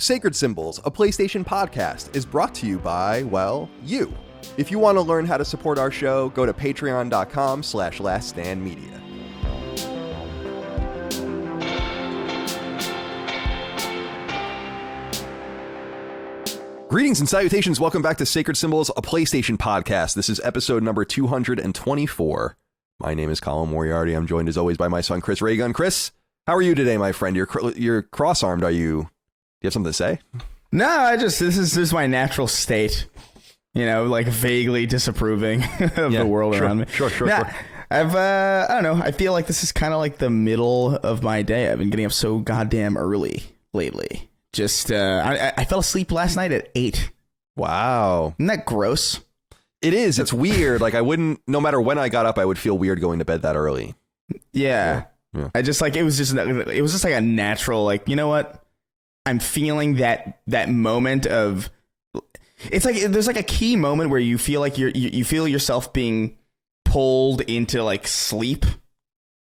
Sacred Symbols, a PlayStation podcast, is brought to you by, well, you. If you want to learn how to support our show, go to patreon.com/laststandmedia. Greetings and salutations. Welcome back to Sacred Symbols, a PlayStation podcast. This is episode number 224. My name is Colin Moriarty. I'm joined as always by my son, Chris Raygun. Chris, how are you today, my friend? You're cross-armed. Do you have something to say? No, this is my natural state. You know, like vaguely disapproving of the world around me. Sure. I don't know. I feel like this is kind of like the middle of my day. I've been getting up so goddamn early lately. Just, I fell asleep last night at 8. Wow. Isn't that gross? It is. It's weird. Like no matter when I got up, I would feel weird going to bed that early. Yeah. I just like, it was just like a natural, like, you know what? I'm feeling that moment of, it's like there's like a key moment where you feel like you feel yourself being pulled into like sleep,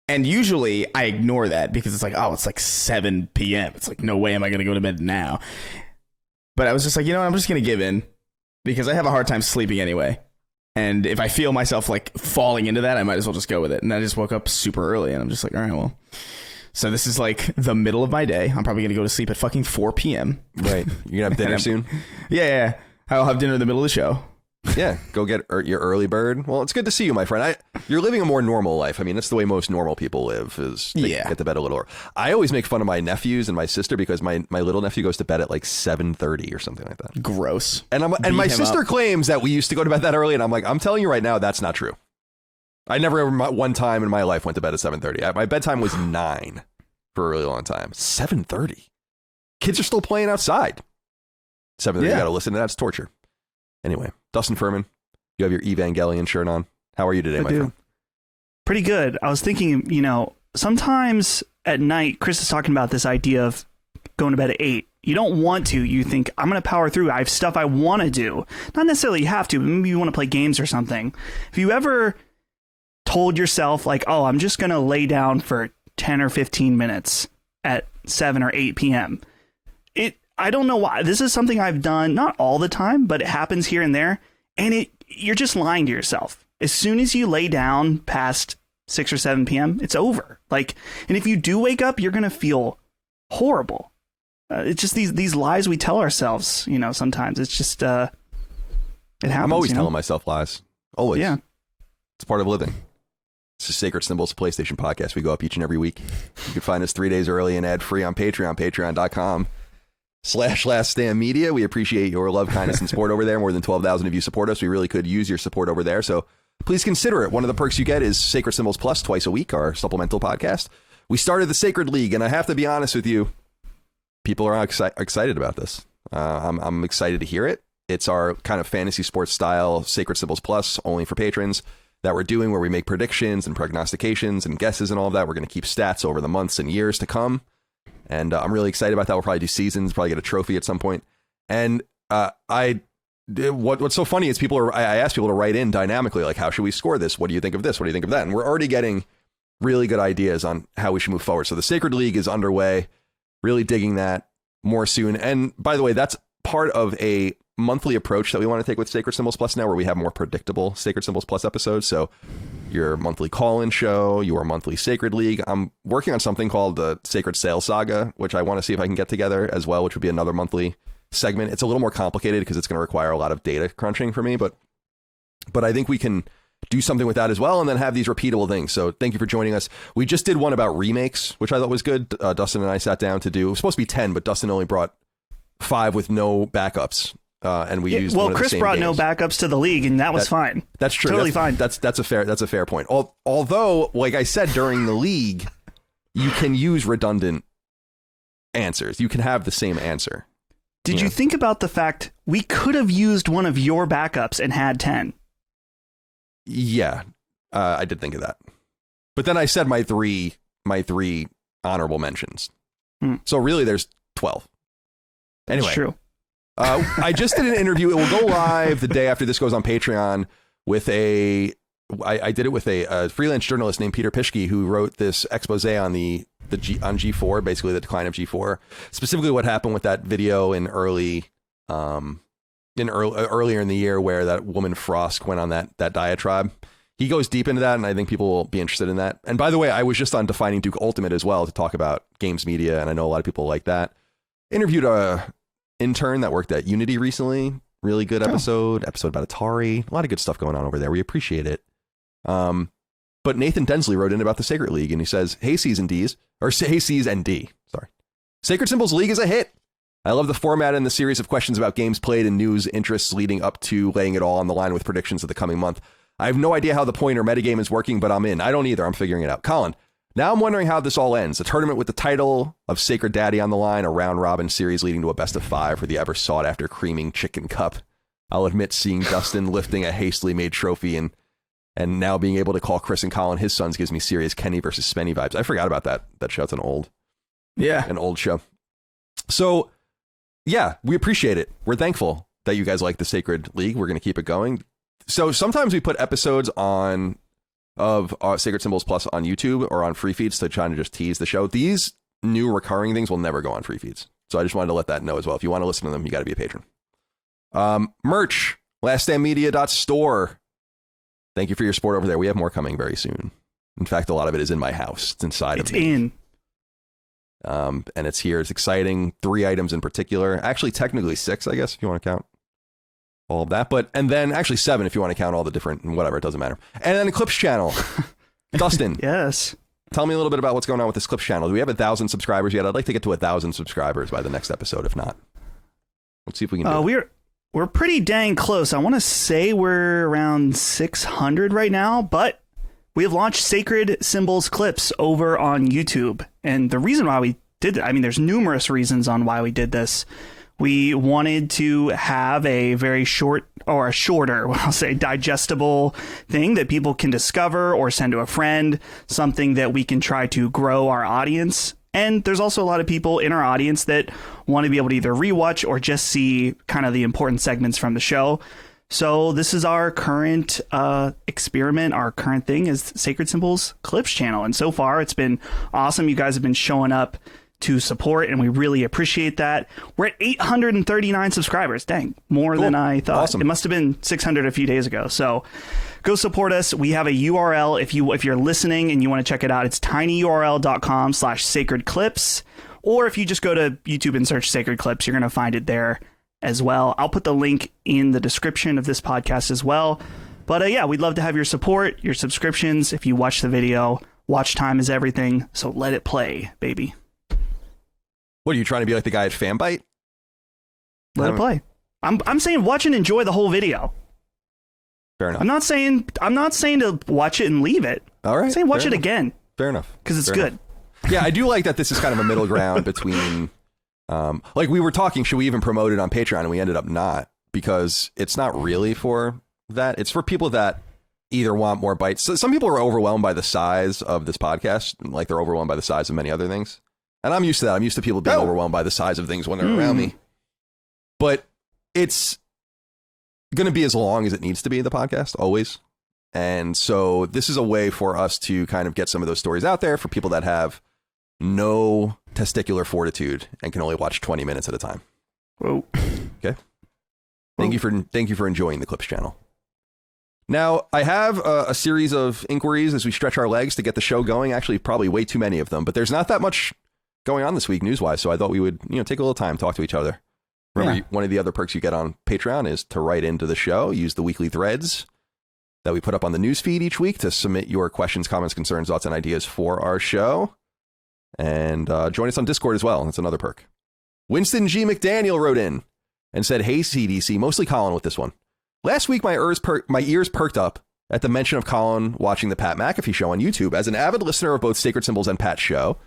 and usually I ignore that because it's like, oh, it's like 7 p.m. It's like, no way am I gonna go to bed now. But I was just like, you know what? I'm just gonna give in because I have a hard time sleeping anyway, and if I feel myself like falling into that, I might as well just go with it. And I just woke up super early, and I'm just like, all right, well. So this is like the middle of my day. I'm probably going to go to sleep at fucking 4 p.m. Right. You're going to have dinner soon? Yeah. I'll have dinner in the middle of the show. Yeah. Go get your early bird. Well, it's good to see you, my friend. You're living a more normal life. I mean, that's the way most normal people live, is they get to bed a little early. I always make fun of my nephews and my sister because my little nephew goes to bed at like 7:30 or something like that. Gross. And my sister claims that we used to go to bed that early. And I'm like, I'm telling you right now, that's not true. I never ever one time in my life went to bed at 7:30. My bedtime was 9 for a really long time. 7:30. Kids are still playing outside. 7:30. You got to listen to that. It's torture. Anyway, Dustin Furman, you have your Evangelion shirt on. How are you today, my friend? Pretty good. I was thinking, sometimes at night, Chris is talking about this idea of going to bed at 8. You don't want to. You think, I'm going to power through. I have stuff I want to do. Not necessarily you have to, but maybe you want to play games or something. Have you ever told yourself, like, oh, I'm just going to lay down for 10 or 15 minutes at 7 or 8 p.m. I don't know why. This is something I've done, not all the time, but it happens here and there. And you're just lying to yourself. As soon as you lay down past 6 or 7 p.m., it's over. And if you do wake up, you're going to feel horrible. It's just these lies we tell ourselves, sometimes. It's just, it happens. I'm always telling myself lies. Always. Yeah. It's part of living. It's a Sacred Symbols PlayStation podcast. We go up each and every week. You can find us 3 days early and ad-free on Patreon, patreon.com/laststandmedia. We appreciate your love, kindness, and support over there. More than 12,000 of you support us. We really could use your support over there. So please consider it. One of the perks you get is Sacred Symbols Plus twice a week, our supplemental podcast. We started the Sacred League, and I have to be honest with you, people are excited about this. I'm excited to hear it. It's our kind of fantasy sports style Sacred Symbols Plus, only for patrons, that we're doing, where we make predictions and prognostications and guesses and all of that. We're going to keep stats over the months and years to come. And I'm really excited about that. We'll probably do seasons, probably get a trophy at some point. And what's so funny is I ask people to write in dynamically, like, how should we score this? What do you think of this? What do you think of that? And we're already getting really good ideas on how we should move forward. So the Sacred League is underway, really digging that. More soon. And by the way, that's part of a monthly approach that we want to take with Sacred Symbols Plus now, where we have more predictable Sacred Symbols Plus episodes. So your monthly Colin show, your monthly Sacred League. I'm working on something called the Sacred Sales Saga, which I want to see if I can get together as well, which would be another monthly segment. It's a little more complicated because it's going to require a lot of data crunching for me, but I think we can do something with that as well, and then have these repeatable things. So thank you for joining us. We just did one about remakes, which I thought was good. Dustin and I sat down to do, it was supposed to be 10, but Dustin only brought 5 with no backups. And we used one of the Chris same brought games. No backups to the league, and that was fine. That's true. Totally fine. That's a fair point. Although, like I said, during the league, you can use redundant answers. You can have the same answer. Did you think about the fact we could have used one of your backups and had 10? Yeah, I did think of that. But then I said my three honorable mentions. So really, there's 12. Anyway. That's true. I just did an interview. It will go live the day after this goes on Patreon with I did it with a freelance journalist named Peter Pischke, who wrote this expose on the on G4, basically the decline of G4, specifically what happened with that video in earlier in the year where that woman Frost went on that diatribe. He goes deep into that, and I think people will be interested in that. And by the way, I was just on Defining Duke Ultimate as well to talk about games media, and I know a lot of people like that. Interviewed a intern that worked at Unity recently. Really good episode about Atari. A lot of good stuff going on over there. We appreciate it. But Nathan Densley wrote in about the Sacred League, and he says, hey, C's and D. Sorry. Sacred Symbols League is a hit. I love the format and the series of questions about games played and news interests leading up to laying it all on the line with predictions of the coming month. I have no idea how the point or metagame is working, but I'm in. I don't either. I'm figuring it out. Colin, now I'm wondering how this all ends. A tournament with the title of Sacred Daddy on the line, a round-robin series leading to a best-of-5 for the ever-sought-after creaming chicken cup. I'll admit seeing Dustin lifting a hastily made trophy and now being able to call Chris and Colin his sons gives me serious Kenny versus Spenny vibes. I forgot about that show. It's an old show. So, yeah, we appreciate it. We're thankful that you guys like the Sacred League. We're going to keep it going. So sometimes we put episodes of Sacred Symbols Plus on YouTube or on free feeds to try to just tease the show. These new recurring things will never go on free feeds. So I just wanted to let that know as well. If you want to listen to them, you got to be a patron. Merch, laststandmedia.store. Thank you for your support over there. We have more coming very soon. In fact, a lot of it is in my house. It's inside of me. And it's here. It's exciting. 3 items in particular. Actually, technically 6, I guess, if you want to count all of that. And then actually 7 if you want to count all the different, whatever, it doesn't matter. And then Eclipse channel. Dustin. Yes. Tell me a little bit about what's going on with this Eclipse channel. Do we have 1,000 subscribers yet? I'd like to get to 1,000 subscribers by the next episode. If not, let's see if we can do it. We're pretty dang close. I want to say we're around 600 right now, but we have launched Sacred Symbols Clips over on YouTube. And the reason why we did it, I mean, there's numerous reasons on why we did this. We wanted to have a very short or a shorter, I'll say, digestible thing that people can discover or send to a friend, something that we can try to grow our audience. And there's also a lot of people in our audience that want to be able to either rewatch or just see kind of the important segments from the show. So this is our current experiment. Our current thing is Sacred Symbols Clips channel. And so far, it's been awesome. You guys have been showing up to support, and we really appreciate that. We're at 839 subscribers. Dang, more than I thought. Awesome. It must have been 600 a few days ago. So go support us. We have a URL if you're listening and you want to check it out. It's tinyurl.com/sacred clips. Or if you just go to YouTube and search Sacred Clips, you're going to find it there as well. I'll put the link in the description of this podcast as well. But yeah, we'd love to have your support, your subscriptions. If you watch the video, watch time is everything. So let it play, baby. What are you trying to be like the guy at Fanbyte? Let it play. I'm saying watch and enjoy the whole video. Fair enough. I'm not saying to watch it and leave it. All right. I'm saying watch it enough. again. Fair enough. Because it's Fair good. enough. Yeah, I do like that this is kind of a middle ground between, like we were talking, should we even promote it on Patreon? And we ended up not, because it's not really for that. It's for people that either want more bites. So some people are overwhelmed by the size of this podcast, like they're overwhelmed by the size of many other things. And I'm used to that. I'm used to people being overwhelmed by the size of things when they're around me. But it's going to be as long as it needs to be, the podcast, always. And so this is a way for us to kind of get some of those stories out there for people that have no testicular fortitude and can only watch 20 minutes at a time. Whoa. Okay. Thank you for enjoying the Clips channel. Now, I have a series of inquiries as we stretch our legs to get the show going. Actually, probably way too many of them, but there's not that much going on this week news-wise, so I thought we would, take a little time, talk to each other. Remember, one of the other perks you get on Patreon is to write into the show, use the weekly threads that we put up on the news feed each week to submit your questions, comments, concerns, thoughts, and ideas for our show. And join us on Discord as well. That's another perk. Winston G. McDaniel wrote in and said, hey, CDC, mostly Colin with this one. Last week, my ears perked up at the mention of Colin watching the Pat McAfee show on YouTube. As an avid listener of both Sacred Symbols and Pat's show,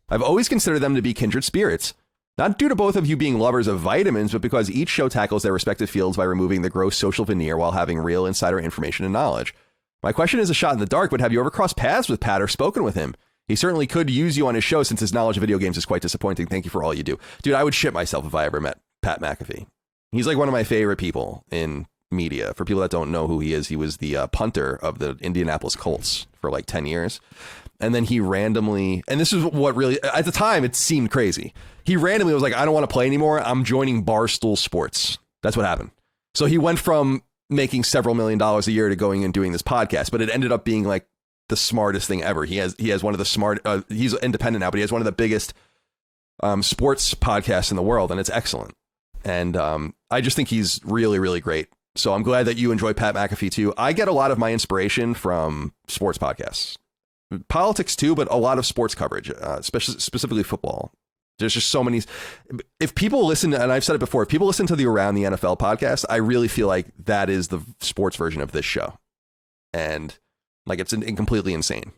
I've always considered them to be kindred spirits. Not due to both of you being lovers of vitamins, but because each show tackles their respective fields by removing the gross social veneer while having real insider information and knowledge. My question is a shot in the dark, but have you ever crossed paths with Pat or spoken with him? He certainly could use you on his show since his knowledge of video games is quite disappointing. Thank you for all you do. Dude, I would shit myself if I ever met Pat McAfee. He's like one of my favorite people in media. For people that don't know who he is, he was the punter of the Indianapolis Colts for like 10 years. And then he randomly, and this is what really, at the time, it seemed crazy. He randomly was like, I don't want to play anymore. I'm joining Barstool Sports. That's what happened. So he went from making several $1 million a year to going and doing this podcast, but it ended up being like the smartest thing ever. He has one of the he's independent now, but he has one of the biggest sports podcasts in the world, and it's excellent. And I just think he's really, really great. So I'm glad that you enjoy Pat McAfee too. I get a lot of my inspiration from sports podcasts, politics too, but a lot of sports coverage, specifically football. There's just so many. If people listen to, and I've said it before, if people listen to the Around the NFL podcast, I really feel like that is the sports version of this show. And like, it's a completely insane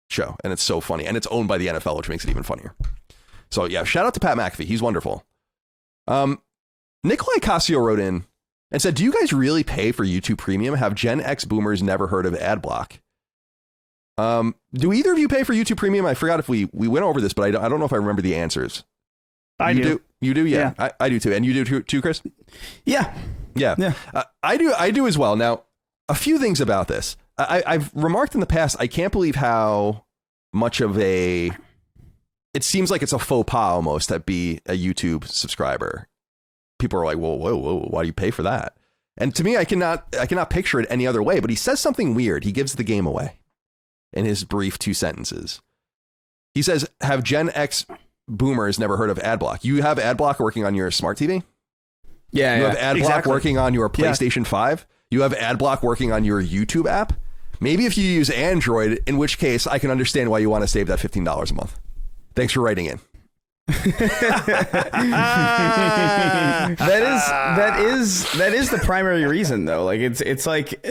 show, and it's so funny, and it's owned by the NFL, which makes it even funnier. So yeah, shout out to Pat McAfee. He's wonderful. Nikolai Casio wrote in and said, do you guys really pay for YouTube Premium? Have Gen X boomers never heard of ad block? Do either of you pay for YouTube Premium? I forgot if we went over this, but I don't know if I remember the answers. I do. You do? Yeah. I do too. And you do too, Chris? Yeah. I do as well. Now, a few things about this. I've remarked in the past, I can't believe how much of it seems like it's a faux pas almost to be a YouTube subscriber. People are like, whoa, why do you pay for that? And to me, I cannot picture it any other way, but he says something weird. He gives the game away in his brief 2 sentences. He says, have Gen X boomers never heard of AdBlock? You have AdBlock working on your smart TV? Yeah. You have AdBlock working on your PlayStation 5? You have AdBlock working on your YouTube app? Maybe if you use Android, in which case I can understand why you want to save that $15 a month. Thanks for writing in. that is the primary reason though. Like it's like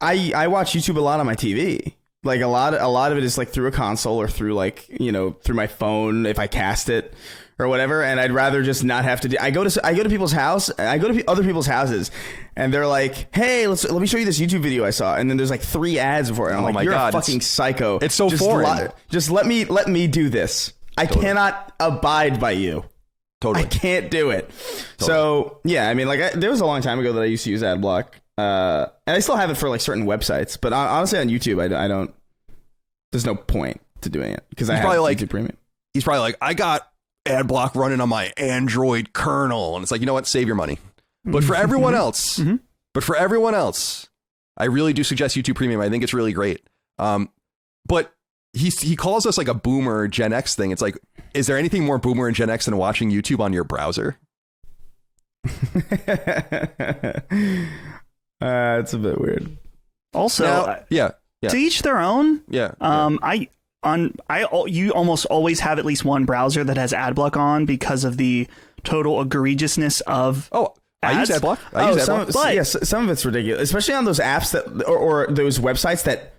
I watch YouTube a lot on my TV. Like a lot of it is like through a console or through like, through my phone if I cast it or whatever, and I'd rather just not have to do. I go to people's house. I go to other people's houses, and they're like, "Hey, let me show you this YouTube video I saw." And then there's like 3 ads before it. And I'm like, "You're a fucking psycho." It's so foreign. Just let me do this. I cannot abide by you. Totally, I can't do it. Totally. So yeah, I mean, like there was a long time ago that I used to use AdBlock, and I still have it for like certain websites. But honestly, on YouTube, I don't. There's no point to doing it because I have YouTube Premium. He's probably like, I got AdBlock running on my Android kernel, and it's like, you know what, save your money. But for everyone else, I really do suggest YouTube Premium. I think it's really great. But he calls us like a boomer Gen X thing. It's like, is there anything more boomer and Gen X than watching YouTube on your browser? It's a bit weird. Also, now, to each their own. Yeah. You almost always have at least one browser that has AdBlock on because of the total egregiousness of. I use AdBlock. Some of it's ridiculous, especially on those apps that or those websites that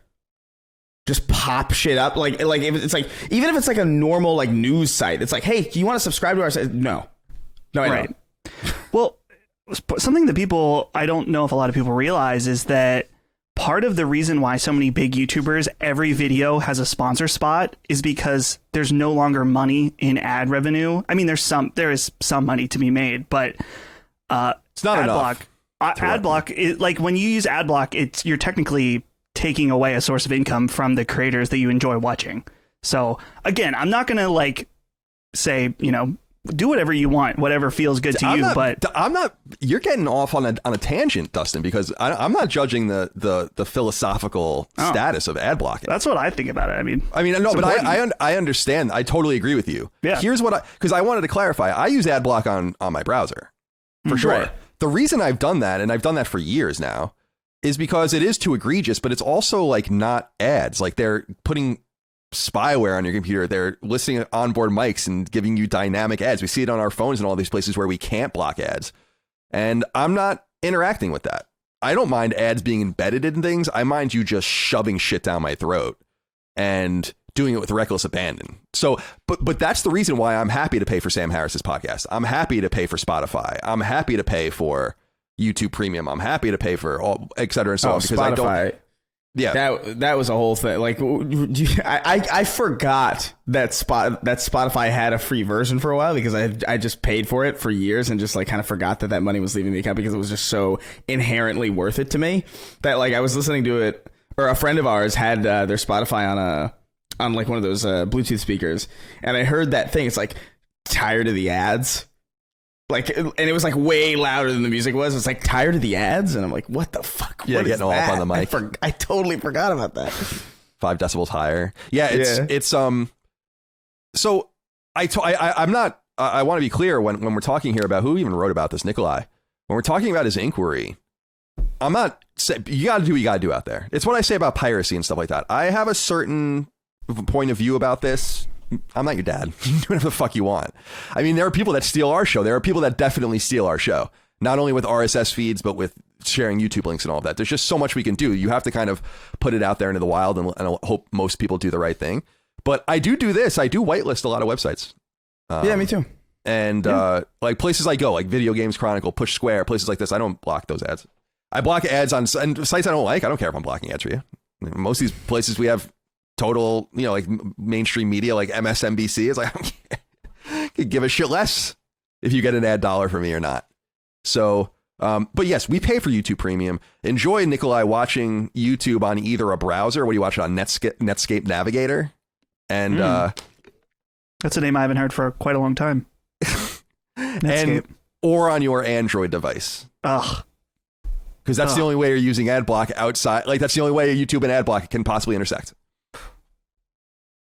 just pop shit up. Like if it's like, even if it's like a normal like news site, it's like, hey, do you want to subscribe to our site? No, I don't. Well, something that I don't know if a lot of people realize is that part of the reason why so many big YouTubers, every video has a sponsor spot is because there's no longer money in ad revenue. I mean, there is some money to be made, but it's not enough. AdBlock, like when you use AdBlock, you're technically taking away a source of income from the creators that you enjoy watching. So again, I'm not going to like say, do whatever you want, whatever feels good to you. But I'm not. You're getting off on a tangent, Dustin, because I'm not judging the philosophical status of ad blocking. That's what I think about it. I mean, no, but I understand. I totally agree with you. Yeah. Here's because I wanted to clarify. I use ad block on my browser for sure. Right. The reason I've done that, and I've done that for years now, is because it is too egregious. But it's also like not ads. Like they're putting spyware on your computer. They're listing onboard mics and giving you dynamic ads. We see it on our phones and all these places where we can't block ads. And I'm not interacting with that. I don't mind ads being embedded in things. I mind you just shoving shit down my throat and doing it with reckless abandon. So, but that's the reason why I'm happy to pay for Sam Harris's podcast. I'm happy to pay for Spotify. I'm happy to pay for YouTube Premium. I'm happy to pay for all, et cetera and so on. Because Spotify. Yeah, that was a whole thing. Like, I forgot that Spotify had a free version for a while because I just paid for it for years and just like kind of forgot that money was leaving the account because it was just so inherently worth it to me that like I was listening to it, or a friend of ours had their Spotify on like one of those Bluetooth speakers, and I heard that thing. It's like, tired of the ads. Like, and it was like way louder than the music was. It's like, tired of the ads, and I'm like, what the fuck? Yeah, what getting all up on the mic. I totally forgot about that. 5 decibels higher. Yeah, it's So I'm not. I want to be clear when we're talking here about who even wrote about this, Nikolai. When we're talking about his inquiry, I'm not. You got to do what you got to do out there. It's what I say about piracy and stuff like that. I have a certain point of view about this. I'm not your dad. You can do whatever the fuck you want. I mean, there are people that steal our show. There are people that definitely steal our show, not only with RSS feeds, but with sharing YouTube links and all of that. There's just so much we can do. You have to kind of put it out there into the wild, and hope most people do the right thing. But I do this. I do whitelist a lot of websites. Yeah, me too. And like places I go, like Video Games Chronicle, Push Square, places like this, I don't block those ads. I block ads on sites I don't like. I don't care if I'm blocking ads for you. Most of these places we have total, like mainstream media, like MSNBC. It's like, I could give a shit less if you get an ad dollar from me or not. So, but yes, we pay for YouTube Premium. Enjoy, Nikolai, watching YouTube on either a browser. What do you watch it on? Netscape Navigator? And that's a name I haven't heard for quite a long time. Or on your Android device. Ugh. Because that's the only way you're using ad block outside. Like, that's the only way YouTube and ad block can possibly intersect.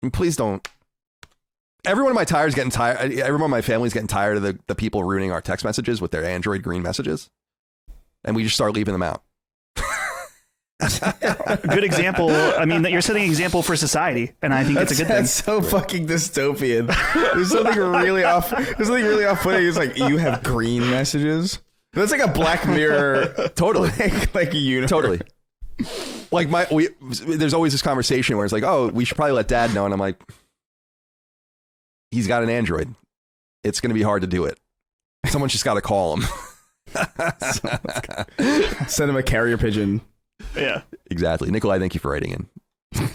And please don't. Everyone in my tire's getting tired. Everyone in my family's getting tired of the people ruining our text messages with their Android green messages. And we just start leaving them out. Good example. I mean, that you're setting an example for society, and I think it's a good thing. That's so fucking dystopian. There's something really off. There's something really off-putting. It's like, you have green messages. That's like a Black Mirror. Totally. like a universe. Totally. Like there's always this conversation where it's like, oh, we should probably let Dad know, and I'm like, he's got an Android. It's going to be hard to do it. Someone's just got to call him. Send him a carrier pigeon. Yeah, exactly. Nikolai, thank you for writing in.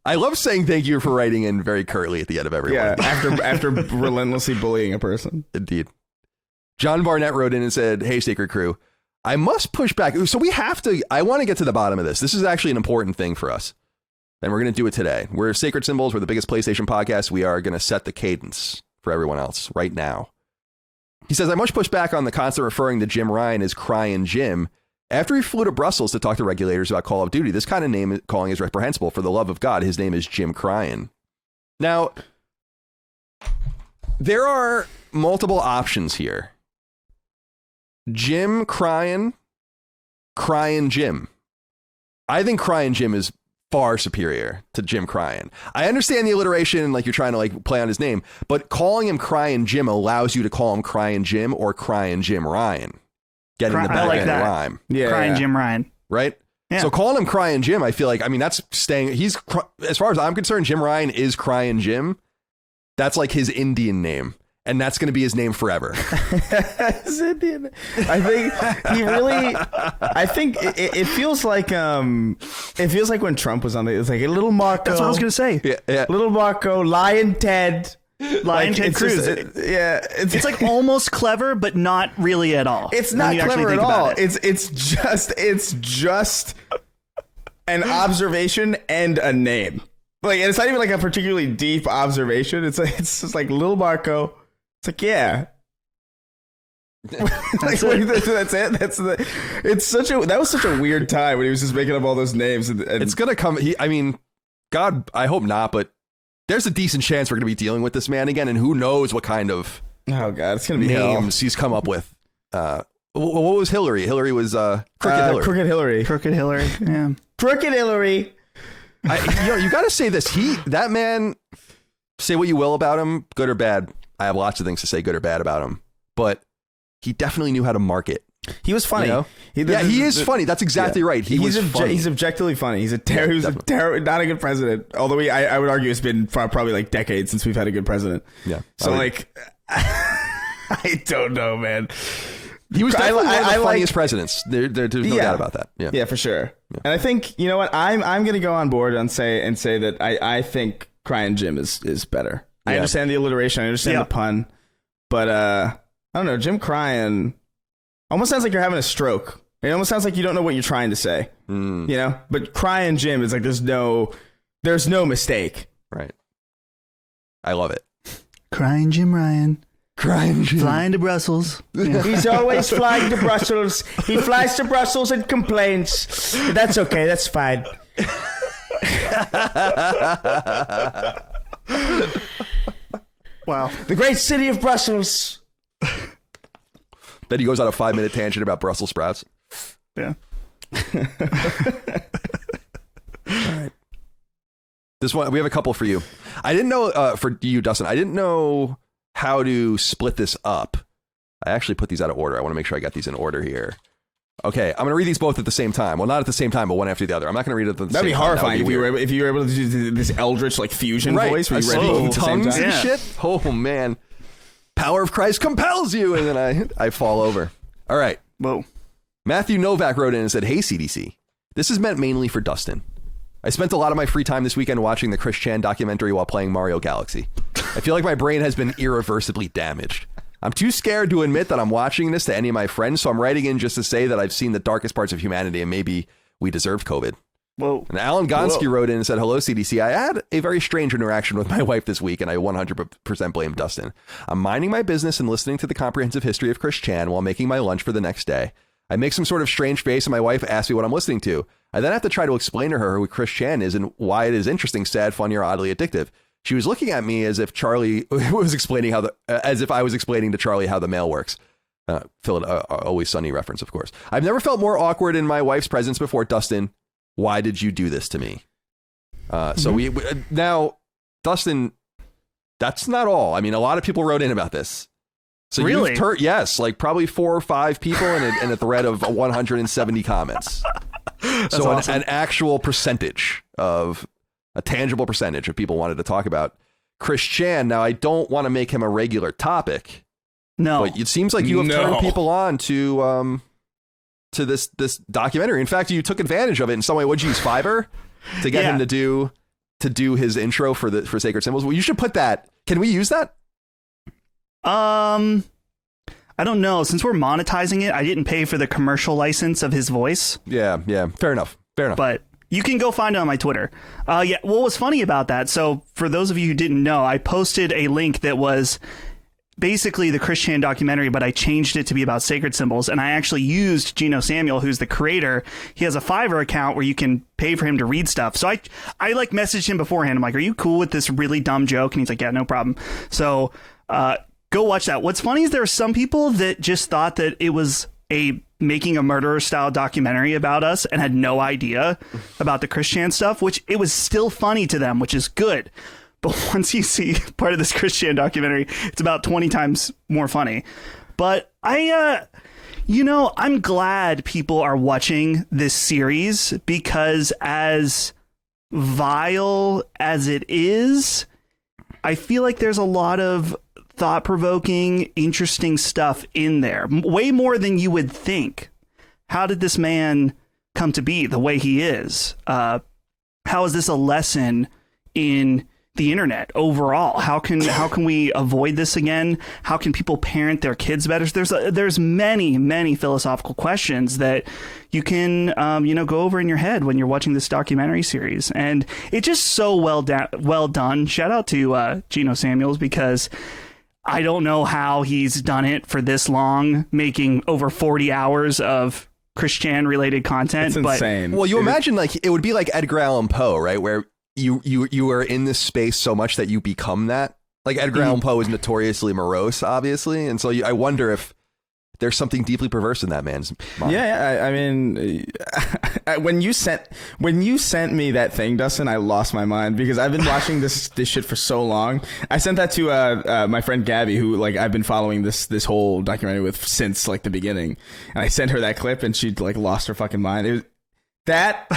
I love saying thank you for writing in very curtly at the end of every one. Yeah, after relentlessly bullying a person. Indeed. John Barnett wrote in and said, hey, Sacred Crew, I must push back. So we have to, I want to get to the bottom of this. This is actually an important thing for us. And we're going to do it today. We're Sacred Symbols. We're the biggest PlayStation podcast. We are going to set the cadence for everyone else right now. He says, I must push back on the constant referring to Jim Ryan as Cryin Jim. After he flew to Brussels to talk to regulators about Call of Duty, this kind of name calling is reprehensible. For the love of God, his name is Jim Cryin. Now, there are multiple options here. Jim Cryin, Cryin Jim. I think Cryin Jim is far superior to Jim Cryin. I understand the alliteration, like you're trying to like play on his name, but calling him Cryin Jim allows you to call him Cryin Jim or Cryin Jim Ryan. Getting the back end rhyme. Yeah, Cryin Jim Ryan. Right? Yeah. So calling him Cryin Jim, I feel like, I mean, that's staying, he's, as far as I'm concerned, Jim Ryan is Cryin Jim. That's like his Indian name. And that's going to be his name forever. His Indian. I think he really, I think it feels like, when Trump was on the, it's like a little Marco. That's what I was going to say. Yeah. Little Marco, Lion Ted. Ted Cruz. It's like almost clever, but not really at all. It's not clever at all. It's just an observation and a name. Like, and it's not even like a particularly deep observation. It's just like Lil Marco. It's like, yeah. That's it. That was such a weird time when he was just making up all those names. And it's gonna come. I mean, God, I hope not, but there's a decent chance we're going to be dealing with this man again, and who knows what kind of it's going to be names he's come up with. What was Hillary? Hillary was Crooked Hillary. Crooked Hillary. Crooked Hillary. Yeah. Crooked Hillary. You got to say this. That man. Say what you will about him, good or bad. I have lots of things to say, good or bad, about him, but he definitely knew how to market. He was funny. You know? He is funny. That's exactly right. He's objectively funny. He was not a good president. Although I would argue it's been probably like decades since we've had a good president. Yeah. So I don't know, man. He was definitely one of the funniest presidents. There's no doubt about that. Yeah, for sure. Yeah. And I think, you know what, I'm going to go on board and say that I think Cryin Jim is better. Yeah. I understand the alliteration. I understand the pun, but I don't know. Jim Cryin almost sounds like you're having a stroke. It almost sounds like you don't know what you're trying to say, you know? But Cryin Jim is like, there's no mistake. Right. I love it. Crying Jim Ryan. Crying Jim. Flying to Brussels. Yeah. He's always flying to Brussels. He flies to Brussels and complains. That's okay. That's fine. Wow. The great city of Brussels. Then he goes on a 5-minute tangent about Brussels sprouts. Yeah. All right. This one, we have a couple for you. I didn't know, for you, Dustin, I didn't know how to split this up. I actually put these out of order. I want to make sure I got these in order here. Okay, I'm going to read these both at the same time. Well, not at the same time, but one after the other. I'm not going to read it at the same time. That'd be horrifying if you were able to do this eldritch like fusion voice where you read both at the same tongues time. and shit. Oh man, power of Christ compels you, and then I fall over. All right. Whoa. Matthew Novak wrote in and said, "Hey CDC, this is meant mainly for Dustin. I spent a lot of my free time this weekend watching the Chris Chan documentary while playing Mario Galaxy. I feel like my brain has been irreversibly damaged. I'm too scared to admit that I'm watching this to any of my friends, so I'm writing in just to say that I've seen the darkest parts of humanity and maybe we deserved COVID." Whoa. And Alan Gonski wrote in and said, "Hello, CDC. I had a very strange interaction with my wife this week, and I 100% blame Dustin. I'm minding my business and listening to the comprehensive history of Chris Chan while making my lunch for the next day. I make some sort of strange face, and my wife asks me what I'm listening to. I then have to try to explain to her who Chris Chan is and why it is interesting, sad, funny, or oddly addictive. She was looking at me as if Charlie was explaining as if I was explaining to Charlie how the mail works." Always Sunny reference, of course. "I've never felt more awkward in my wife's presence before. Dustin, why did you do this to me?" So we now, Dustin, that's not all. I mean, a lot of people wrote in about this. So really? Yes, like probably 4 or 5 people in a thread of 170 comments. So awesome. An actual percentage of a tangible percentage of people wanted to talk about Chris Chan. Now, I don't want to make him a regular topic. No, but it seems like you have turned people on to this documentary. In fact, you took advantage of it in some way. Would you use Fiverr to get him to do his intro for Sacred Symbols? Well, you should put that. Can we use that? I don't know. Since we're monetizing it, I didn't pay for the commercial license of his voice. Yeah. Fair enough. But you can go find it on my Twitter. Yeah. What was funny about that? So for those of you who didn't know, I posted a link that was basically the Chris Chan documentary, but I changed it to be about sacred symbols. And I actually used Gino Samuel, who's the creator. He has a Fiverr account where you can pay for him to read stuff. So I like messaged him beforehand. I'm like, "Are you cool with this really dumb joke?" And he's like, "Yeah, no problem." So, go watch that. What's funny is there are some people that just thought that it was a making a murderer style documentary about us and had no idea about the Chris Chan stuff, which it was still funny to them, which is good. But once you see part of this Chris Chan documentary, it's about 20 times more funny. But I'm glad people are watching this series because as vile as it is, I feel like there's a lot of thought-provoking, interesting stuff in there. Way more than you would think. How did this man come to be the way he is? How is this a lesson in the internet overall? How can we avoid this again? How can people parent their kids better? There's many philosophical questions that you can go over in your head when you're watching this documentary series, and it's just so well done. Shout out to Gino Samuels, because I don't know how he's done it for this long, making over 40 hours of Chris Chan related content. It's insane. Well, you imagine like it would be like Edgar Allan Poe, right? Where you are in this space so much that you become that. Like Edgar Allan Poe is notoriously morose, obviously, and so I wonder if there's something deeply perverse in that man's mind. Yeah, I mean, when you sent me that thing, Dustin, I lost my mind because I've been watching this shit for so long. I sent that to my friend Gabby, who like I've been following this whole documentary with since like the beginning, and I sent her that clip, and she like lost her fucking mind. That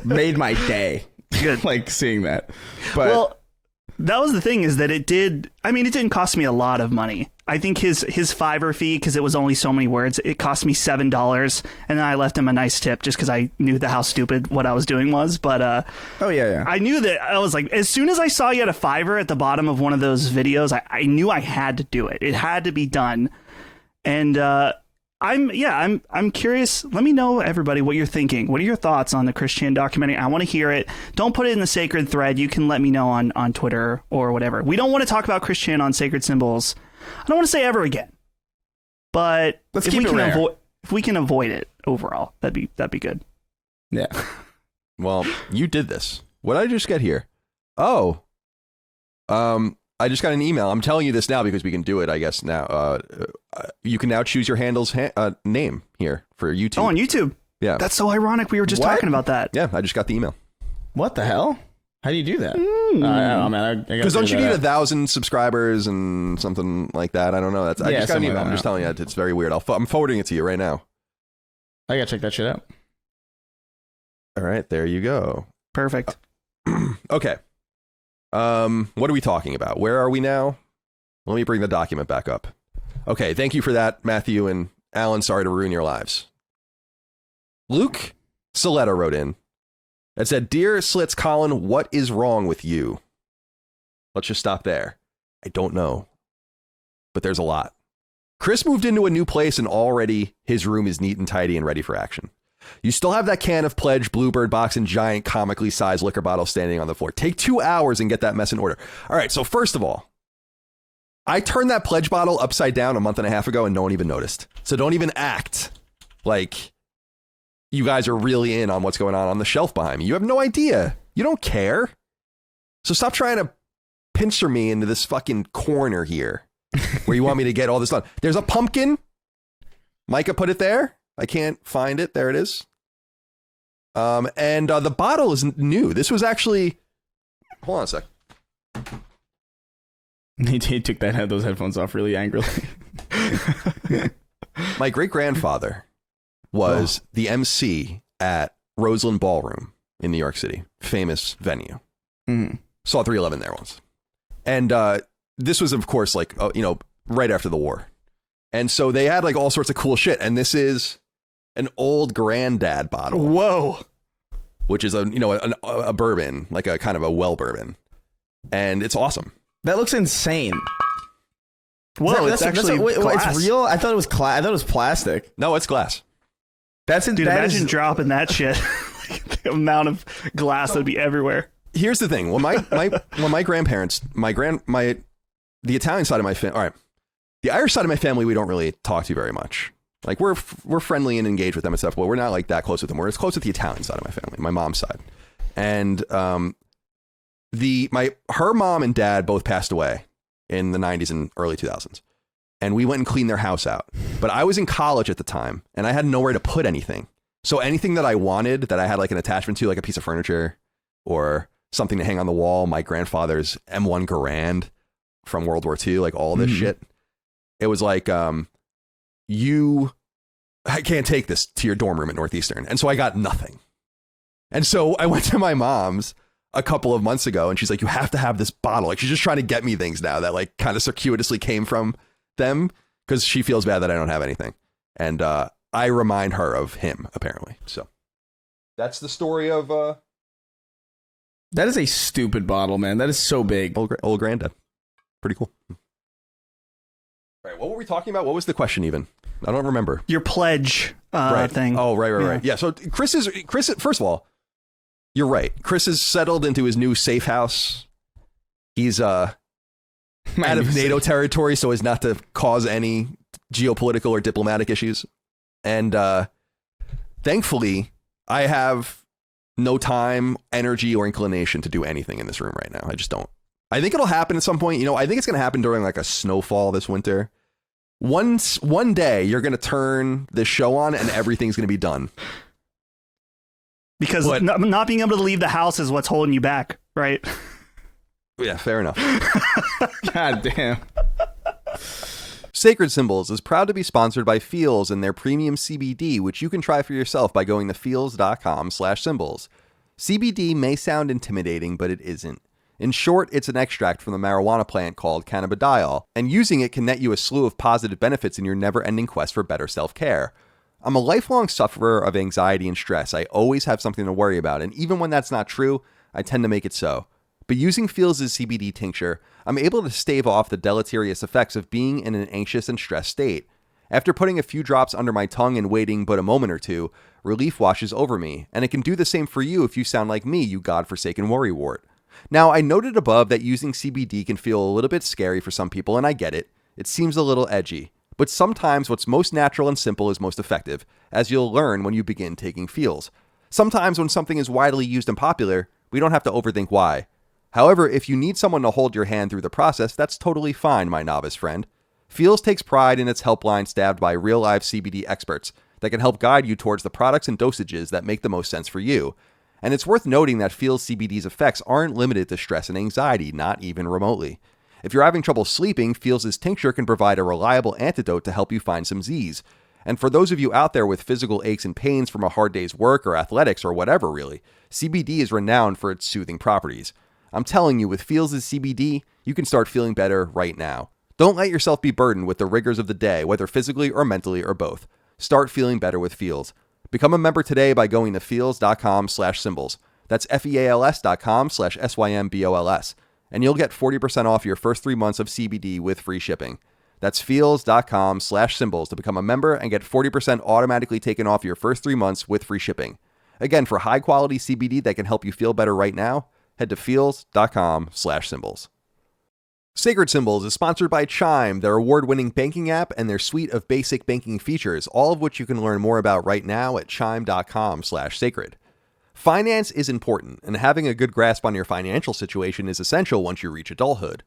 made my day. Good. Like seeing that. But well, that was the thing, is that it didn't cost me a lot of money. I think his Fiverr fee, because it was only so many words, it cost me $7, and then I left him a nice tip just because I knew how stupid what I was doing was. But oh yeah, I knew that. I was like, as soon as I saw you had a Fiverr at the bottom of one of those videos, I knew I had to do it. It had to be done, and I'm curious. Let me know, everybody, what you're thinking. What are your thoughts on the Chris Chan documentary? I want to hear it. Don't put it in the sacred thread. You can let me know on Twitter or whatever. We don't want to talk about Chris Chan on Sacred Symbols. I don't want to say ever again. But Let's keep it rare. If we can avoid it overall, that'd be good. Yeah. Well, you did this. What did I just get here? Oh, I just got an email. I'm telling you this now because we can do it, I guess, now. You can now choose your handle's name here for YouTube. Oh, on YouTube? Yeah. That's so ironic. We were just talking about that. Yeah, I just got the email. What the hell? How do you do that? Because don't you need 1,000 subscribers and something like that? I don't know. I just got an email. I'm just telling you, it's very weird. I'm forwarding it to you right now. I gotta check that shit out. All right, there you go. Perfect. Okay. What are we talking about? Where are we now? Let me bring the document back up. Okay, thank you for that, Matthew and Alan. Sorry to ruin your lives. Luke Saletta wrote in and said, "Dear Slits Colin, what is wrong with you?" Let's just stop there. I don't know, but there's a lot. Chris moved into a new place and already his room is neat and tidy and ready for action. You still have that can of Pledge, Bluebird box, and giant comically sized liquor bottle standing on the floor. Take 2 hours and get that mess in order. All right, so first of all, I turned that Pledge bottle upside down a month and a half ago and no one even noticed. So don't even act like you guys are really in on what's going on the shelf behind me. You have no idea. You don't care. So stop trying to pincer me into this fucking corner here where you want me to get all this done. There's a pumpkin. Micah put it there. I can't find it. There it is. And the bottle isn't new. This was actually... Hold on a sec. He took those headphones off really angrily. My great-grandfather was the MC at Roseland Ballroom in New York City. Famous venue. Mm. Saw 311 there once. And this was, of course, like, right after the war. And so they had like all sorts of cool shit. And this is an old granddad bottle. Whoa. Which is a bourbon, like a kind of a well bourbon. And it's awesome. That looks insane. Whoa, it's actually glass. It's real? I thought it was I thought it was plastic. No, it's glass. Dude, imagine dropping that shit. Like, the amount of glass that would be everywhere. Here's the thing. When my grandparents, the Italian side of my family, all right, the Irish side of my family, we don't really talk to very much. Like we're friendly and engaged with them and stuff, but we're not like that close with them. We're as close with the Italian side of my family, my mom's side. And her mom and dad both passed away in the 90s and early 2000s. And we went and cleaned their house out. But I was in college at the time and I had nowhere to put anything. So anything that I wanted that I had like an attachment to, like a piece of furniture or something to hang on the wall, my grandfather's M1 Garand from World War II, like all this shit. It was like, I can't take this to your dorm room at Northeastern. And so I got nothing. And so I went to my mom's a couple of months ago and she's like, you have to have this bottle. Like she's just trying to get me things now that like kind of circuitously came from them because she feels bad that I don't have anything. And I remind her of him, apparently. So that's the story of... That is a stupid bottle, man. That is so big. Old granddad. Pretty cool. All right, what were we talking about? What was the question even? I don't remember. Your pledge thing. Oh, right. Yeah, so Chris, first of all, you're right. Chris is settled into his new safe house. He's out of NATO territory so as not to cause any geopolitical or diplomatic issues. And thankfully, I have no time, energy, or inclination to do anything in this room right now. I just don't. I think it'll happen at some point. I think it's going to happen during like a snowfall this winter. One day you're going to turn this show on and everything's going to be done. Because not being able to leave the house is what's holding you back, right? Yeah, fair enough. God damn. Sacred Symbols is proud to be sponsored by Feels and their premium CBD, which you can try for yourself by going to feels.com/symbols. CBD may sound intimidating, but it isn't. In short, it's an extract from the marijuana plant called cannabidiol, and using it can net you a slew of positive benefits in your never-ending quest for better self-care. I'm a lifelong sufferer of anxiety and stress. I always have something to worry about, and even when that's not true, I tend to make it so. But using Feels' CBD tincture, I'm able to stave off the deleterious effects of being in an anxious and stressed state. After putting a few drops under my tongue and waiting but a moment or two, relief washes over me, and it can do the same for you if you sound like me, you godforsaken worrywart. Now, I noted above that using CBD can feel a little bit scary for some people, and I get it. It seems a little edgy. But sometimes what's most natural and simple is most effective, as you'll learn when you begin taking feels. Sometimes when something is widely used and popular, we don't have to overthink why. However, if you need someone to hold your hand through the process, that's totally fine, my novice friend. Feels takes pride in its helpline staffed by real-life CBD experts that can help guide you towards the products and dosages that make the most sense for you. And it's worth noting that Feels CBD's effects aren't limited to stress and anxiety, not even remotely. If you're having trouble sleeping, Feels' tincture can provide a reliable antidote to help you find some Z's. And for those of you out there with physical aches and pains from a hard day's work or athletics or whatever really, CBD is renowned for its soothing properties. I'm telling you, with Feels' CBD, you can start feeling better right now. Don't let yourself be burdened with the rigors of the day, whether physically or mentally or both. Start feeling better with Feels. Become a member today by going to feels.com/symbols. That's feals.com/SYMBOLS. And you'll get 40% off your first 3 months of CBD with free shipping. That's feels.com/symbols to become a member and get 40% automatically taken off your first 3 months with free shipping. Again, for high quality CBD that can help you feel better right now, head to feels.com/symbols. Sacred Symbols is sponsored by Chime, their award-winning banking app and their suite of basic banking features, all of which you can learn more about right now at chime.com/sacred. Finance is important, and having a good grasp on your financial situation is essential once you reach adulthood.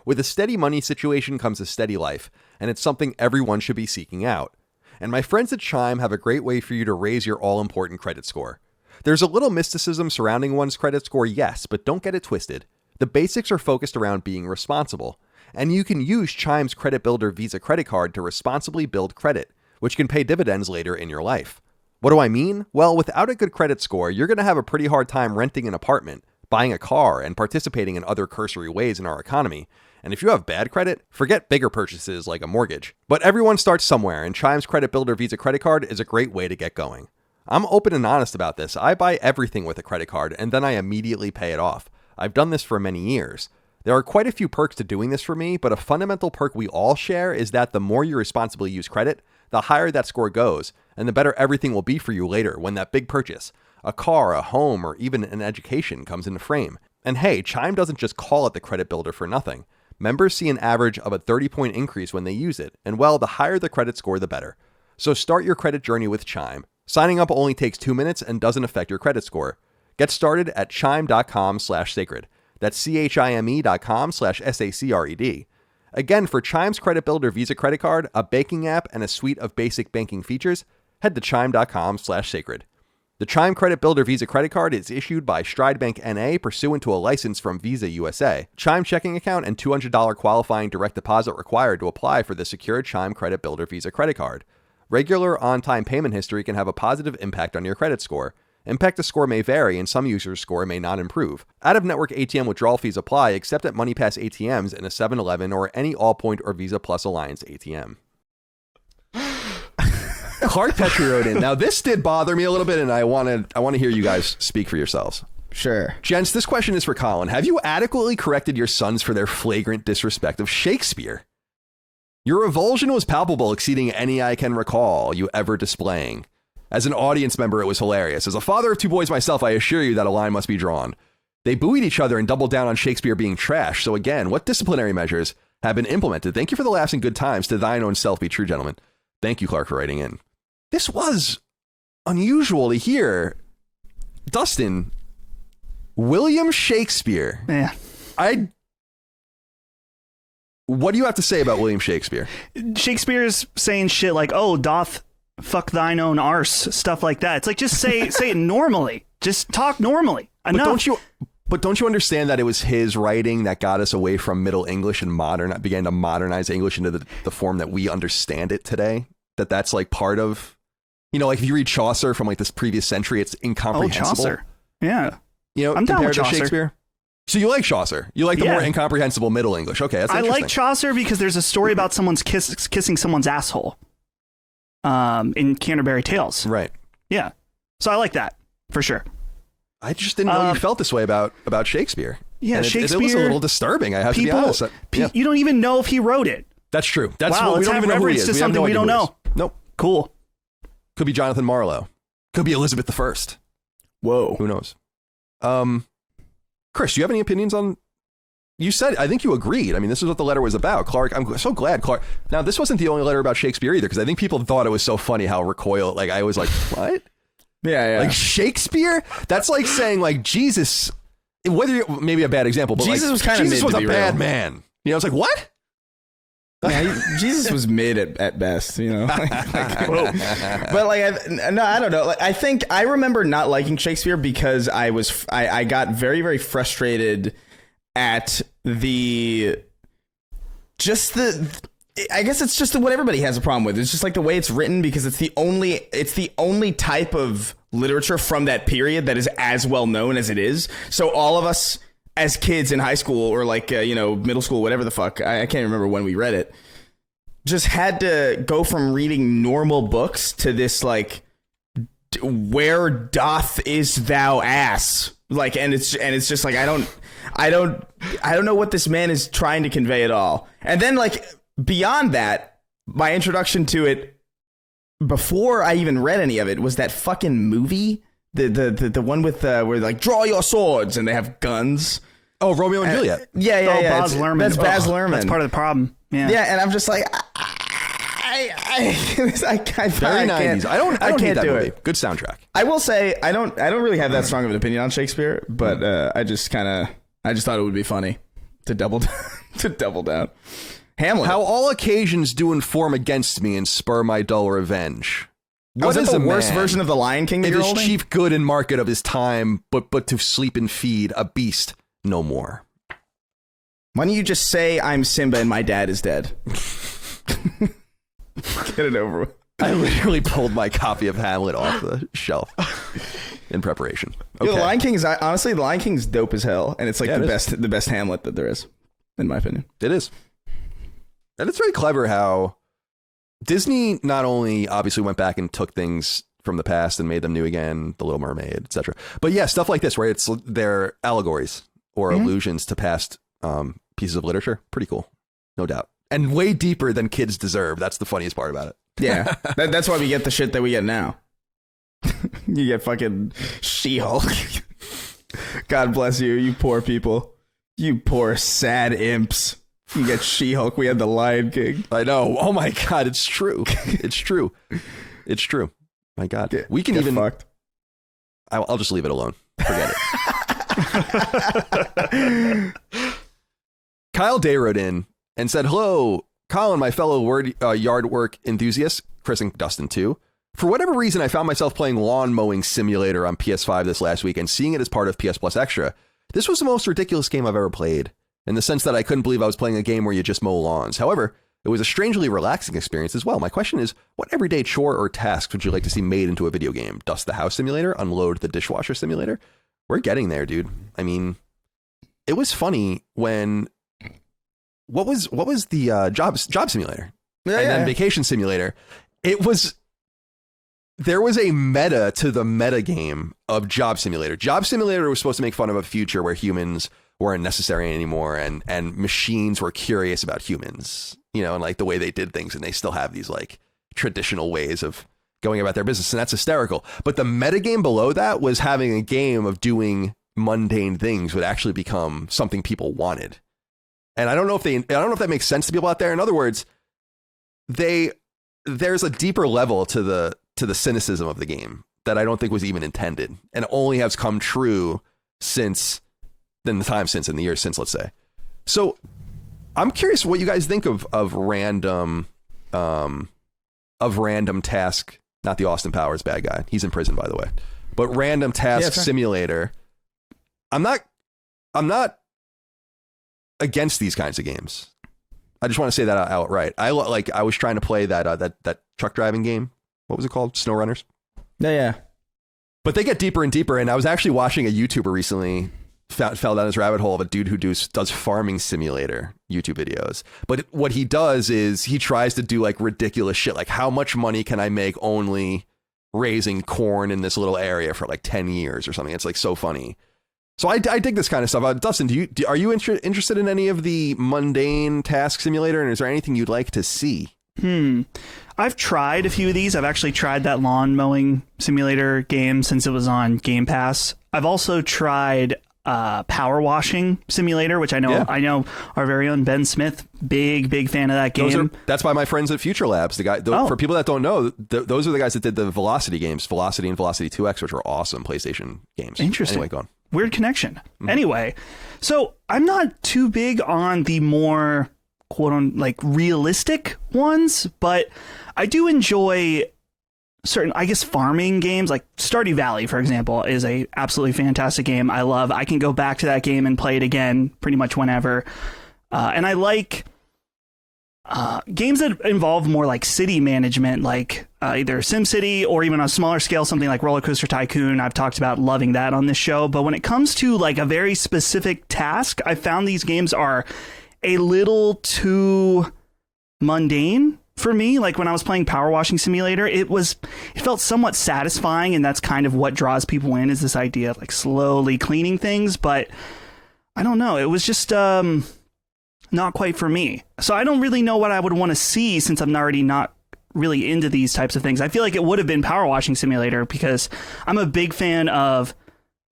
With a steady money situation comes a steady life, and it's something everyone should be seeking out. And my friends at Chime have a great way for you to raise your all-important credit score. There's a little mysticism surrounding one's credit score, yes, but don't get it twisted. The basics are focused around being responsible, and you can use Chime's Credit Builder Visa credit card to responsibly build credit, which can pay dividends later in your life. What do I mean? Well, without a good credit score, you're going to have a pretty hard time renting an apartment, buying a car, and participating in other cursory ways in our economy. And if you have bad credit, forget bigger purchases like a mortgage. But everyone starts somewhere, and Chime's Credit Builder Visa credit card is a great way to get going. I'm open and honest about this. I buy everything with a credit card, and then I immediately pay it off. I've done this for many years. There are quite a few perks to doing this for me, but a fundamental perk we all share is that the more you responsibly use credit, the higher that score goes, and the better everything will be for you later when that big purchase, a car, a home, or even an education comes into frame. And hey, Chime doesn't just call it the credit builder for nothing. Members see an average of a 30-point increase when they use it, and well, the higher the credit score, the better. So start your credit journey with Chime. Signing up only takes 2 minutes and doesn't affect your credit score. Get started at chime.com/sacred. That's chime.com/SACRED. Again, for Chime's Credit Builder Visa credit card, a banking app, and a suite of basic banking features, head to chime.com/sacred. The Chime Credit Builder Visa credit card is issued by Stride Bank NA pursuant to a license from Visa USA. Chime checking account and $200 qualifying direct deposit required to apply for the secured Chime Credit Builder Visa credit card. Regular on-time payment history can have a positive impact on your credit score. Impact to score may vary, and some users' score may not improve. Out-of-network ATM withdrawal fees apply except at MoneyPass ATMs in a 7-Eleven or any Allpoint or Visa Plus Alliance ATM. Clark Petrie wrote in. Now, this did bother me a little bit, and I want to hear you guys speak for yourselves. Sure. Gents, this question is for Colin. Have you adequately corrected your sons for their flagrant disrespect of Shakespeare? Your revulsion was palpable, exceeding any I can recall you ever displaying. As an audience member, it was hilarious. As a father of 2 boys myself, I assure you that a line must be drawn. They buoyed each other and doubled down on Shakespeare being trash. So again, what disciplinary measures have been implemented? Thank you for the laughs and good times. To thine own self be true, gentlemen. Thank you, Clark, for writing in. This was unusual to hear. Dustin, William Shakespeare. Yeah. What do you have to say about William Shakespeare? Shakespeare's saying shit like, oh, doth fuck thine own arse, stuff like that. It's like, just say it normally. Just talk normally. Enough. But don't you understand that it was his writing that got us away from Middle English and began to modernize English into the form that we understand it today? That's like part of, like if you read Chaucer from like this previous century, it's incomprehensible. Oh, Chaucer. Yeah. I'm compared to Shakespeare. So you like Chaucer? You like the more incomprehensible Middle English? Okay, that's interesting. I like Chaucer because there's a story about someone's kissing someone's asshole. In Canterbury Tales. Right. Yeah. So I like that for sure. I just didn't know you felt this way about Shakespeare. Yeah, and Shakespeare. It was a little disturbing, I have to be honest. You don't even know if he wrote it. That's true. That's wow, what we let's don't have even know who he reference is. to something we don't know. Nope. Cool. Could be Jonathan Marlowe. Could be Elizabeth I. Whoa. Who knows? Chris, do you have any opinions on? You said, I think you agreed. I mean, this is what the letter was about. Clark, I'm so glad Clark. Now, this wasn't the only letter about Shakespeare either, because I think people thought it was so funny how recoil. Like, I was like, what? Yeah. Like Shakespeare? That's like saying like Jesus. Whether you, maybe a bad example, but Jesus like, was kind of Jesus was a bad real. man. You know, it's like what? Yeah, Jesus was mid at best, you know. But like, I don't know. Like, I think I remember not liking Shakespeare because I got very, very frustrated at I guess it's just what everybody has a problem with. It's just like the way it's written, because it's the only type of literature from that period that is as well known as it is. So all of us as kids in high school or like, middle school, whatever the fuck, I can't remember when we read it, just had to go from reading normal books to this like, where doth is thou ass? Like, and it's just like, I don't know what this man is trying to convey at all. And then like beyond that, my introduction to it before I even read any of it was that fucking movie. The one with where like draw your swords and they have guns. Oh, Romeo and Juliet. Yeah. Baz Luhrmann. That's Baz Luhrmann. That's part of the problem. Yeah, and I'm just like, I Very 90s. I don't can't hate that do movie. it. Good soundtrack. I will say I don't really have that strong of an opinion on Shakespeare, but I just thought it would be funny to double down. Hamlet. How all occasions do inform against me and spur my dull revenge. Was it is the a worst man version of The Lion King that if you're his holding? chief good and market of his time, but to sleep and feed a beast no more. Why don't you just say I'm Simba and my dad is dead? Get it over with. I literally pulled my copy of Hamlet off the shelf in preparation. Okay. Yeah, The Lion King is honestly, The Lion King's dope as hell, and it's like the best Hamlet that there is, in my opinion. It is. And it's very clever how Disney not only obviously went back and took things from the past and made them new again, The Little Mermaid, etc. But yeah, stuff like this, where it's their allegories or allusions to past pieces of literature. Pretty cool, no doubt. And way deeper than kids deserve. That's the funniest part about it. Yeah, that's why we get the shit that we get now. You get fucking She-Hulk. God bless you, you poor people. You poor sad imps. You get She-Hulk, we had the Lion King. I know. Oh my God, it's true. It's true. It's true. My God. We can even... fucked. I'll just leave it alone. Forget it. Kyle Day wrote in and said, hello, Colin, my fellow yard work enthusiast, Chris and Dustin too. For whatever reason, I found myself playing Lawn Mowing Simulator on PS5 this last week and seeing it as part of PS Plus Extra. This was the most ridiculous game I've ever played, in the sense that I couldn't believe I was playing a game where you just mow lawns. However, it was a strangely relaxing experience as well. My question is, what everyday chore or task would you like to see made into a video game? Dust the house simulator? Unload the dishwasher simulator? We're getting there, dude. I mean, it was funny when... What was the job simulator? Then vacation simulator. There was a meta to the meta game of job simulator. Job simulator was supposed to make fun of a future where humans weren't necessary anymore and machines were curious about humans, you know, and like the way they did things, and they still have these like traditional ways of going about their business, and that's hysterical. But the meta game below that was having a game of doing mundane things would actually become something people wanted. And I don't know if that makes sense to people out there. In other words, there's a deeper level to the cynicism of the game that I don't think was even intended, and only has come true in the years since, let's say. So I'm curious what you guys think of random task, not the Austin Powers bad guy. He's in prison, by the way, but random task simulator. I'm not against these kinds of games. I just want to say that outright. I was trying to play that truck driving game. What was it called? Snow Runners. Yeah. But they get deeper and deeper. And I was actually watching a YouTuber recently, fell down this rabbit hole of a dude who does farming simulator YouTube videos. But what he does is he tries to do like ridiculous shit. Like, how much money can I make only raising corn in this little area for like 10 years or something? It's like so funny. So I dig this kind of stuff. Dustin, are you interested in any of the mundane task simulator? And is there anything you'd like to see? I've tried a few of these. I've actually tried that lawn mowing simulator game since it was on Game Pass. I've also tried power washing simulator, which I know our very own Ben Smith, big fan of that game. That's by my friends at Future Labs. For people that don't know, those are the guys that did the Velocity games, Velocity and Velocity 2X, which were awesome PlayStation games. Interesting. Anyway, go on. Weird connection. Anyway, so I'm not too big on the more realistic ones, but I do enjoy certain, I guess, farming games. Like Stardew Valley, for example, is a absolutely fantastic game. I can go back to that game and play it again pretty much whenever. And I like games that involve more like city management, like either SimCity or even on a smaller scale, something like Roller Coaster Tycoon. I've talked about loving that on this show. But when it comes to like a very specific task, I found these games are a little too mundane for me. Like when I was playing Power Washing Simulator, it felt somewhat satisfying, and that's kind of what draws people in, is this idea of like slowly cleaning things. But I don't know, it was just not quite for me. So I don't really know what I would want to see, since I'm already not really into these types of things. I feel like it would have been Power Washing Simulator, because I'm a big fan of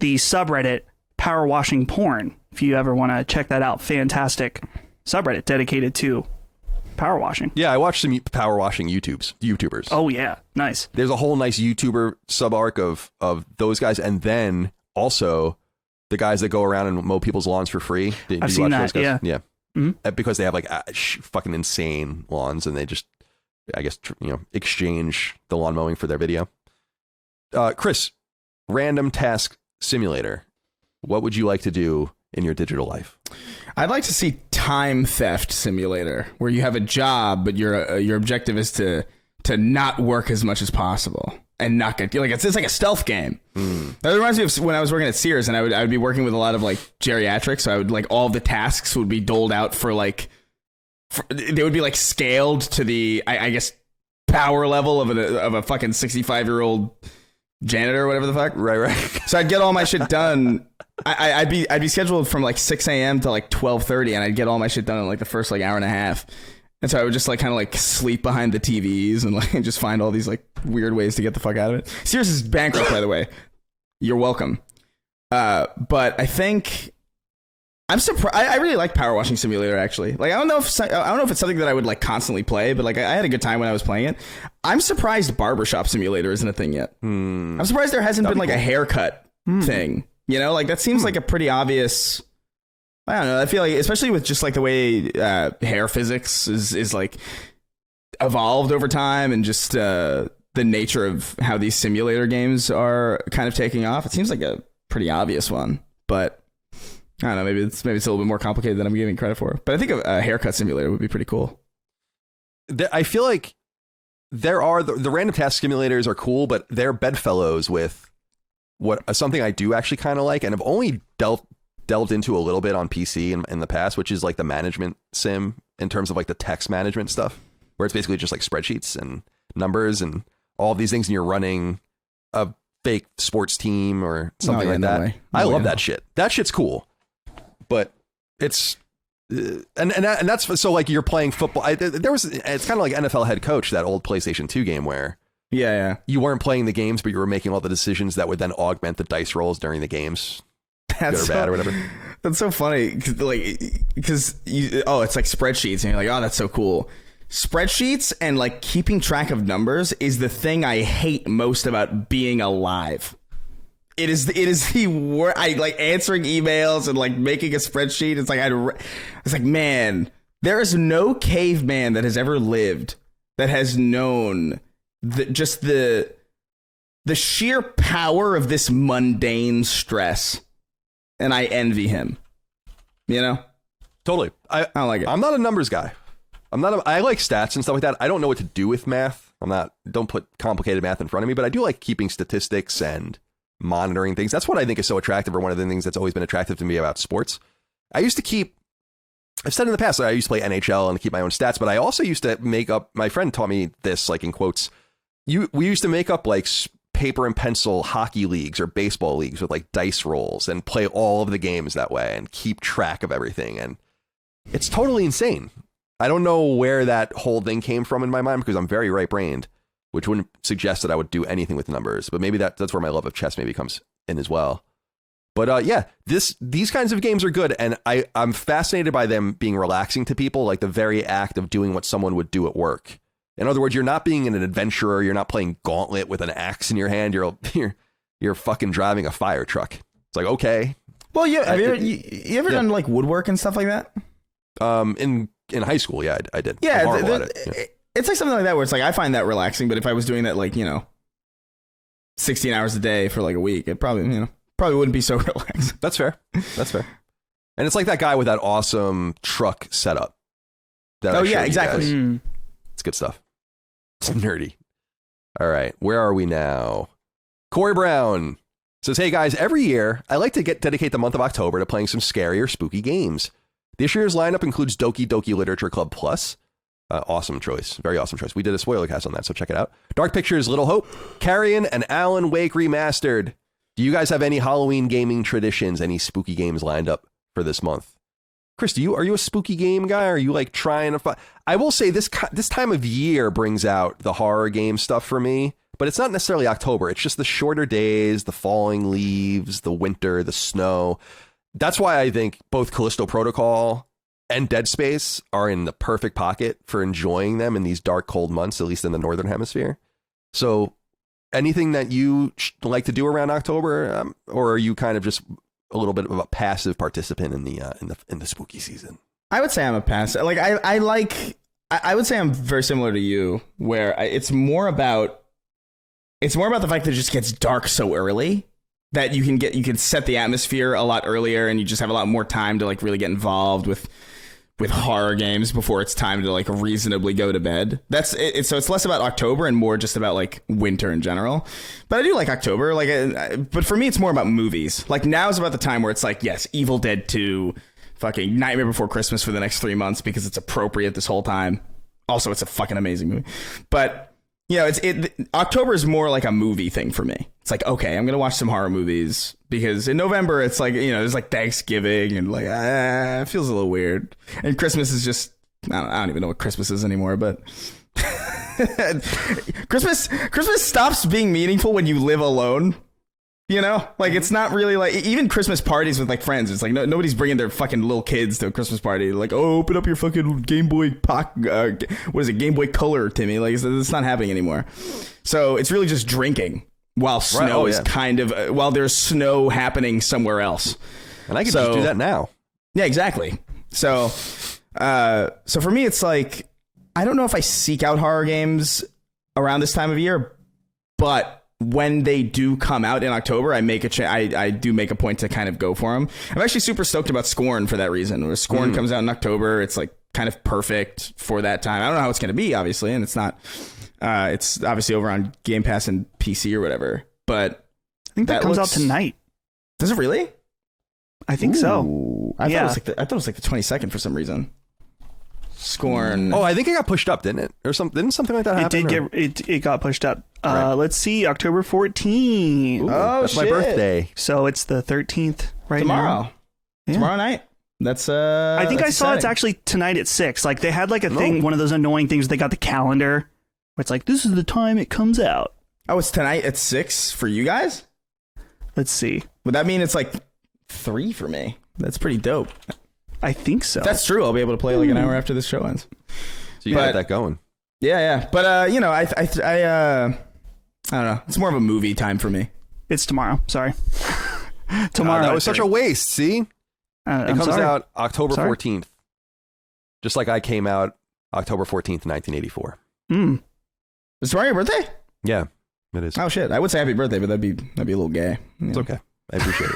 the subreddit Power Washing Porn. If you ever want to check that out, fantastic subreddit dedicated to power washing. Yeah, I watched some power washing YouTubers. Oh yeah, nice. There's a whole nice YouTuber sub arc of those guys, and then also the guys that go around and mow people's lawns for free. I've seen that. Yeah. Mm-hmm. Because they have like fucking insane lawns, and they just, I guess, exchange the lawn mowing for their video. Chris, random task simulator. What would you like to do in your digital life? I'd like to see time theft simulator, where you have a job, but your objective is to not work as much as possible and not get, like, it's like a stealth game. That reminds me of when I was working at Sears, and I would be working with a lot of like geriatrics. So I would, like, all the tasks would be doled out they would be like scaled to the I guess power level of a fucking 65-year-old janitor or whatever the fuck. Right. So I'd get all my shit done. I'd be scheduled from like 6 a.m. to like 12:30, and I'd get all my shit done in like the first like hour and a half. And so I would just like kind of like sleep behind the TVs and like just find all these like weird ways to get the fuck out of it. Sears is bankrupt, by the way. You're welcome. But I think I'm surprised. I really like Power Washing Simulator, actually. Like, I don't know if it's something that I would like constantly play, but like I had a good time when I was playing it. I'm surprised Barbershop Simulator isn't a thing yet. I'm surprised there hasn't been like a haircut thing. You know, like that seems like a pretty obvious. I don't know. I feel like, especially with just like the way hair physics is like evolved over time, and just the nature of how these simulator games are kind of taking off, it seems like a pretty obvious one. But I don't know. Maybe it's a little bit more complicated than I'm giving credit for. But I think a haircut simulator would be pretty cool. I feel like there are the random task simulators are cool, but they're bedfellows with something I do actually kind of like, and I've only delved into a little bit on PC in the past, which is like the management sim, in terms of like the text management stuff, where it's basically just like spreadsheets and numbers and all of these things, and you're running a fake sports team or something like that. I love that shit. That shit's cool, but it's and that's so like you're playing football. It's kind of like NFL Head Coach, that old PlayStation 2 game where you weren't playing the games, but you were making all the decisions that would then augment the dice rolls during the games. That's good or bad or whatever. That's so funny, because it's like spreadsheets, and you're like, oh, that's so cool. Spreadsheets and like keeping track of numbers is the thing I hate most about being alive. It is the worst. I like answering emails and like making a spreadsheet. It's like, man, there is no caveman that has ever lived that has known just the sheer power of this mundane stress. And I envy him, you know? Totally. I don't like it. I'm not a numbers guy. I like stats and stuff like that. I don't know what to do with math. Don't put complicated math in front of me, but I do like keeping statistics and monitoring things. That's what I think is so attractive, or one of the things that's always been attractive to me about sports. I've said in the past that I used to play NHL and keep my own stats, but I also used to make up, my friend taught me this, like in quotes, we used to make up like paper and pencil hockey leagues or baseball leagues with like dice rolls and play all of the games that way and keep track of everything. And it's totally insane. I don't know where that whole thing came from in my mind because I'm very right-brained, which wouldn't suggest that I would do anything with numbers. But maybe that's where my love of chess maybe comes in as well. But yeah, these kinds of games are good. And I'm fascinated by them being relaxing to people, like the very act of doing what someone would do at work. In other words, you're not being an adventurer. You're not playing Gauntlet with an axe in your hand. You're fucking driving a fire truck. It's like, okay. Well, yeah. Have you ever done like woodwork and stuff like that? In high school, yeah, I did. Yeah, I'm horrible at it. Yeah. It's like something like that where it's like I find that relaxing. But if I was doing that, like 16 hours a day for like a week, it probably wouldn't be so relaxing. That's fair. And it's like that guy with that awesome truck setup. Exactly. It's good stuff. It's nerdy. All right, where are we now? Corey Brown says, hey guys, every year I like to dedicate the month of October to playing some scary or spooky games. This year's lineup includes Doki Doki Literature Club Plus. Awesome choice. Very awesome choice. We did a spoiler cast on that, so check it out. Dark Pictures, Little Hope, Cryin, and Alan Wake Remastered. Do you guys have any Halloween gaming traditions, any spooky games lined up for this month? Chris, are you a spooky game guy? Are you like trying to I will say this time of year brings out the horror game stuff for me, but it's not necessarily October. It's just the shorter days, the falling leaves, the winter, the snow. That's why I think both Callisto Protocol and Dead Space are in the perfect pocket for enjoying them in these dark, cold months, at least in the Northern Hemisphere. So anything that you like to do around October, or are you kind of just a little bit of a passive participant in the spooky season? I would say I'm a passive. Like I would say I'm very similar to you, where it's more about the fact that it just gets dark so early that you can set the atmosphere a lot earlier, and you just have a lot more time to like really get involved with horror games before it's time to like reasonably go to bed. That's it. So it's less about October and more just about like winter in general. But I do like October. But for me, it's more about movies. Like now is about the time where it's like, yes, Evil Dead 2, fucking Nightmare Before Christmas for the next 3 months because it's appropriate this whole time. Also, it's a fucking amazing movie. But October is more like a movie thing for me. It's like, okay, I'm gonna watch some horror movies because in November it's like there's like Thanksgiving and like it feels a little weird. And Christmas is just I don't even know what Christmas is anymore. But Christmas stops being meaningful when you live alone. Like it's not really like even Christmas parties with like friends. It's like nobody's bringing their fucking little kids to a Christmas party. Like, oh, open up your fucking Game Boy Game Boy Color, Timmy. Like it's not happening anymore. So it's really just drinking while snow is kind of while there's snow happening somewhere else. And I can just do that now. Yeah, exactly. So for me, it's like I don't know if I seek out horror games around this time of year, but when they do come out in October, I do make a point to kind of go for them. I'm actually super stoked about Scorn for that reason. Where Scorn comes out in October, it's like kind of perfect for that time. I don't know how it's going to be, obviously, and it's not. It's obviously over on Game Pass and PC or whatever. But I think that comes out tonight. Does it really? I think so. I thought it was like the 22nd for some reason. Scorn. Oh, I think it got pushed up, didn't it? Or didn't something like that happen? It got pushed up. Right. Let's see, October 14th. That's my birthday. So it's the 13th right tomorrow. now. Yeah. Tomorrow night. That's I think I saw it's actually tonight at 6. Like they had like a thing, one of those annoying things. They got the calendar where it's like this is the time it comes out. Oh, it's tonight at 6 for you guys? Let's see. Would that mean it's like 3 for me? That's pretty dope. I think so. That's true. I'll be able to play like an hour after this show ends. So you got that going. Yeah. But I don't know. It's more of a movie time for me. It's tomorrow. Sorry. Tomorrow. That was such a waste. See, it comes out October 14th, just like I came out October 14th, 1984. Is tomorrow your birthday? Yeah, it is. Oh shit! I would say happy birthday, but that'd be a little gay. It's okay. I appreciate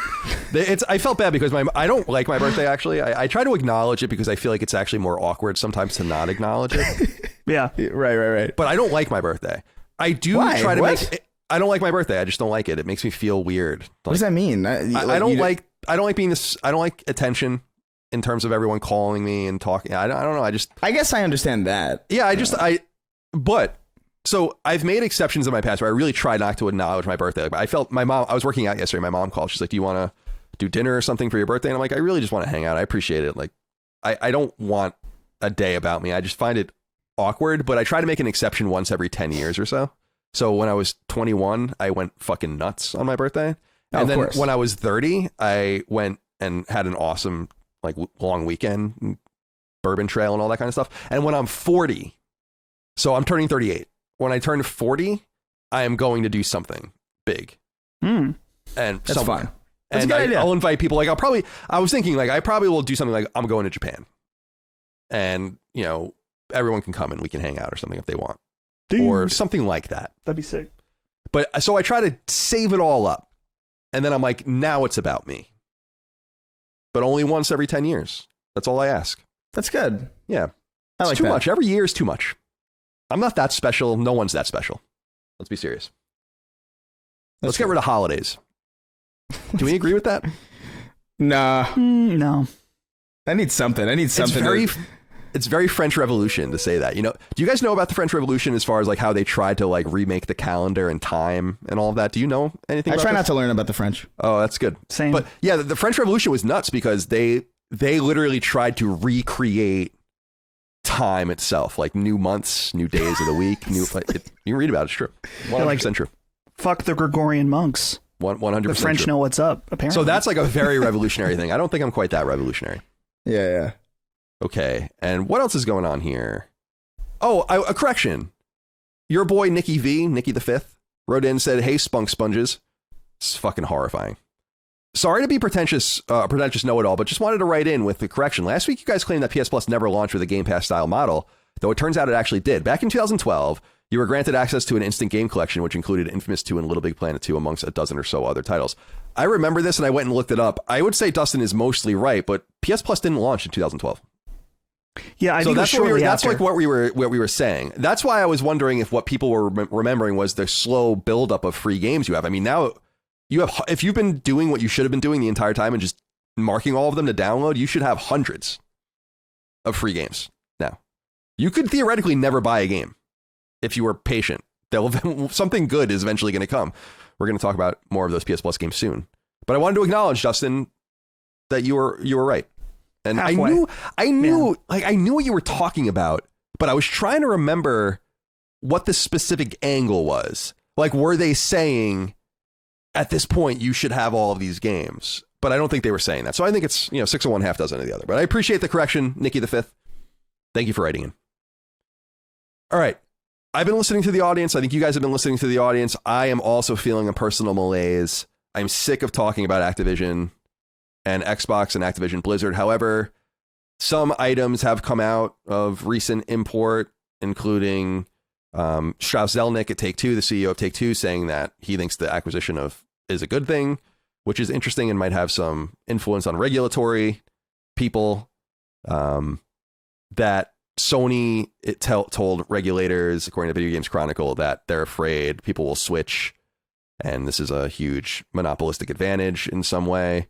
it. I felt bad because I don't like my birthday, actually. I try to acknowledge it because I feel like it's actually more awkward sometimes to not acknowledge it. Yeah. Right. But I don't like my birthday. I do try to make it. I don't like my birthday. I just don't like it. It makes me feel weird. What does that mean? I don't like being this. I don't like attention in terms of everyone calling me and talking. I don't know. I guess I understand that. Yeah. But So I've made exceptions in my past where I really try not to acknowledge my birthday. Like, I felt my mom, I was working out yesterday. My mom called. She's like, do you want to do dinner or something for your birthday? And I'm like, I really just want to hang out. I appreciate it. Like, I don't want a day about me. I just find it awkward, but I try to make an exception once every 10 years or so. So when I was 21, I went fucking nuts on my birthday. And then when I was 30, I went and had an awesome, like, long weekend, Bourbon Trail and all that kind of stuff. And when I'm 40, so I'm turning 38. When I turn 40, I am going to do something big. And that's fine. And I'll invite people. Like, I was thinking, like, I probably will do something like, I'm going to Japan. And, you know, everyone can come and we can hang out or something if they want. Or something like that. That'd be sick. But so I try to save it all up. And then I'm like, now it's about me. But only once every 10 years. That's all I ask. That's good. Yeah. I like it's too that. much. Every year is too much. I'm not that special. No one's that special. Let's be serious. Let's get rid of holidays. Can we agree with that? Nah. No. I need something. It's very French Revolution to say that. You know, do you guys know about the French Revolution as far as like how they tried to like remake the calendar and time and all of that? Do you know anything about I try this? not to learn about the French. Oh, that's good. Same. But yeah, the French Revolution was nuts because they literally tried to recreate time itself, like new months, new days of the week. You can read about it. It's true. 100% true. Fuck the Gregorian monks. 100%. The French know what's up, apparently. So that's like a very revolutionary thing. I don't think I'm quite that revolutionary. Yeah. Okay. And what else is going on here? Oh, a correction. Your boy, Nicky the Fifth, wrote in and said, hey, spunk sponges. It's fucking horrifying. Sorry to be pretentious know-it-all, but just wanted to write in with the correction. Last week, you guys claimed that PS Plus never launched with a Game Pass style model, though it turns out it actually did. Back in 2012, you were granted access to an instant game collection, which included Infamous 2 and Little Big Planet 2, amongst a dozen or so other titles. I remember this, and I went and looked it up. I would say Dustin is mostly right, but PS Plus didn't launch in 2012. Yeah, I think that's like what we were saying. That's why I was wondering if what people were remembering was the slow buildup of free games you have. I mean, now you have, if you've been doing what you should have been doing the entire time and just marking all of them to download, you should have hundreds of free games now. You could theoretically never buy a game if you were patient. Something good is eventually going to come. We're going to talk about more of those PS Plus games soon. But I wanted to acknowledge, Justin, that you were right. And halfway. I knew what you were talking about, but I was trying to remember what the specific angle was. Like, were they saying at this point you should have all of these games? But I don't think they were saying that. So I think it's, 6 of one, half dozen of the other. But I appreciate the correction, Nicky the Fifth. Thank you for writing in. All right. I've been listening to the audience. I think you guys have been listening to the audience. I am also feeling a personal malaise. I'm sick of talking about Activision and Xbox and Activision Blizzard. However, some items have come out of recent import, including Strauss Zelnick at Take-Two, the CEO of Take-Two, saying that he thinks the acquisition is a good thing, which is interesting and might have some influence on regulatory people. That Sony told regulators, according to Video Games Chronicle, that they're afraid people will switch, and this is a huge monopolistic advantage in some way.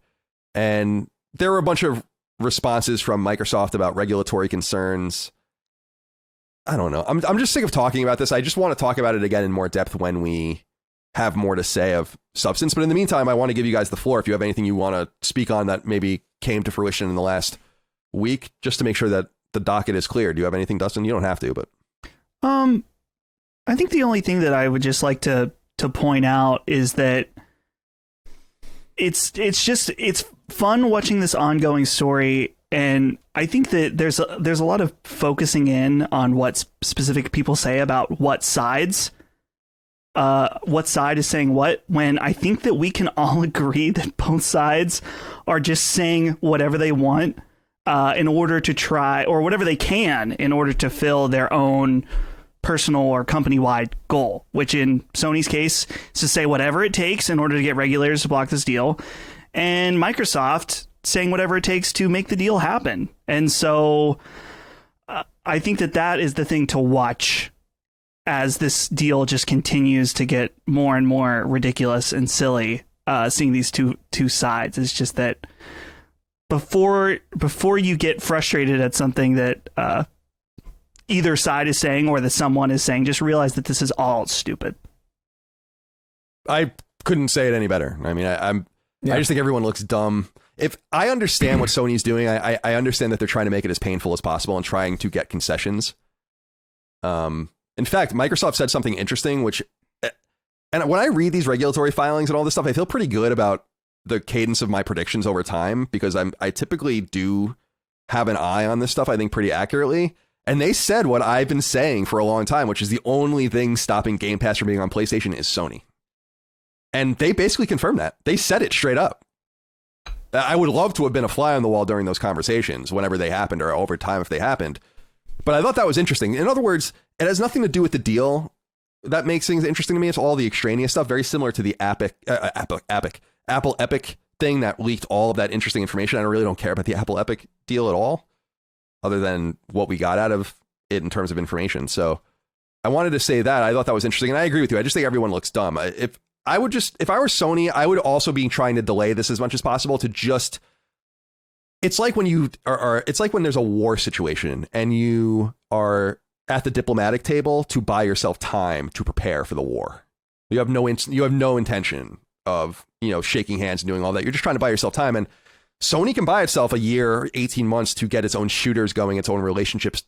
And there were a bunch of responses from Microsoft about regulatory concerns. I don't know. I'm just sick of talking about this. I just want to talk about it again in more depth when we have more to say of substance. But in the meantime, I want to give you guys the floor if you have anything you want to speak on that maybe came to fruition in the last week, just to make sure that the docket is clear. Do you have anything, Dustin? You don't have to, but I think the only thing that I would just like to point out is that it's fun watching this ongoing story, and I think that there's a lot of focusing in on what specific people say about what side is saying what, when I think that we can all agree that both sides are just saying whatever they want in order to try, or whatever they can in order to fill their own personal or company-wide goal, which in Sony's case is to say whatever it takes in order to get regulators to block this deal, and Microsoft saying whatever it takes to make the deal happen. And so I think that is the thing to watch as this deal just continues to get more and more ridiculous and silly, seeing these two sides. It's just that before you get frustrated at something that either side is saying or that someone is saying, just realize that this is all stupid. I couldn't say it any better. I mean, I just think everyone looks dumb. If I understand what Sony's doing, I understand that they're trying to make it as painful as possible and trying to get concessions. In fact, Microsoft said something interesting, which, and when I read these regulatory filings and all this stuff, I feel pretty good about the cadence of my predictions over time, because I typically do have an eye on this stuff, I think, pretty accurately. And they said what I've been saying for a long time, which is the only thing stopping Game Pass from being on PlayStation is Sony. And they basically confirmed that. They said it straight up. I would love to have been a fly on the wall during those conversations whenever they happened, or over time if they happened. But I thought that was interesting. In other words, it has nothing to do with the deal that makes things interesting to me. It's all the extraneous stuff, very similar to the Apple Epic thing that leaked all of that interesting information. I really don't care about the Apple Epic deal at all, other than what we got out of it in terms of information. So I wanted to say that. I thought that was interesting. And I agree with you. I just think everyone looks dumb. If I were Sony, I would also be trying to delay this as much as possible to just, it's like when it's like when there's a war situation and you are at the diplomatic table to buy yourself time to prepare for the war. You have no intention of, shaking hands and doing all that. You're just trying to buy yourself time. And Sony can buy itself a year, 18 months to get its own shooters going, its own relationships,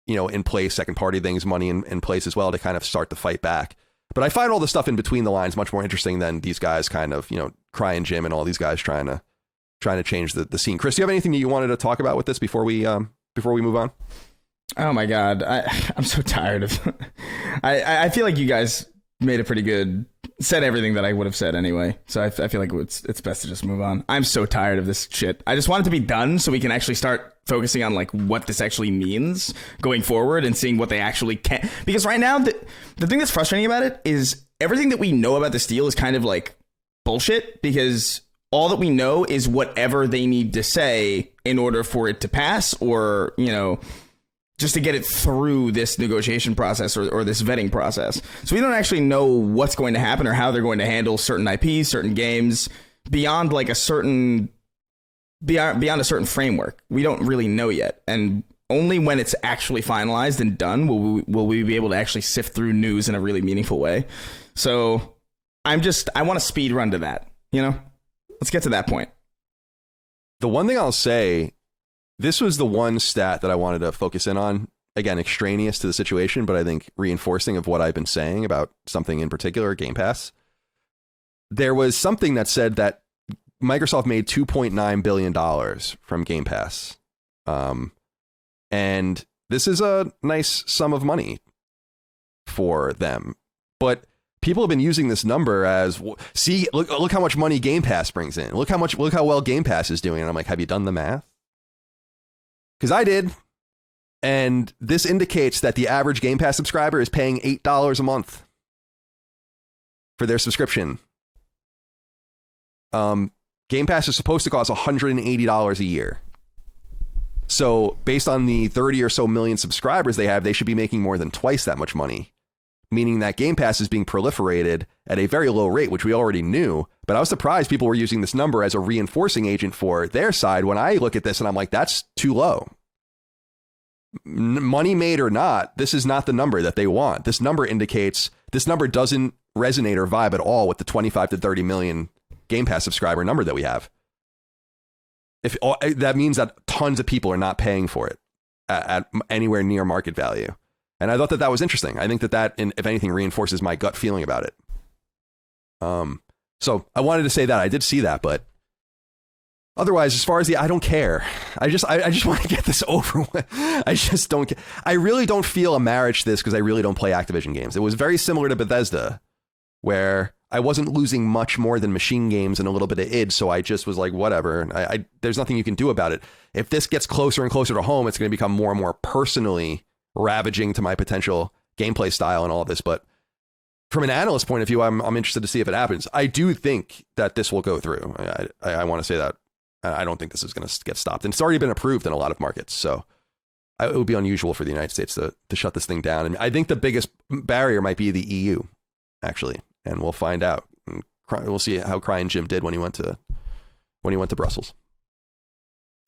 in place, second party things, money in place as well to kind of start the fight back. But I find all the stuff in between the lines much more interesting than these guys kind of, Cryin Jim and all these guys trying to change the scene. Chris, do you have anything that you wanted to talk about with this before we move on? Oh my God. I'm so tired of I feel like you guys said everything that I would have said anyway. So I feel like it's best to just move on. I'm so tired of this shit. I just want it to be done so we can actually start focusing on like what this actually means going forward and seeing what they actually can. Because right now, the thing that's frustrating about it is everything that we know about this deal is kind of like bullshit, because all that we know is whatever they need to say in order for it to pass, or, just to get it through this negotiation process or this vetting process. So we don't actually know what's going to happen or how they're going to handle certain IPs, certain games beyond like a certain framework. We don't really know yet. And only when it's actually finalized and done will we be able to actually sift through news in a really meaningful way. So I want to speed run to that, Let's get to that point. The one thing I'll say, this was the one stat that I wanted to focus in on. Again, extraneous to the situation, but I think reinforcing of what I've been saying about something in particular, Game Pass. There was something that said that Microsoft made $2.9 billion from Game Pass. And this is a nice sum of money for them. But people have been using this number as, see, look how much money Game Pass brings in. Look how well Game Pass is doing. And I'm like, have you done the math? Because I did. And this indicates that the average Game Pass subscriber is paying $8 a month for their subscription. Game Pass is supposed to cost $180 a year. So based on the 30 or so million subscribers they have, they should be making more than twice that much money. Meaning that Game Pass is being proliferated at a very low rate, which we already knew. But I was surprised people were using this number as a reinforcing agent for their side when I look at this and I'm like, that's too low. Money made or not, this is not the number that they want. This number doesn't resonate or vibe at all with the 25 to 30 million Game Pass subscriber number that we have. If that means that tons of people are not paying for it at anywhere near market value. And I thought that was interesting. I think that if anything, reinforces my gut feeling about it. So I wanted to say that. I did see that, but otherwise, as far as I don't care. I just want to get this over with. I just don't care. I really don't feel a marriage to this because I really don't play Activision games. It was very similar to Bethesda, where I wasn't losing much more than machine games and a little bit of id, so I just was like, whatever. There's nothing you can do about it. If this gets closer and closer to home, it's going to become more and more personally ravaging to my potential gameplay style and all of this. But from an analyst point of view, I'm interested to see if it happens. I do think that this will go through. I want to say that. I don't think this is going to get stopped. And it's already been approved in a lot of markets. So it would be unusual for the United States to shut this thing down. And I think the biggest barrier might be the EU, actually. And we'll find out. We'll see how Cryin Jim did when he went to Brussels.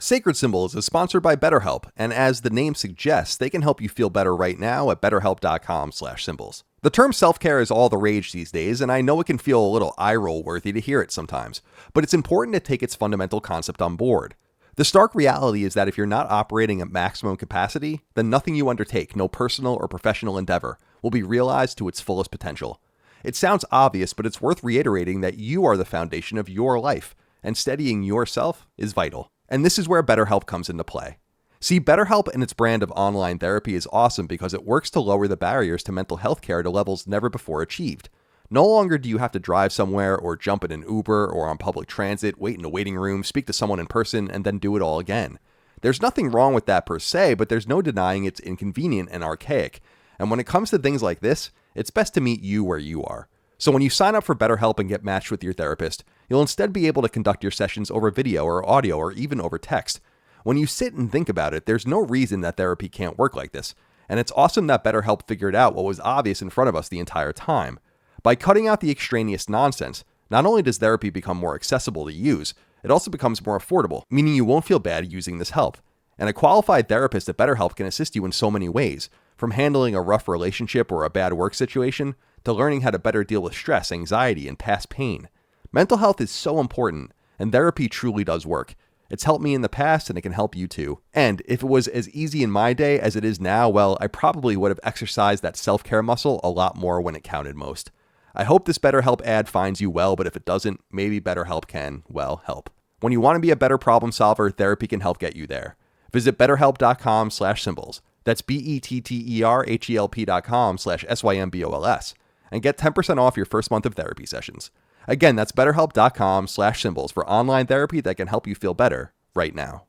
Sacred Symbols is sponsored by BetterHelp, and as the name suggests, they can help you feel better right now at betterhelp.com/symbols. The term self-care is all the rage these days, and I know it can feel a little eye-roll worthy to hear it sometimes, but it's important to take its fundamental concept on board. The stark reality is that if you're not operating at maximum capacity, then nothing you undertake, no personal or professional endeavor, will be realized to its fullest potential. It sounds obvious, but it's worth reiterating that you are the foundation of your life, and steadying yourself is vital. And this is where BetterHelp comes into play. See, BetterHelp and its brand of online therapy is awesome because it works to lower the barriers to mental health care to levels never before achieved. No longer do you have to drive somewhere or jump in an Uber or on public transit, wait in a waiting room, speak to someone in person, and then do it all again. There's nothing wrong with that per se, but there's no denying it's inconvenient and archaic. And when it comes to things like this, it's best to meet you where you are. So when you sign up for BetterHelp and get matched with your therapist, you'll instead be able to conduct your sessions over video or audio or even over text. When you sit and think about it, there's no reason that therapy can't work like this. And it's awesome that BetterHelp figured out what was obvious in front of us the entire time. By cutting out the extraneous nonsense, not only does therapy become more accessible to use, it also becomes more affordable, meaning you won't feel bad using this help. And a qualified therapist at BetterHelp can assist you in so many ways, from handling a rough relationship or a bad work situation, to learning how to better deal with stress, anxiety, and past pain. Mental health is so important, and therapy truly does work. It's helped me in the past, and it can help you too. And if it was as easy in my day as it is now, well, I probably would have exercised that self-care muscle a lot more when it counted most. I hope this BetterHelp ad finds you well, but if it doesn't, maybe BetterHelp can, well, help. When you want to be a better problem solver, therapy can help get you there. Visit betterhelp.com/symbols. That's BETTERHELP.com/SYMBOLS. And get 10% off your first month of therapy sessions. Again, that's betterhelp.com/symbols for online therapy that can help you feel better right now.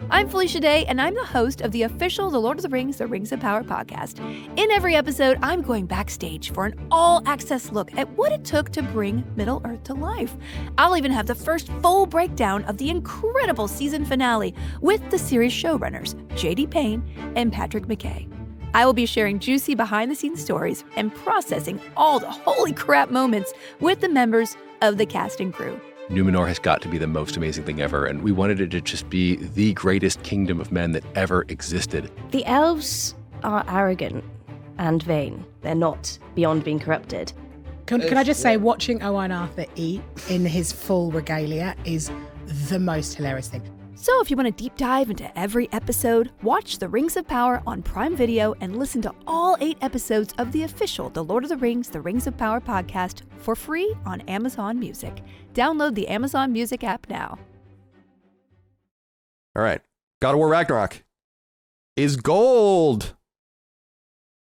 I'm Felicia Day, and I'm the host of the official The Lord of the Rings, The Rings of Power podcast. In every episode, I'm going backstage for an all-access look at what it took to bring Middle-earth to life. I'll even have the first full breakdown of the incredible season finale with the series showrunners, J.D. Payne and Patrick McKay. I will be sharing juicy behind-the-scenes stories and processing all the holy crap moments with the members of the cast and crew. Numenor has got to be the most amazing thing ever, and we wanted it to just be the greatest kingdom of men that ever existed. The elves are arrogant and vain. They're not beyond being corrupted. Can I just say, watching Owen Arthur eat in his full regalia is the most hilarious thing. So if you want to deep dive into every episode, watch The Rings of Power on Prime Video and listen to all 8 episodes of the official The Lord of the Rings, The Rings of Power podcast for free on Amazon Music. Download the Amazon Music app now. All right. God of War Ragnarok is gold.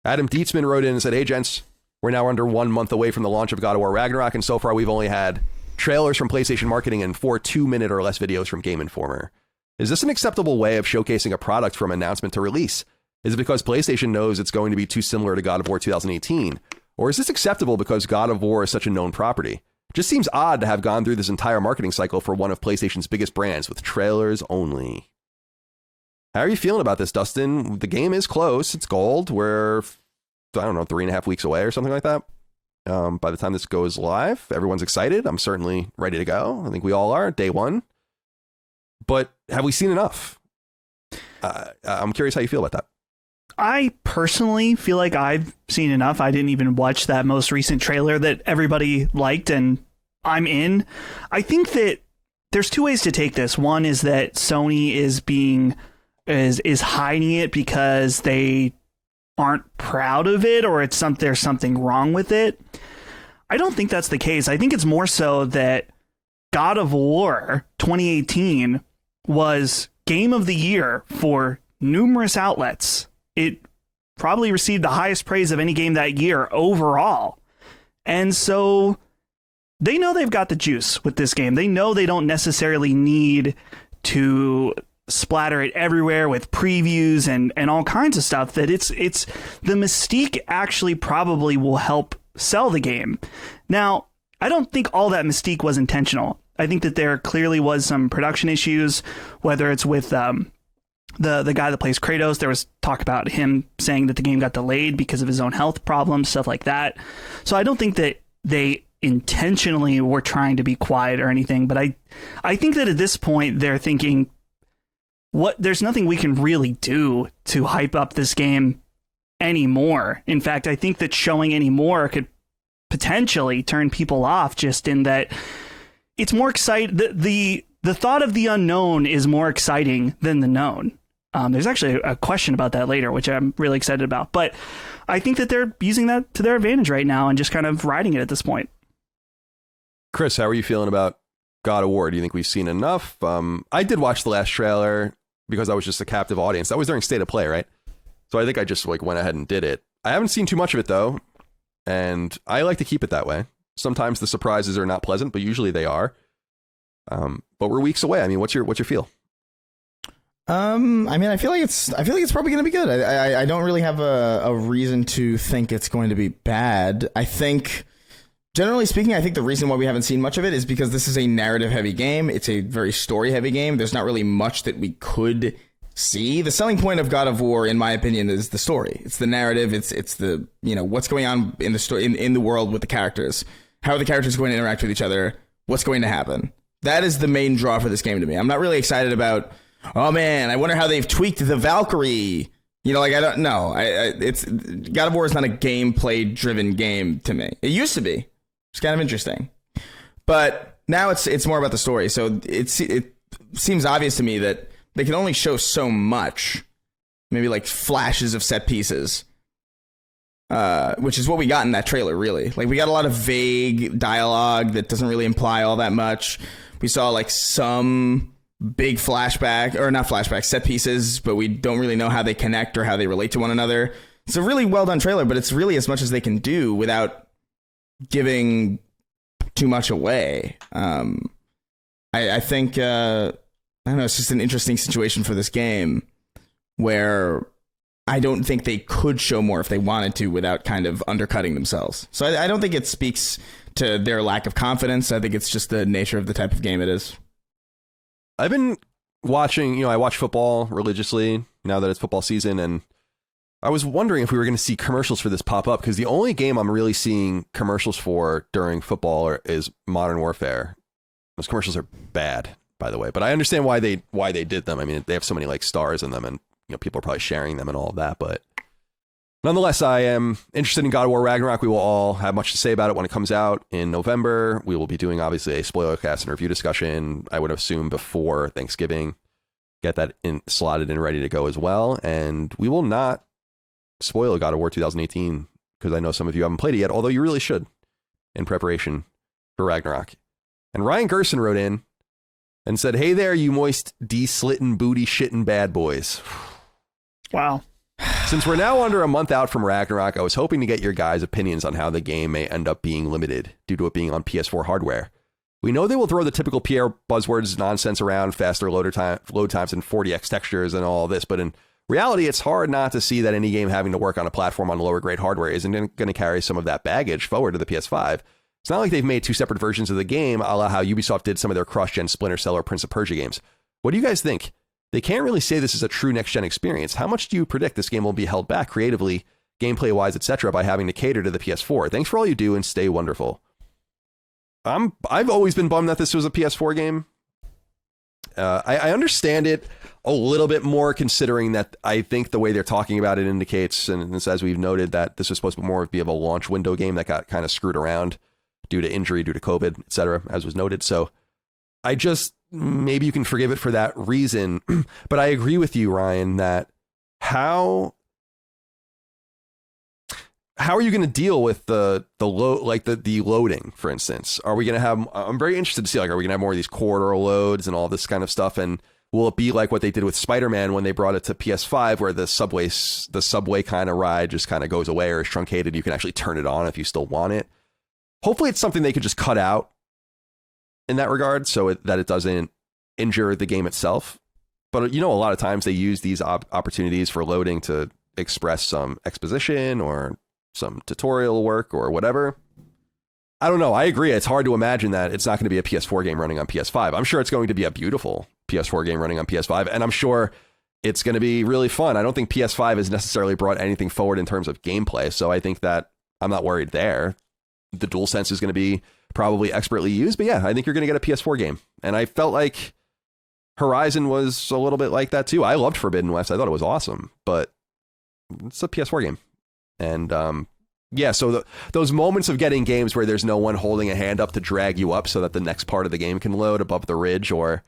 Adam Dietzman wrote in and said, "Hey, gents, we're now under 1 month away from the launch of God of War Ragnarok, and so far we've only had trailers from PlayStation marketing and 4 2-minute or less videos from Game Informer. Is this an acceptable way of showcasing a product from announcement to release? Is it because PlayStation knows it's going to be too similar to God of War 2018? Or is this acceptable because God of War is such a known property? It just seems odd to have gone through this entire marketing cycle for one of PlayStation's biggest brands with trailers only." How are you feeling about this, Dustin? The game is close. It's gold. We're, 3.5 weeks away or something like that. By the time this goes live, everyone's excited. I'm certainly ready to go. I think we all are, day one. But have we seen enough? I'm curious how you feel about that. I personally feel like I've seen enough. I didn't even watch that most recent trailer that everybody liked, and I'm in. I think that there's 2 ways to take this. One is that Sony is hiding it because they aren't proud of it, or there's something wrong with it. I don't think that's the case. I think it's more so that God of War 2018 was Game of the Year for numerous outlets. It probably received the highest praise of any game that year overall. And so they know they've got the juice with this game. They know they don't necessarily need to splatter it everywhere with previews and all kinds of stuff. That it's the mystique actually probably will help sell the game. Now, I don't think all that mystique was intentional. I think that there clearly was some production issues, whether it's with the guy that plays Kratos. There was talk about him saying that the game got delayed because of his own health problems, stuff like that. So I don't think that they intentionally were trying to be quiet or anything, but I think that at this point they're thinking, there's nothing we can really do to hype up this game anymore. In fact, I think that showing any more could potentially turn people off, just in that it's more exciting. The thought of the unknown is more exciting than the known. There's actually a question about that later, which I'm really excited about. But I think that they're using that to their advantage right now and just kind of riding it at this point. Chris, how are you feeling about God of War? Do you think we've seen enough? I did watch the last trailer because I was just a captive audience. That was during State of Play, right? So I think I just went ahead and did it. I haven't seen too much of it, though, and I like to keep it that way. Sometimes the surprises are not pleasant, but usually they are. But we're weeks away. I mean, what's your feel? I mean, I feel like it's probably going to be good. I don't really have a reason to think it's going to be bad. I think, generally speaking, I think the reason why we haven't seen much of it is because this is a narrative-heavy game. It's a very story-heavy game. There's not really much that we could see. The selling point of God of War, in my opinion, is the story. It's the narrative. It's the, what's going on in the story, in the world with the characters. How are the characters going to interact with each other? What's going to happen? That is the main draw for this game to me. I'm not really excited about, oh man, I wonder how they've tweaked the Valkyrie. I don't know. It's God of War is not a gameplay driven game to me. It used to be. It's kind of interesting, but now it's more about the story. So it seems obvious to me that they can only show so much, maybe like flashes of set pieces, which is what we got in that trailer. Really, like we got a lot of vague dialogue that doesn't really imply all that much. We saw like some big set pieces, but we don't really know how they connect or how they relate to one another. It's a really well done trailer, but it's really as much as they can do without giving too much away. I think I don't know, it's just an interesting situation for this game where I don't think they could show more if they wanted to without kind of undercutting themselves. So I don't think it speaks to their lack of confidence. I think it's just the nature of the type of game it is. I've been watching, I watch football religiously now that it's football season, and I was wondering if we were going to see commercials for this pop up, because the only game I'm really seeing commercials for during football is Modern Warfare. Those commercials are bad, by the way, but I understand why they did them. I mean, they have so many like stars in them, and people are probably sharing them and all of that, but nonetheless, I am interested in God of War Ragnarok. We will all have much to say about it when it comes out in November. We will be doing, obviously, a spoiler cast and review discussion, I would assume, before Thanksgiving. Get that slotted and ready to go as well. And we will not spoil God of War 2018, because I know some of you haven't played it yet, although you really should, in preparation for Ragnarok. And Ryan Gerson wrote in and said, "Hey there, you moist, de-slittin' booty shittin' bad boys." Wow. Since we're now under a month out from Ragnarok, I was hoping to get your guys' opinions on how the game may end up being limited due to it being on PS4 hardware. We know they will throw the typical PR buzzwords nonsense around, faster load times and 40x textures and all this, but in reality, it's hard not to see that any game having to work on a platform on lower grade hardware isn't going to carry some of that baggage forward to the PS5. It's not like they've made two separate versions of the game, a la how Ubisoft did some of their cross-gen Splinter Cell or Prince of Persia games. What do you guys think? They can't really say this is a true next-gen experience. How much do you predict this game will be held back creatively, gameplay-wise, etc., by having to cater to the PS4? Thanks for all you do, and stay wonderful. I've always been bummed that this was a PS4 game. I understand it a little bit more, considering that I think the way they're talking about it indicates, and as we've noted, that this was supposed to be of a launch window game that got kind of screwed around due to injury, due to COVID, etc., as was noted. So maybe you can forgive it for that reason. But I agree with you, Ryan, that how are you going to deal with the loading, for instance? Are we going to have, I'm very interested to see, are we going to have more of these corridor loads and all this kind of stuff? And will it be like what they did with Spider-Man when they brought it to PS5, where the subway kind of ride just kind of goes away or is truncated? You can actually turn it on if you still want it. Hopefully it's something they could just cut out in that regard, so that it doesn't injure the game itself. But a lot of times they use these opportunities for loading to express some exposition or some tutorial work or whatever. I don't know. I agree. It's hard to imagine that it's not going to be a PS4 game running on PS5. I'm sure it's going to be a beautiful PS4 game running on PS5, and I'm sure it's going to be really fun. I don't think PS5 has necessarily brought anything forward in terms of gameplay, so I think that I'm not worried there. The DualSense is going to be probably expertly used, but yeah, I think you're going to get a PS4 game. And I felt like Horizon was a little bit like that too. I loved Forbidden West. I thought it was awesome, but it's a PS4 game. And so those moments of getting games where there's no one holding a hand up to drag you up so that the next part of the game can load above the ridge, or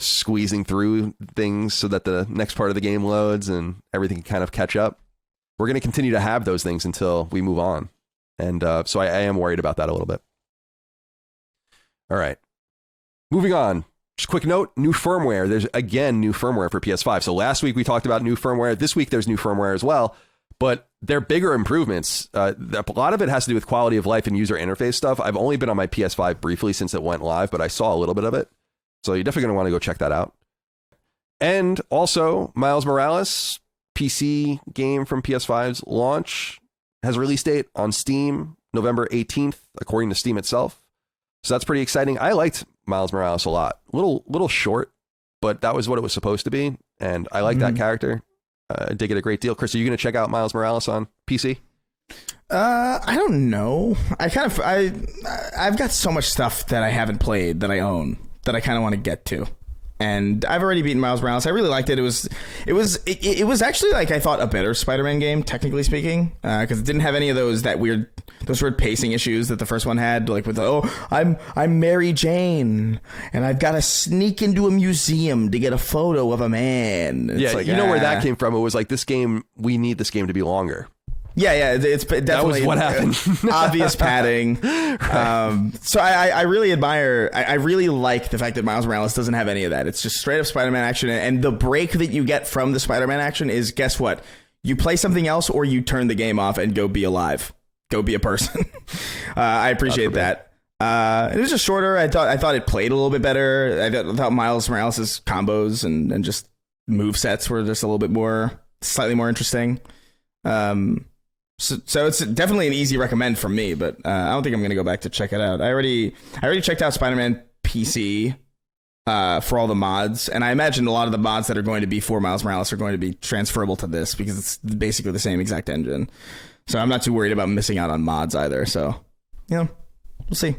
squeezing through things so that the next part of the game loads and everything can kind of catch up. We're going to continue to have those things until we move on. And so I am worried about that a little bit. All right. Moving on. Just a quick note, new firmware. There's, again, new firmware for PS5. So last week we talked about new firmware. This week there's new firmware as well. But they're bigger improvements. A lot of it has to do with quality of life and user interface stuff. I've only been on my PS5 briefly since it went live, but I saw a little bit of it. So you're definitely going to want to go check that out. And also, Miles Morales, PC game from PS5's launch, has a release date on Steam, November 18th, according to Steam itself. So that's pretty exciting. I liked Miles Morales a lot. Little short, but that was what it was supposed to be. And I like that character. I dig it a great deal. Chris, are you going to check out Miles Morales on PC? I don't know. I've got so much stuff that I haven't played that I own that I kind of want to get to. And I've already beaten Miles Morales. I really liked it. It was actually, like, I thought, a better Spider-Man game, technically speaking, because it didn't have any of those weird pacing issues that the first one had, like with I'm Mary Jane and I've got to sneak into a museum to get a photo of a man. It's like, you know where that came from? It was like, this game, we need this game to be longer. Yeah, it's definitely that was what happened. Obvious padding. Right. So I really admire. I really like the fact that Miles Morales doesn't have any of that. It's just straight up Spider-Man action, and the break that you get from the Spider-Man action is, guess what? You play something else, or you turn the game off and go be alive, go be a person. I appreciate that. It was just shorter. I thought it played a little bit better. I thought Miles Morales' combos and just move sets were just a little bit slightly more interesting. So it's definitely an easy recommend from me, but I don't think I'm going to go back to check it out. I already checked out Spider-Man PC for all the mods, and I imagine a lot of the mods that are going to be for Miles Morales are going to be transferable to this because it's basically the same exact engine. So I'm not too worried about missing out on mods either. So, we'll see.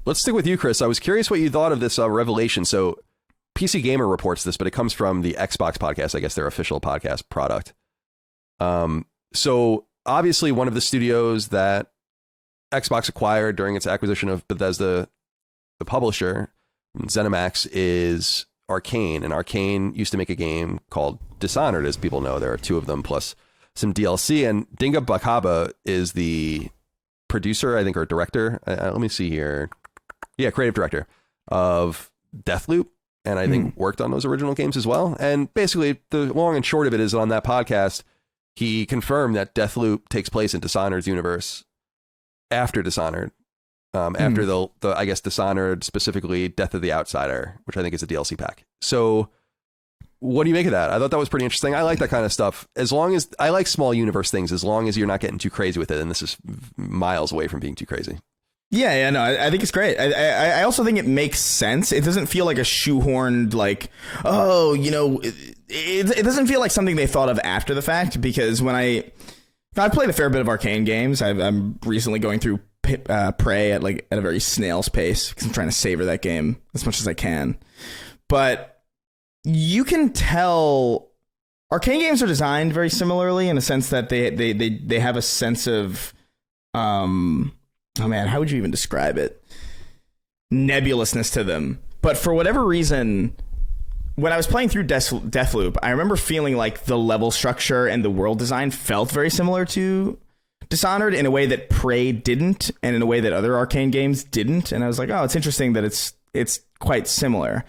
Let's stick with you, Chris. I was curious what you thought of this revelation. So PC Gamer reports this, but it comes from the Xbox podcast, I guess their official podcast product. So obviously one of the studios that Xbox acquired during its acquisition of Bethesda, the publisher, ZeniMax, is Arcane. And Arcane used to make a game called Dishonored, as people know. There are two of them, plus some DLC. And Dinga Bakaba is the producer, I think, or director. Let me see here. Yeah, creative director of Deathloop. And I think worked on those original games as well. And basically, the long and short of it is, on that podcast, he confirmed that Deathloop takes place in Dishonored's universe after Dishonored, after the I guess Dishonored, specifically Death of the Outsider, which I think is a DLC pack. So what do you make of that? I thought that was pretty interesting. I like that kind of stuff. As long as I like small universe things, as long as you're not getting too crazy with it. And this is miles away from being too crazy. Yeah, no, I think it's great. I also think it makes sense. It doesn't feel like a shoehorned, like, it doesn't feel like something they thought of after the fact, because when I've played a fair bit of Arcane games. I'm recently going through Prey at a very snail's pace because I'm trying to savor that game as much as I can. But you can tell Arcane games are designed very similarly in a sense that they have a sense of oh man, how would you even describe it? Nebulousness to them. But for whatever reason, when I was playing through Deathloop, I remember feeling like the level structure and the world design felt very similar to Dishonored in a way that Prey didn't, and in a way that other Arcane games didn't. And I was like, oh, it's interesting that it's quite similar.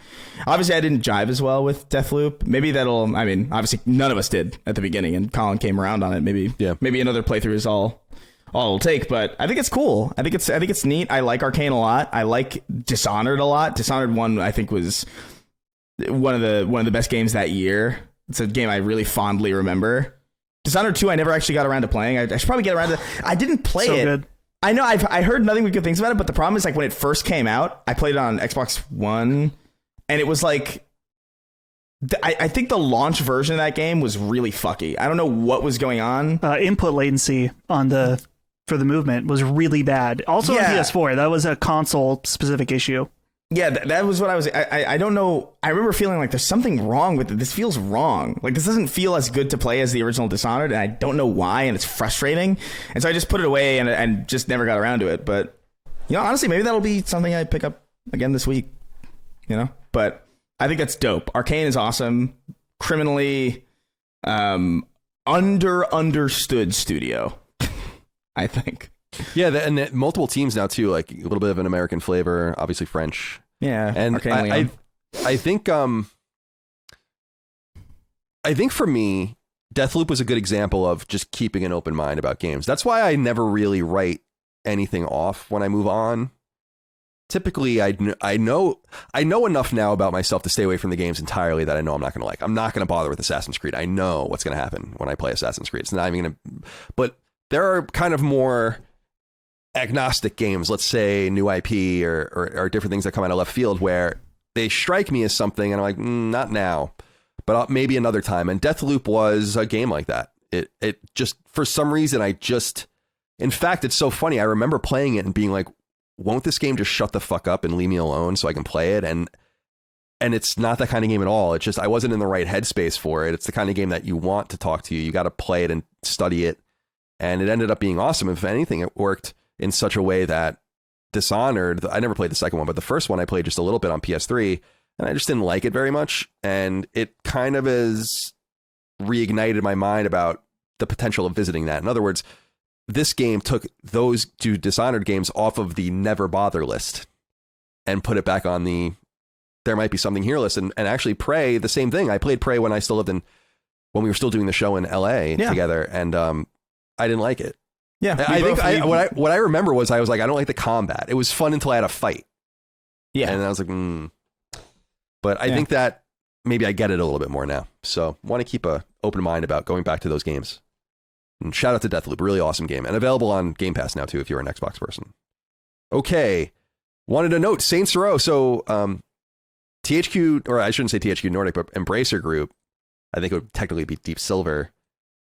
Obviously, I didn't jive as well with Deathloop. Maybe obviously none of us did at the beginning, and Colin came around on it. Maybe another playthrough is all it'll take, but I think it's cool. I think it's neat. I like Arcane a lot. I like Dishonored a lot. Dishonored 1, I think, was one of the best games that year. It's a game I really fondly remember. Dishonored 2, I never actually got around to playing. I should probably get around to. I didn't play it. Good. I know I heard nothing but good things about it, but the problem is, like, when it first came out, I played it on Xbox One, and it was like, I think the launch version of that game was really fucky. I don't know what was going on. Input latency for the movement was really bad. Also on PS4, that was a console specific issue. Yeah, that was what I was. I don't know. I remember feeling like there's something wrong with it. This feels wrong. Like, this doesn't feel as good to play as the original Dishonored, and I don't know why, and it's frustrating. And so I just put it away and just never got around to it. But, you know, honestly, maybe that'll be something I pick up again this week. You know? But I think that's dope. Arcane is awesome. Criminally understood studio, I think. Yeah, and multiple teams now too, like a little bit of an American flavor, obviously French. Yeah, and I think for me, Deathloop was a good example of just keeping an open mind about games. That's why I never really write anything off when I move on. Typically, I know enough now about myself to stay away from the games entirely that I know I'm not going to like. I'm not going to bother with Assassin's Creed. I know what's going to happen when I play Assassin's Creed. It's not even going to. But there are kind of more agnostic games, let's say new IP or different things that come out of left field where they strike me as something and I'm like, not now, but maybe another time. And Deathloop was a game like that. It just, for some reason, in fact, it's so funny. I remember playing it and being like, won't this game just shut the fuck up and leave me alone so I can play it? And it's not that kind of game at all. It's just, I wasn't in the right headspace for it. It's the kind of game that you want to talk to you. You got to play it and study it. And it ended up being awesome. If anything, it worked in such a way that Dishonored, I never played the second one, but the first one I played just a little bit on PS3, and I just didn't like it very much. And it kind of has reignited my mind about the potential of visiting that. In other words, this game took those two Dishonored games off of the never bother list and put it back on the there might be something here list. And actually Prey, the same thing. I played Prey when we were still doing the show in LA together, and I didn't like it. Yeah, what I remember was I was like, I don't like the combat. It was fun until I had a fight. Yeah, and I was like, But I think that maybe I get it a little bit more now. So want to keep a open mind about going back to those games. And shout out to Deathloop, really awesome game, and available on Game Pass now too if you're an Xbox person. Okay, wanted to note Saints Row. So THQ, or I shouldn't say THQ Nordic, but Embracer Group, I think it would technically be Deep Silver,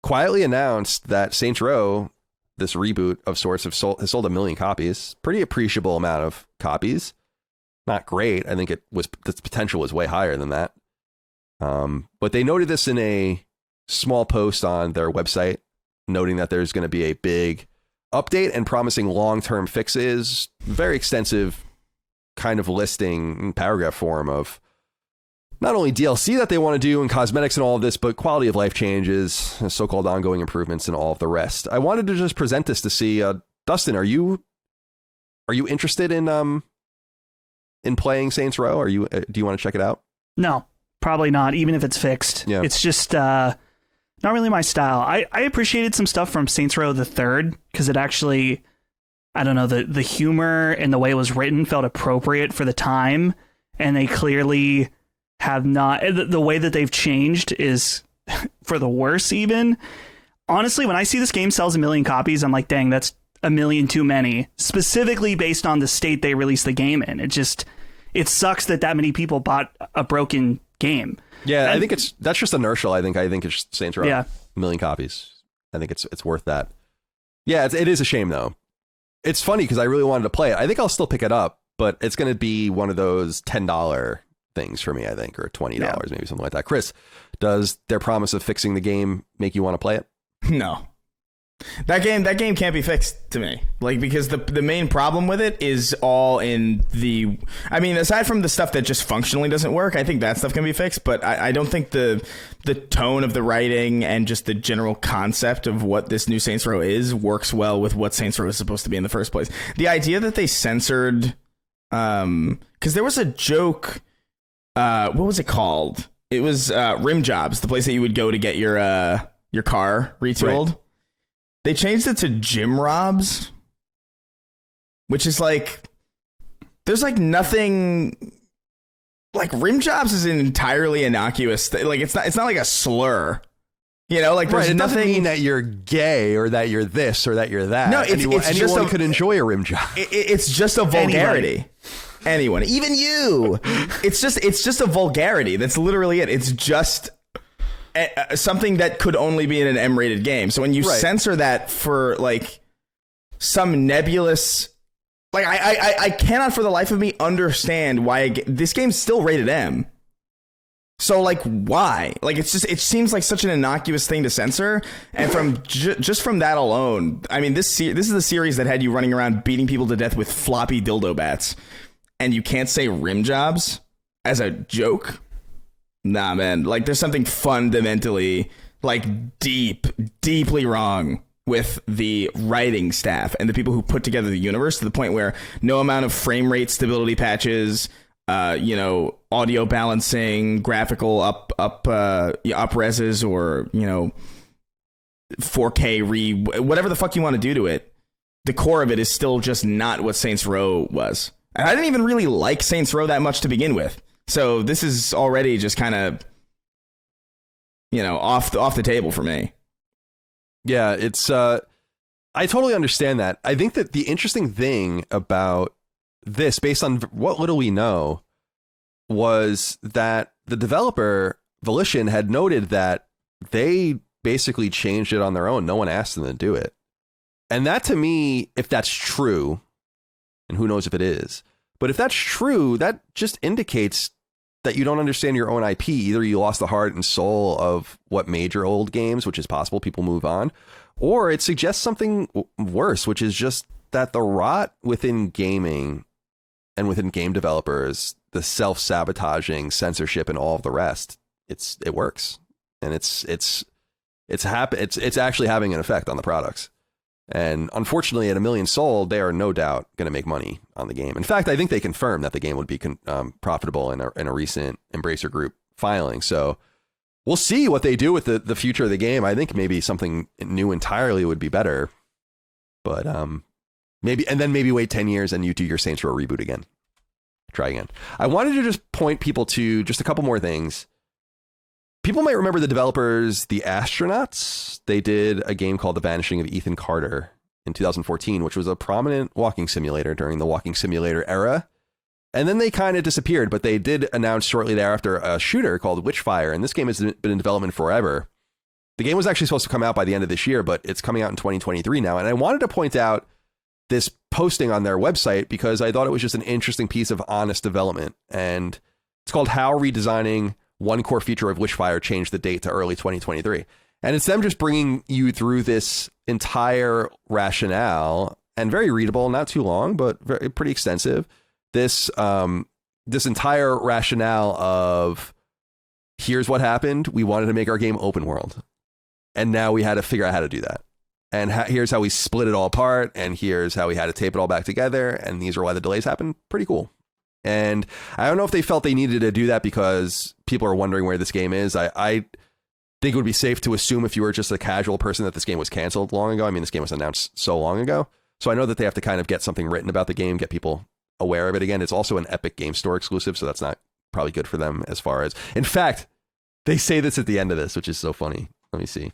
quietly announced that Saints Row, this reboot of sorts, has sold 1 million copies. Pretty appreciable amount of copies. Not great. I think the potential was way higher than that. But they noted this in a small post on their website, noting that there's going to be a big update and promising long-term fixes. Very extensive kind of listing in paragraph form of not only DLC that they want to do and cosmetics and all of this, but quality of life changes, so-called ongoing improvements, and all of the rest. I wanted to just present this to see, Dustin, are you interested in playing Saints Row? Do you want to check it out? No, probably not. Even if it's fixed, it's just not really my style. I appreciated some stuff from Saints Row the Third because it actually, I don't know, the humor and the way it was written felt appropriate for the time, and they clearly have not. The way that they've changed is for the worse. Even honestly, when I see this game sells 1 million copies, I'm like, dang, that's 1 million too many. Specifically based on the state they released the game in, it sucks that many people bought a broken game. Yeah, I think that's just inertial. I think it's Saints Row. 1 million copies. I think it's worth that. Yeah, it is a shame though. It's funny because I really wanted to play it. I think I'll still pick it up, but it's going to be one of those $10 things for me, I think, or $20, maybe something like that. Chris, does their promise of fixing the game make you want to play it? No. That game can't be fixed to me. Like, because the main problem with it is all in the, I mean, aside from the stuff that just functionally doesn't work, I think that stuff can be fixed, but I don't think the tone of the writing and just the general concept of what this new Saints Row is works well with what Saints Row is supposed to be in the first place. The idea that they censored, because there was a joke, what was it called? It was Rim Jobs, the place that you would go to get your car retooled. Right. They changed it to Gym Robs, which is like, there's like nothing, like Rim Jobs is an entirely innocuous thing. Like it's not like a slur, you know, like there's it nothing. Doesn't mean that you're gay or that you're this or that you're that. No, anyone could enjoy a rim job. It's just a vulgarity. Anyone, even you. It's just a vulgarity. That's literally it. It's just something that could only be in an M-rated game. So when you censor that for like some nebulous, Like, I cannot for the life of me understand why this game's still rated M. So, like, why? Like, it seems like such an innocuous thing to censor. And from just from that alone, I mean, this is the series that had you running around beating people to death with floppy dildo bats. And you can't say rim jobs as a joke? Nah, man. Like, there's something fundamentally, like, deeply wrong with the writing staff and the people who put together the universe, to the point where no amount of frame rate stability patches, audio balancing, graphical up reses, or 4K whatever the fuck you want to do to it, the core of it is still just not what Saints Row was. And I didn't even really like Saints Row that much to begin with, so this is already just kind of off the table for me. Yeah, it's I totally understand that. I think that the interesting thing about this, based on what little we know, was that the developer Volition had noted that they basically changed it on their own. No one asked them to do it. And that, to me, if that's true, and who knows if it is, but if that's true, that just indicates that you don't understand your own IP. Either you lost the heart and soul of what made your old games, which is possible, people move on, or it suggests something worse, which is just that the rot within gaming and within game developers, the self-sabotaging, censorship, and all of the rest, it works, and it's actually having an effect on the products. And unfortunately, at $1 million sold, they are no doubt going to make money on the game. In fact, I think they confirmed that the game would be profitable in a recent Embracer Group filing. So we'll see what they do with the future of the game. I think maybe something new entirely would be better. But maybe wait 10 years and you do your Saints Row reboot again. Try again. I wanted to just point people to just a couple more things. People might remember the developers, the Astronauts. They did a game called The Vanishing of Ethan Carter in 2014, which was a prominent walking simulator during the walking simulator era. And then they kind of disappeared, but they did announce shortly thereafter a shooter called Witchfire, and this game has been in development forever. The game was actually supposed to come out by the end of this year, but it's coming out in 2023 now. And I wanted to point out this posting on their website because I thought it was just an interesting piece of honest development. And it's called How Redesigning One Core Feature of Witchfire Changed the Date to Early 2023. And it's them just bringing you through this entire rationale, and very readable, not too long, but pretty extensive. This entire rationale of, here's what happened. We wanted to make our game open world, and now we had to figure out how to do that. And here's how we split it all apart, and here's how we had to tape it all back together, and these are why the delays happened. Pretty cool. And I don't know if they felt they needed to do that because people are wondering where this game is. I think it would be safe to assume, if you were just a casual person, that this game was canceled long ago. I mean, this game was announced so long ago. So I know that they have to kind of get something written about the game, get people aware of it again. It's also an Epic Game Store exclusive, so that's not probably good for them as far as... In fact, they say this at the end of this, which is so funny. Let me see.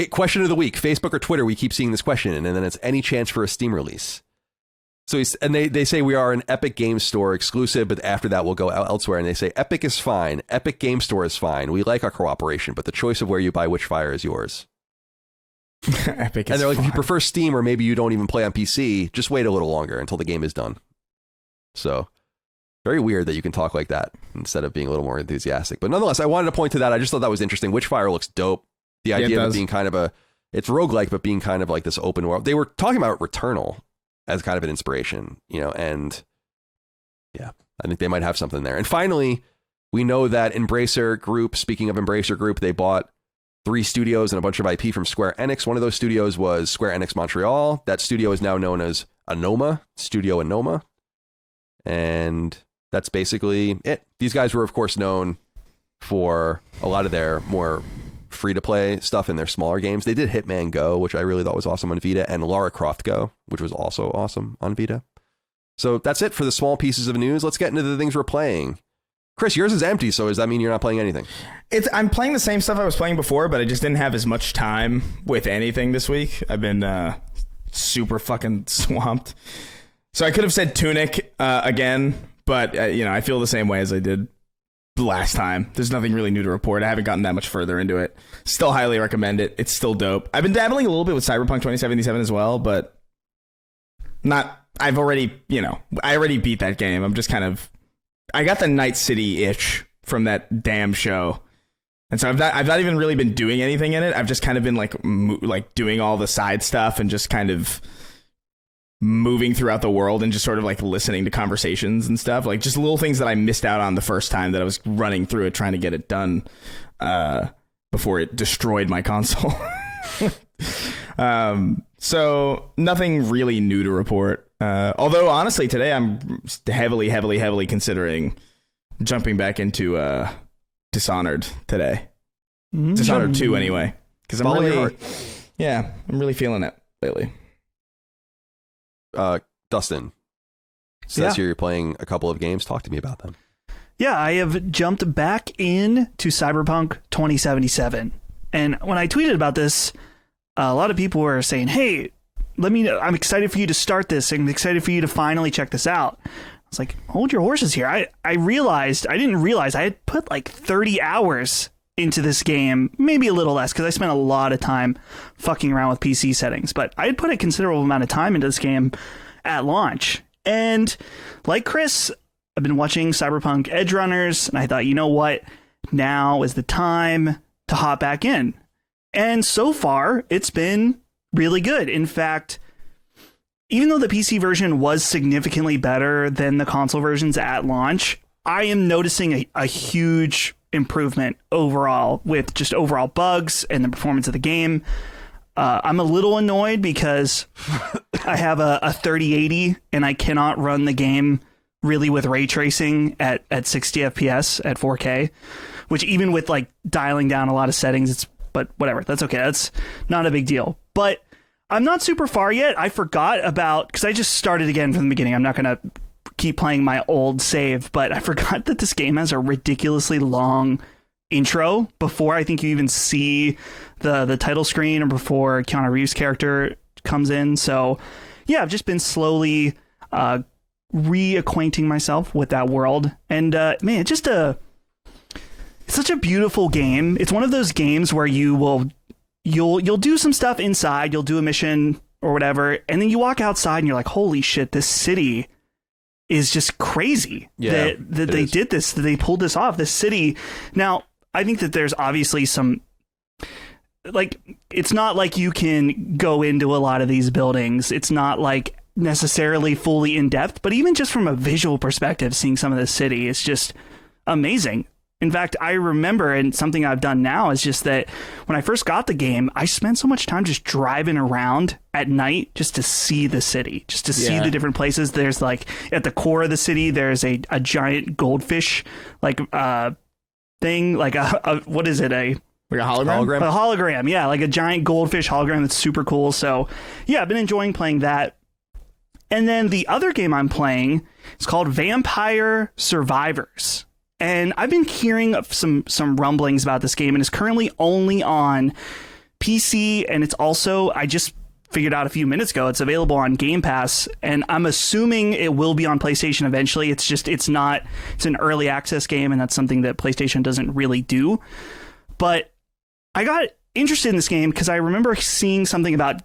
Question of the week, Facebook or Twitter, we keep seeing this question, and then it's any chance for a Steam release. So they say we are an Epic Game Store exclusive, but after that we'll go elsewhere. And they say Epic is fine. Epic Game Store is fine. We like our cooperation, but the choice of where you buy Witchfire is yours. Epic is and they're like, fine. if you prefer Steam, or maybe you don't even play on PC, just wait a little longer until the game is done. So very weird that you can talk like that instead of being a little more enthusiastic. But nonetheless, I wanted to point to that. I just thought that was interesting. Witchfire looks dope. The idea of it being kind of it's roguelike, but being kind of like this open world. They were talking about Returnal as kind of an inspiration, and yeah, I think they might have something there. And finally, we know that Embracer Group, speaking of Embracer Group, they bought 3 studios and a bunch of IP from Square Enix. One of those studios was Square Enix Montreal. That studio is now known as Onoma, Studio Onoma. And that's basically it. These guys were, of course, known for a lot of their more free-to-play stuff in their smaller games. They did Hitman Go, which I really thought was awesome on Vita, and Lara Croft Go, which was also awesome on Vita. So that's it for the small pieces of news. Let's get into the things we're playing. Chris, yours is empty, so does that mean you're not playing anything? I'm playing the same stuff I was playing before, but I just didn't have as much time with anything this week. I've been super fucking swamped. So I could have said Tunic again, but I feel the same way as I did last time. There's nothing really new to report. I haven't gotten that much further into it. Still highly recommend it. It's still dope. I've been dabbling a little bit with Cyberpunk 2077 as well, but I've already, I already beat that game. I'm just kind of, I got the Night City itch from that damn show. And so I've not even really been doing anything in it. I've just kind of been like doing all the side stuff and just kind of moving throughout the world and just sort of like listening to conversations and stuff, like just little things that I missed out on the first time that I was running through it, trying to get it done before it destroyed my console. So nothing really new to report. Although honestly, today I'm heavily considering jumping back into Dishonored today. Dishonored 2 anyway, because I'm really feeling it lately. Dustin, says here you're playing a couple of games. Talk to me about them. Yeah, I have jumped back into Cyberpunk 2077. And when I tweeted about this, a lot of people were saying, hey, let me know. I'm excited for you to start this. I'm excited for you to finally check this out. I was like, hold your horses here. I didn't realize I had put like 30 hours into this game, maybe a little less because I spent a lot of time fucking around with PC settings, but I had put a considerable amount of time into this game at launch. And like Chris, I've been watching Cyberpunk Edge Runners, and I thought, you know what? Now is the time to hop back in. And so far, it's been really good. In fact, even though the PC version was significantly better than the console versions at launch, I am noticing a huge improvement overall with just overall bugs and the performance of the game. I'm a little annoyed because I have a 3080 and I cannot run the game really with ray tracing at 60 FPS at 4K, which even with like dialing down a lot of settings, but whatever, that's okay. That's not a big deal. But I'm not super far yet. I forgot about, because I just started again from the beginning. I'm not going to keep playing my old save, but I forgot that this game has a ridiculously long intro before I think you even see the title screen or before Keanu Reeves' character comes in. So yeah, I've just been slowly reacquainting myself with that world. And man, it's such a beautiful game. It's one of those games where you'll do some stuff inside, you'll do a mission or whatever, and then you walk outside and you're like, holy shit, this city is just crazy. Yeah, that they did this, that they pulled this off, this city. Now, I think that there's obviously some, like, it's not like you can go into a lot of these buildings. It's not like necessarily fully in depth, but even just from a visual perspective, seeing some of the city is just amazing. In fact, I remember, and something I've done now is just that when I first got the game, I spent so much time just driving around at night just to see the city, just to see the different places. There's like at the core of the city, there's a giant goldfish like thing, like a what is it? Like a hologram? A hologram, yeah, like a giant goldfish hologram that's super cool. So yeah, I've been enjoying playing that. And then the other game I'm playing is called Vampire Survivors. And I've been hearing some rumblings about this game, and it's currently only on PC, and it's also, I just figured out a few minutes ago, it's available on Game Pass, and I'm assuming it will be on PlayStation eventually. It's an early access game, and that's something that PlayStation doesn't really do. But I got interested in this game because I remember seeing something about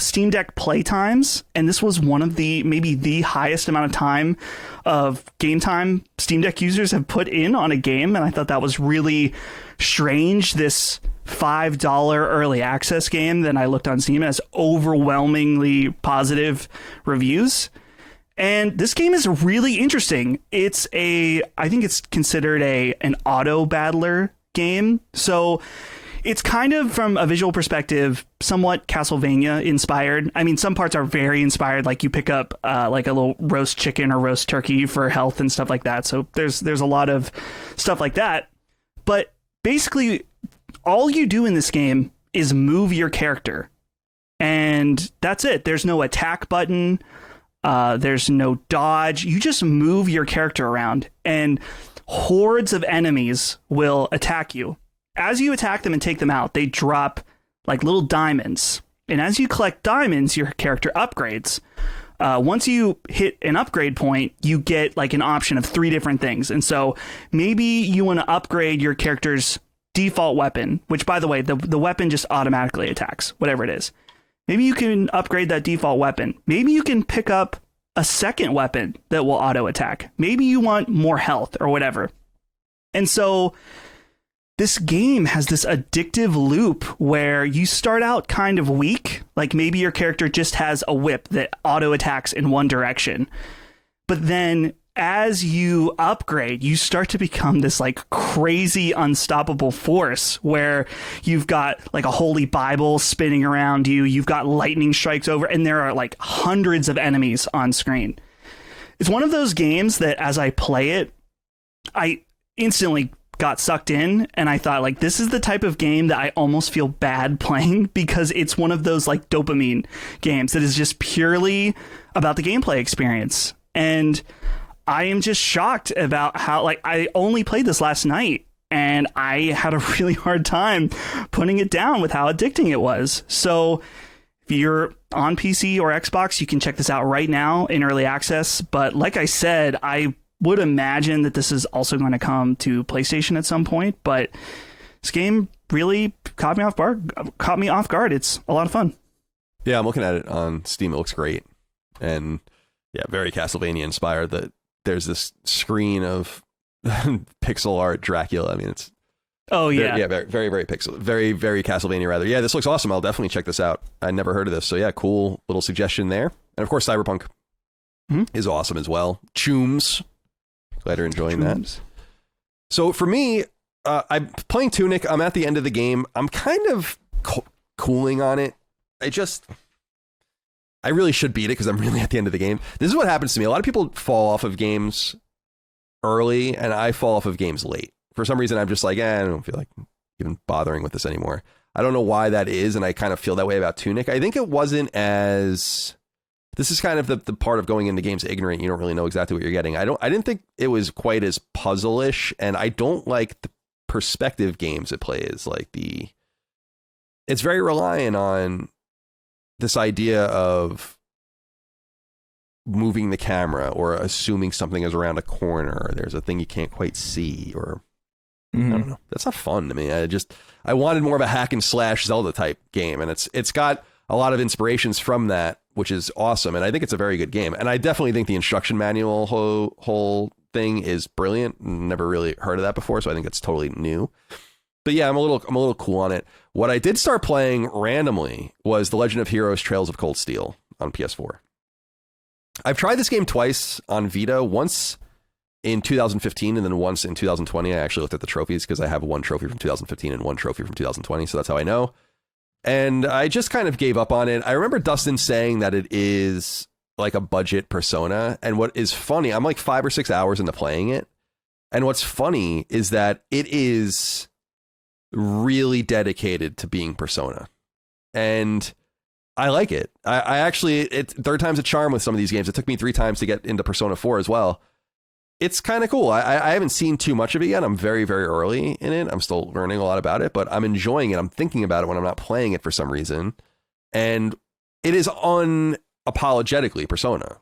Steam Deck playtimes, and this was one of maybe the highest amount of time of game time Steam Deck users have put in on a game, and I thought that was really strange. This $5 early access game that I looked on Steam has overwhelmingly positive reviews, and this game is really interesting. I think it's considered an auto battler game, so it's kind of, from a visual perspective, somewhat Castlevania inspired. I mean, some parts are very inspired, like you pick up like a little roast chicken or roast turkey for health and stuff like that. So there's a lot of stuff like that. But basically, all you do in this game is move your character. And that's it. There's no attack button. There's no dodge. You just move your character around, and hordes of enemies will attack you. As you attack them and take them out, they drop like little diamonds. And as you collect diamonds, your character upgrades. Once you hit an upgrade point, you get like an option of 3 different things. And so maybe you want to upgrade your character's default weapon, which, by the way, the weapon just automatically attacks, whatever it is. Maybe you can upgrade that default weapon. Maybe you can pick up a second weapon that will auto attack. Maybe you want more health or whatever. And so this game has this addictive loop where you start out kind of weak. Like maybe your character just has a whip that auto attacks in one direction. But then as you upgrade, you start to become this like crazy unstoppable force where you've got like a holy Bible spinning around you. You've got lightning strikes over, and there are like hundreds of enemies on screen. It's one of those games that as I play it, I instantly got sucked in, and I thought like, this is the type of game that I almost feel bad playing, because it's one of those like dopamine games that is just purely about the gameplay experience. And I am just shocked about how, like, I only played this last night and I had a really hard time putting it down with how addicting it was. So if you're on PC or Xbox, you can check this out right now in early access. But like I said, I would imagine that this is also going to come to PlayStation at some point. But this game really caught me off guard. It's a lot of fun. Yeah, I'm looking at it on Steam. It looks great. And yeah, very Castlevania inspired. That there's this screen of pixel art Dracula. I mean, it's very, very, very pixel, very, very Castlevania rather. Yeah, this looks awesome. I'll definitely check this out. I never heard of this, so yeah, cool little suggestion there. And of course, Cyberpunk is awesome as well. Chooms, glad you're enjoying that. So for me, I'm playing Tunic. I'm at the end of the game. I'm kind of cooling on it. I really should beat it because I'm really at the end of the game. This is what happens to me. A lot of people fall off of games early, and I fall off of games late. For some reason, I'm just like, I don't feel like even bothering with this anymore. I don't know why that is, and I kind of feel that way about Tunic. I think it wasn't as... This is kind of the part of going into games ignorant. You don't really know exactly what you're getting. I didn't think it was quite as puzzle-ish, and I don't like the perspective games it plays. Like it's very reliant on this idea of moving the camera or assuming something is around a corner or there's a thing you can't quite see, or I don't know. That's not fun to me. I wanted more of a hack and slash Zelda type game, and it's got a lot of inspirations from that, which is awesome. And I think it's a very good game. And I definitely think the instruction manual whole thing is brilliant. Never really heard of that before, so I think it's totally new. But yeah, I'm a little cool on it. What I did start playing randomly was The Legend of Heroes: Trails of Cold Steel on PS4. I've tried this game twice on Vita, once in 2015 and then once in 2020. I actually looked at the trophies because I have one trophy from 2015 and one trophy from 2020, so that's how I know. And I just kind of gave up on it. I remember Dustin saying that it is like a budget Persona, and what is funny, I'm like 5 or 6 hours into playing it, and what's funny is that it is really dedicated to being Persona, and I like it. I actually, third time's a charm with some of these games. It took me 3 times to get into Persona 4 as well. It's kind of cool. I haven't seen too much of it yet. I'm very, very early in it. I'm still learning a lot about it, but I'm enjoying it. I'm thinking about it when I'm not playing it for some reason, and it is unapologetically Persona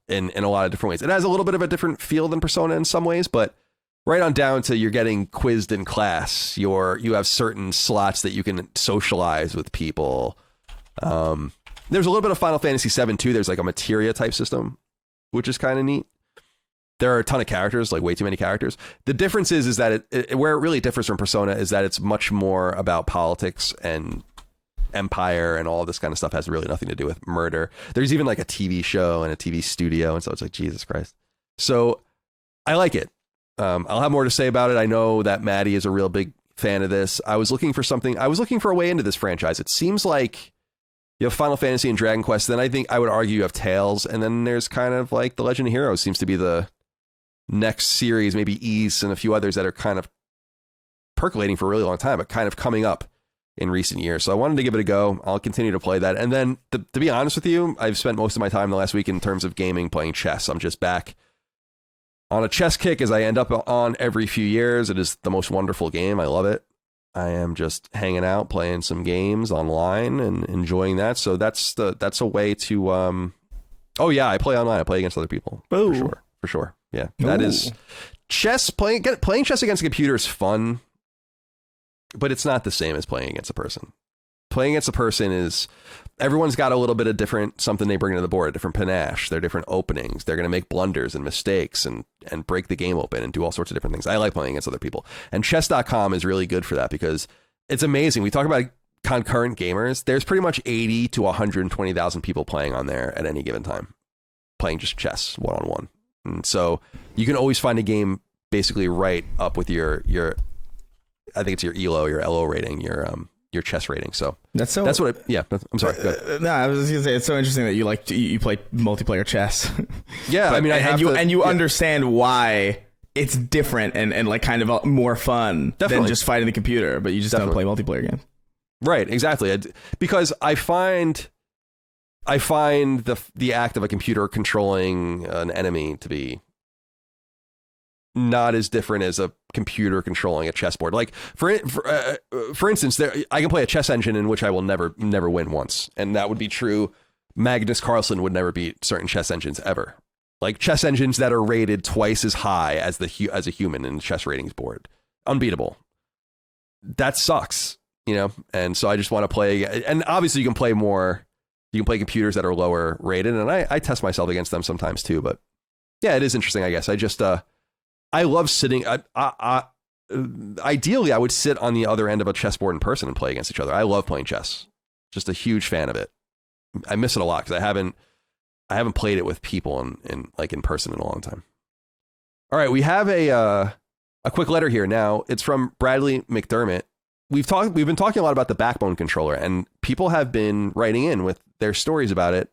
in a lot of different ways. It has a little bit of a different feel than Persona in some ways, but right on down to you're getting quizzed in class. You have certain slots that you can socialize with people. There's a little bit of Final Fantasy VII too. There's like a materia type system, which is kind of neat. There are a ton of characters, like way too many characters. The difference is that where it really differs from Persona is that it's much more about politics and empire, and all this kind of stuff has really nothing to do with murder. There's even like a TV show and a TV studio, and so it's like, Jesus Christ. So I like it. I'll have more to say about it. I know that Maddie is a real big fan of this. I was looking for a way into this franchise. It seems like you have Final Fantasy and Dragon Quest. Then I think I would argue you have Tales. And then there's kind of like The Legend of Heroes seems to be the next series, maybe Ys and a few others that are kind of percolating for a really long time, but kind of coming up in recent years. So I wanted to give it a go. I'll continue to play that. And then to be honest with you, I've spent most of my time the last week in terms of gaming playing chess. I'm just back on a chess kick, as I end up on every few years. It is the most wonderful game. I love it. I am just hanging out, playing some games online and enjoying that. So that's a way to, oh yeah, I play online. I play against other people. Ooh. For sure. Yeah. That is chess. Playing chess against a computer is fun, but it's not the same as playing against a person. playing against a person is, everyone's got a little bit of different something they bring to the board, different panache, their different openings. They're going to make blunders and mistakes and break the game open and do all sorts of different things. I like playing against other people. And chess.com is really good for that because it's amazing. We talk about concurrent gamers. There's pretty much 80 to 120,000 people playing on there at any given time, playing just chess one-on-one. And so you can always find a game basically right up with your I think it's your ELO, your LO rating, your chess rating. So I'm sorry. No, I was just gonna say it's so interesting that you play multiplayer chess. Yeah, I mean, you understand why it's different and like kind of more fun than just fighting the computer, but you just don't play multiplayer games. Right, exactly. Because I find the act of a computer controlling an enemy to be not as different as a computer controlling a chessboard. Like for instance, I can play a chess engine in which I will never win once, and that would be true. Magnus Carlsen would never beat certain chess engines ever. Like chess engines that are rated twice as high as as a human in the chess ratings board, unbeatable. That sucks, you know. And so I just want to play. And obviously, you can play more. You can play computers that are lower rated, and I test myself against them sometimes too. But yeah, it is interesting. I guess I just I love sitting. Ideally, I would sit on the other end of a chessboard in person and play against each other. I love playing chess. Just a huge fan of it. I miss it a lot because I haven't played it with people in person in a long time. All right, we have a quick letter here. Now it's from Bradley McDermott. We've been talking a lot about the Backbone controller, and people have been writing in with their stories about it.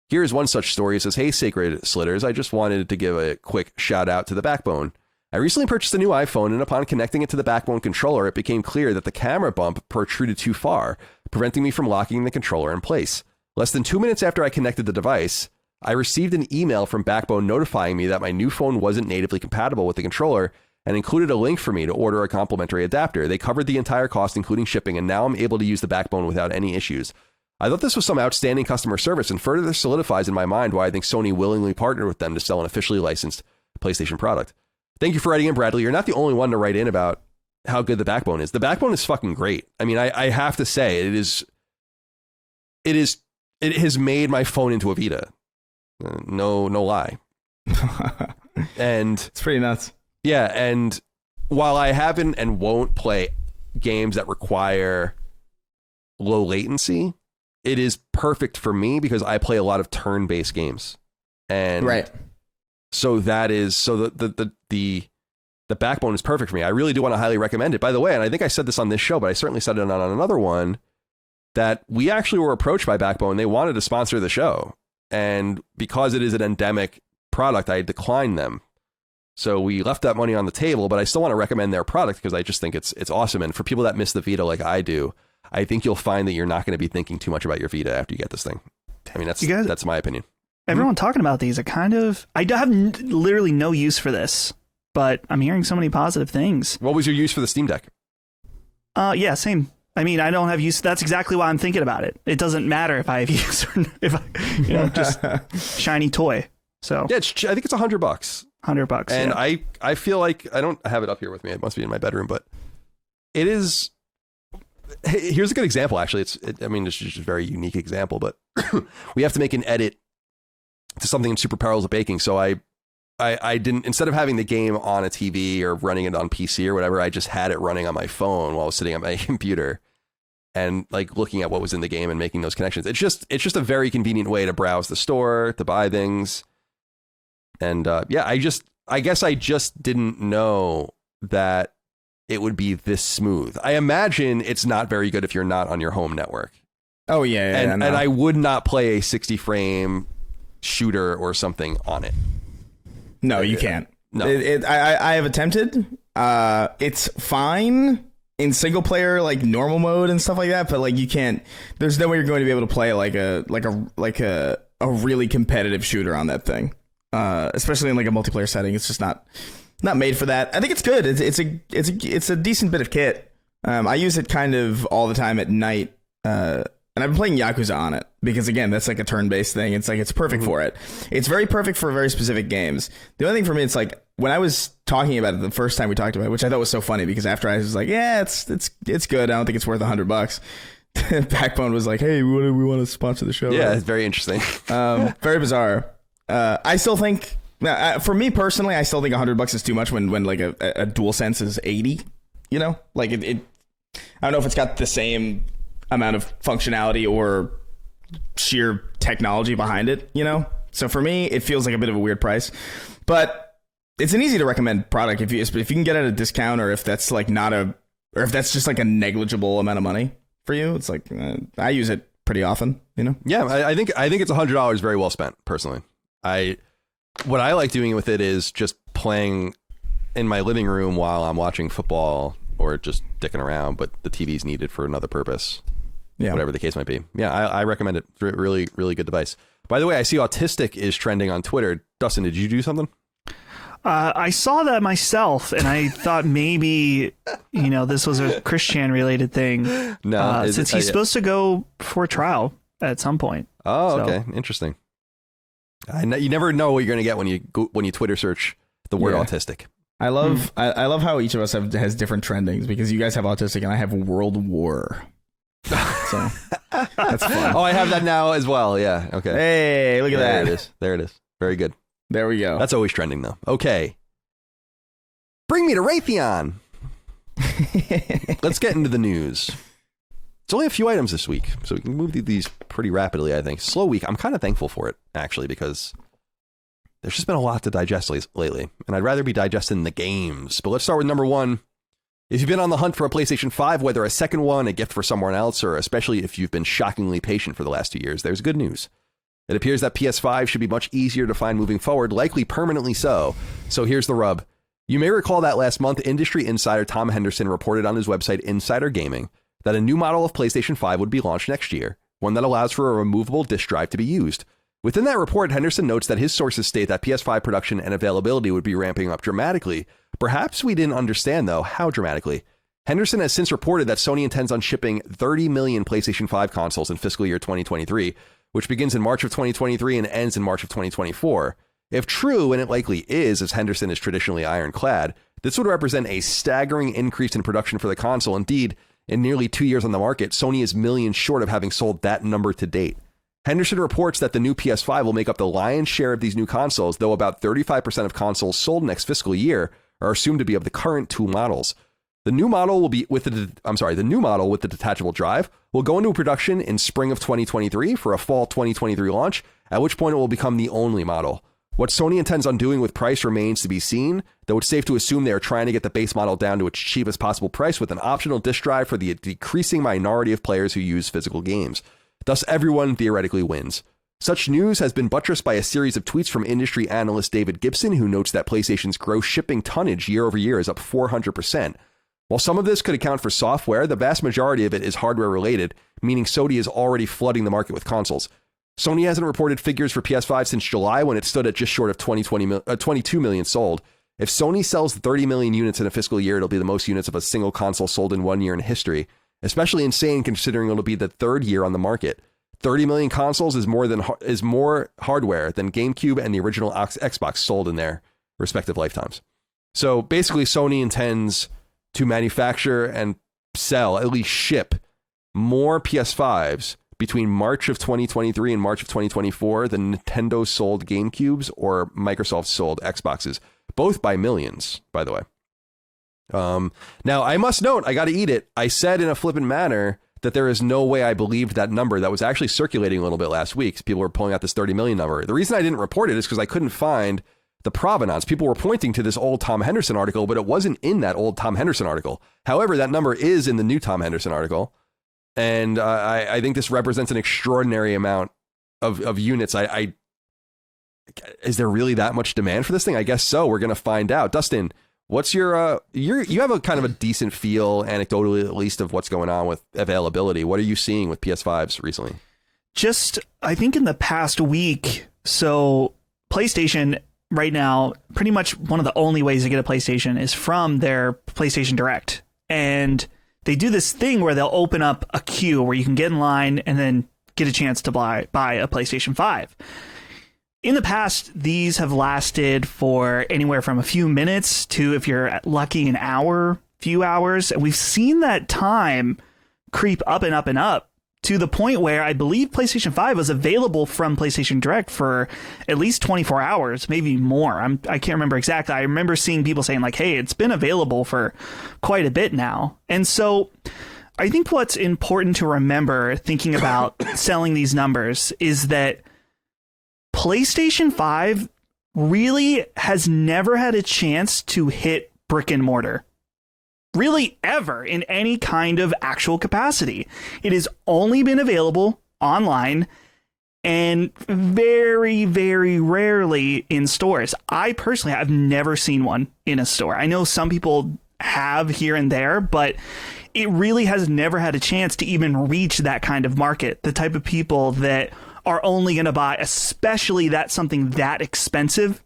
Here's one such story. It says, "Hey, Sacred Slitters, I just wanted to give a quick shout out to the Backbone. I recently purchased a new iPhone, and upon connecting it to the Backbone controller, it became clear that the camera bump protruded too far, preventing me from locking the controller in place. Less than 2 minutes after I connected the device, I received an email from Backbone notifying me that my new phone wasn't natively compatible with the controller and included a link for me to order a complimentary adapter. They covered the entire cost, including shipping, and now I'm able to use the Backbone without any issues. I thought this was some outstanding customer service and further solidifies in my mind why I think Sony willingly partnered with them to sell an officially licensed PlayStation product." Thank you for writing in, Bradley. You're not the only one to write in about how good the Backbone is. The Backbone is fucking great. I mean, I have to say it has made my phone into a Vita. No lie. And it's pretty nuts. Yeah, and while I haven't and won't play games that require low latency, it is perfect for me because I play a lot of turn-based games. And right. So the Backbone is perfect for me. I really do want to highly recommend it. By the way, and I think I said this on this show, but I certainly said it on another one, that we actually were approached by Backbone. They wanted to sponsor the show. And because it is an endemic product, I declined them. So we left that money on the table, but I still want to recommend their product because I just think it's awesome. And for people that miss the Vita like I do, I think you'll find that you're not going to be thinking too much about your Vita after you get this thing. I mean, that's my opinion. Everyone talking about these, I have literally no use for this, but I'm hearing so many positive things. What was your use for the Steam Deck? Yeah, same. I mean, I don't have use. That's exactly why I'm thinking about it. It doesn't matter if I have use or if I, just shiny toy. So yeah, I think it's $100. $100, and yeah. I feel like I don't have it up here with me. It must be in my bedroom, but it is. Here's a good example. Actually, it's just a very unique example, but we have to make an edit to something in Super Perils of Baking. So I didn't, instead of having the game on a TV or running it on PC or whatever, I just had it running on my phone while I was sitting at my computer and like looking at what was in the game and making those connections. It's just a very convenient way to browse the store, to buy things. And yeah, I guess I just didn't know that it would be this smooth. I imagine it's not very good if you're not on your home network. Oh yeah, and I would not play a 60 frame shooter or something on it. No, you can't. No, I have attempted. It's fine in single player, like normal mode and stuff like that, but like you can't. There's no way you're going to be able to play like a really competitive shooter on that thing, especially in like a multiplayer setting. It's just not made for that. I think it's good. It's a decent bit of kit. I use it kind of all the time at night. And I've been playing Yakuza on it because, again, that's like a turn-based thing. It's like it's perfect for it. It's very perfect for very specific games. The only thing for me, it's like when I was talking about it the first time we talked about it, which I thought was so funny because after I was like, yeah, it's good. I don't think it's worth $100. Backbone was like, hey, we want to sponsor the show. Yeah, it's very interesting. Very bizarre. I still think, for me personally, I still think $100 is too much when like a DualSense is 80. You know, like it. I don't know if it's got the same amount of functionality or sheer technology behind it. You know, so for me, it feels like a bit of a weird price, but it's an easy to recommend product if you can get it at a discount, or if that's like or if that's just like a negligible amount of money for you. It's like I use it pretty often. You know. Yeah, I think it's $100 very well spent. Personally, what I like doing with it is just playing in my living room while I'm watching football or just dicking around, but the TV's needed for another purpose. Yeah. Whatever the case might be. Yeah, I recommend it. Really, really good device. By the way, I see Autistic is trending on Twitter. Dustin, did you do something? I saw that myself, and I thought maybe, this was a Christian related thing. No, since he's supposed to go for a trial at some point. Oh, okay. Interesting. You never know what you're going to get when you Twitter search the word autistic. I love how each of us has different trendings, because you guys have autistic and I have World War. So that's fun. Oh, I have that now as well. Yeah. Okay. Hey, look at that. There it is. Very good. There we go. That's always trending though. Okay. Bring me to Raytheon. Let's get into the news. It's only a few items this week, so we can move through these pretty rapidly, I think. Slow week. I'm kind of thankful for it, actually, because there's just been a lot to digest lately, and I'd rather be digesting the games. But let's start with number one. If you've been on the hunt for a PlayStation 5, whether a second one, a gift for someone else, or especially if you've been shockingly patient for the last 2 years, there's good news. It appears that PS5 should be much easier to find moving forward, likely permanently so. So here's the rub. You may recall that last month, industry insider Tom Henderson reported on his website Insider Gaming that a new model of PlayStation 5 would be launched next year, one that allows for a removable disk drive to be used. Within that report, Henderson notes that his sources state that PS5 production and availability would be ramping up dramatically. Perhaps we didn't understand, though, how dramatically. Henderson has since reported that Sony intends on shipping 30 million PlayStation 5 consoles in fiscal year 2023, which begins in March of 2023 and ends in March of 2024. If true, and it likely is, as Henderson is traditionally ironclad, this would represent a staggering increase in production for the console. Indeed, in nearly 2 years on the market, Sony is millions short of having sold that number to date. Henderson reports that the new PS5 will make up the lion's share of these new consoles, though about 35% of consoles sold next fiscal year are assumed to be of the current two models. The new model will be the new model with the detachable drive will go into production in spring of 2023 for a fall 2023 launch, at which point it will become the only model. What Sony intends on doing with price remains to be seen, though it's safe to assume they are trying to get the base model down to its cheapest possible price with an optional disc drive for the decreasing minority of players who use physical games. Thus, everyone theoretically wins. Such news has been buttressed by a series of tweets from industry analyst David Gibson, who notes that PlayStation's gross shipping tonnage year over year is up 400%. While some of this could account for software, the vast majority of it is hardware related, meaning Sony is already flooding the market with consoles. Sony hasn't reported figures for PS5 since July, when it stood at just short of 22 million sold. If Sony sells 30 million units in a fiscal year, it'll be the most units of a single console sold in 1 year in history. Especially insane considering it'll be the third year on the market. 30 million consoles is more hardware than GameCube and the original Xbox sold in their respective lifetimes. So basically, Sony intends to manufacture and sell, at least ship, more PS5s between March of 2023 and March of 2024 than Nintendo sold GameCubes or Microsoft sold Xboxes, both by millions, by the way. Now, I must note, I got to eat it. I said in a flippant manner that there is no way I believed that number that was actually circulating a little bit last week. People were pulling out this 30 million number. The reason I didn't report it is because I couldn't find the provenance. People were pointing to this old Tom Henderson article, but it wasn't in that old Tom Henderson article. However, that number is in the new Tom Henderson article. And I think this represents an extraordinary amount of units. Is there really that much demand for this thing? I guess so. We're going to find out. Dustin, what's you have a kind of a decent feel, anecdotally at least, of what's going on with availability. What are you seeing with PS5s recently? Just, I think in the past week, so PlayStation right now, pretty much one of the only ways to get a PlayStation is from their PlayStation Direct. And they do this thing where they'll open up a queue where you can get in line and then get a chance to buy a PlayStation 5. In the past, these have lasted for anywhere from a few minutes to, if you're lucky, an hour, few hours. And we've seen that time creep up and up and up to the point where I believe PlayStation 5 was available from PlayStation Direct for at least 24 hours, maybe more. I can't remember exactly. I remember seeing people saying like, hey, it's been available for quite a bit now. And so I think what's important to remember thinking about selling these numbers is that PlayStation 5 really has never had a chance to hit brick and mortar. Really ever in any kind of actual capacity. It has only been available online and very, very rarely in stores. I personally have never seen one in a store. I know some people have here and there, but it really has never had a chance to even reach that kind of market. The type of people that are only going to buy, especially that something that expensive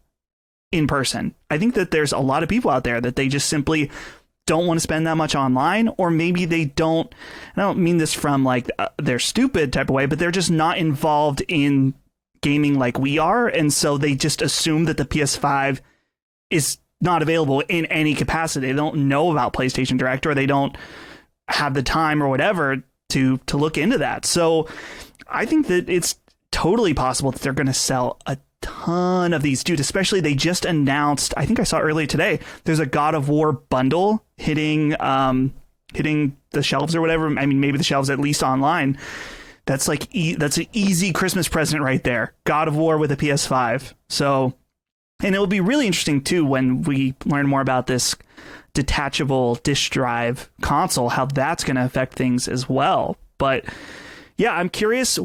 in person. I think that there's a lot of people out there that they just simply don't want to spend that much online, or maybe they don't. I don't mean this from like they're stupid type of way, but they're just not involved in gaming like we are. And so they just assume that the PS5 is not available in any capacity. They don't know about PlayStation Direct, or they don't have the time or whatever to look into that. So I think that it's totally possible that they're going to sell a ton of these, dude. Especially they just announced, I think I saw earlier today, there's a God of War bundle hitting the shelves or whatever. I mean, maybe the shelves at least online. That's like that's an easy Christmas present right there. God of War with a PS5. So, and it will be really interesting too when we learn more about this detachable disk drive console, how that's going to affect things as well. But yeah, I'm curious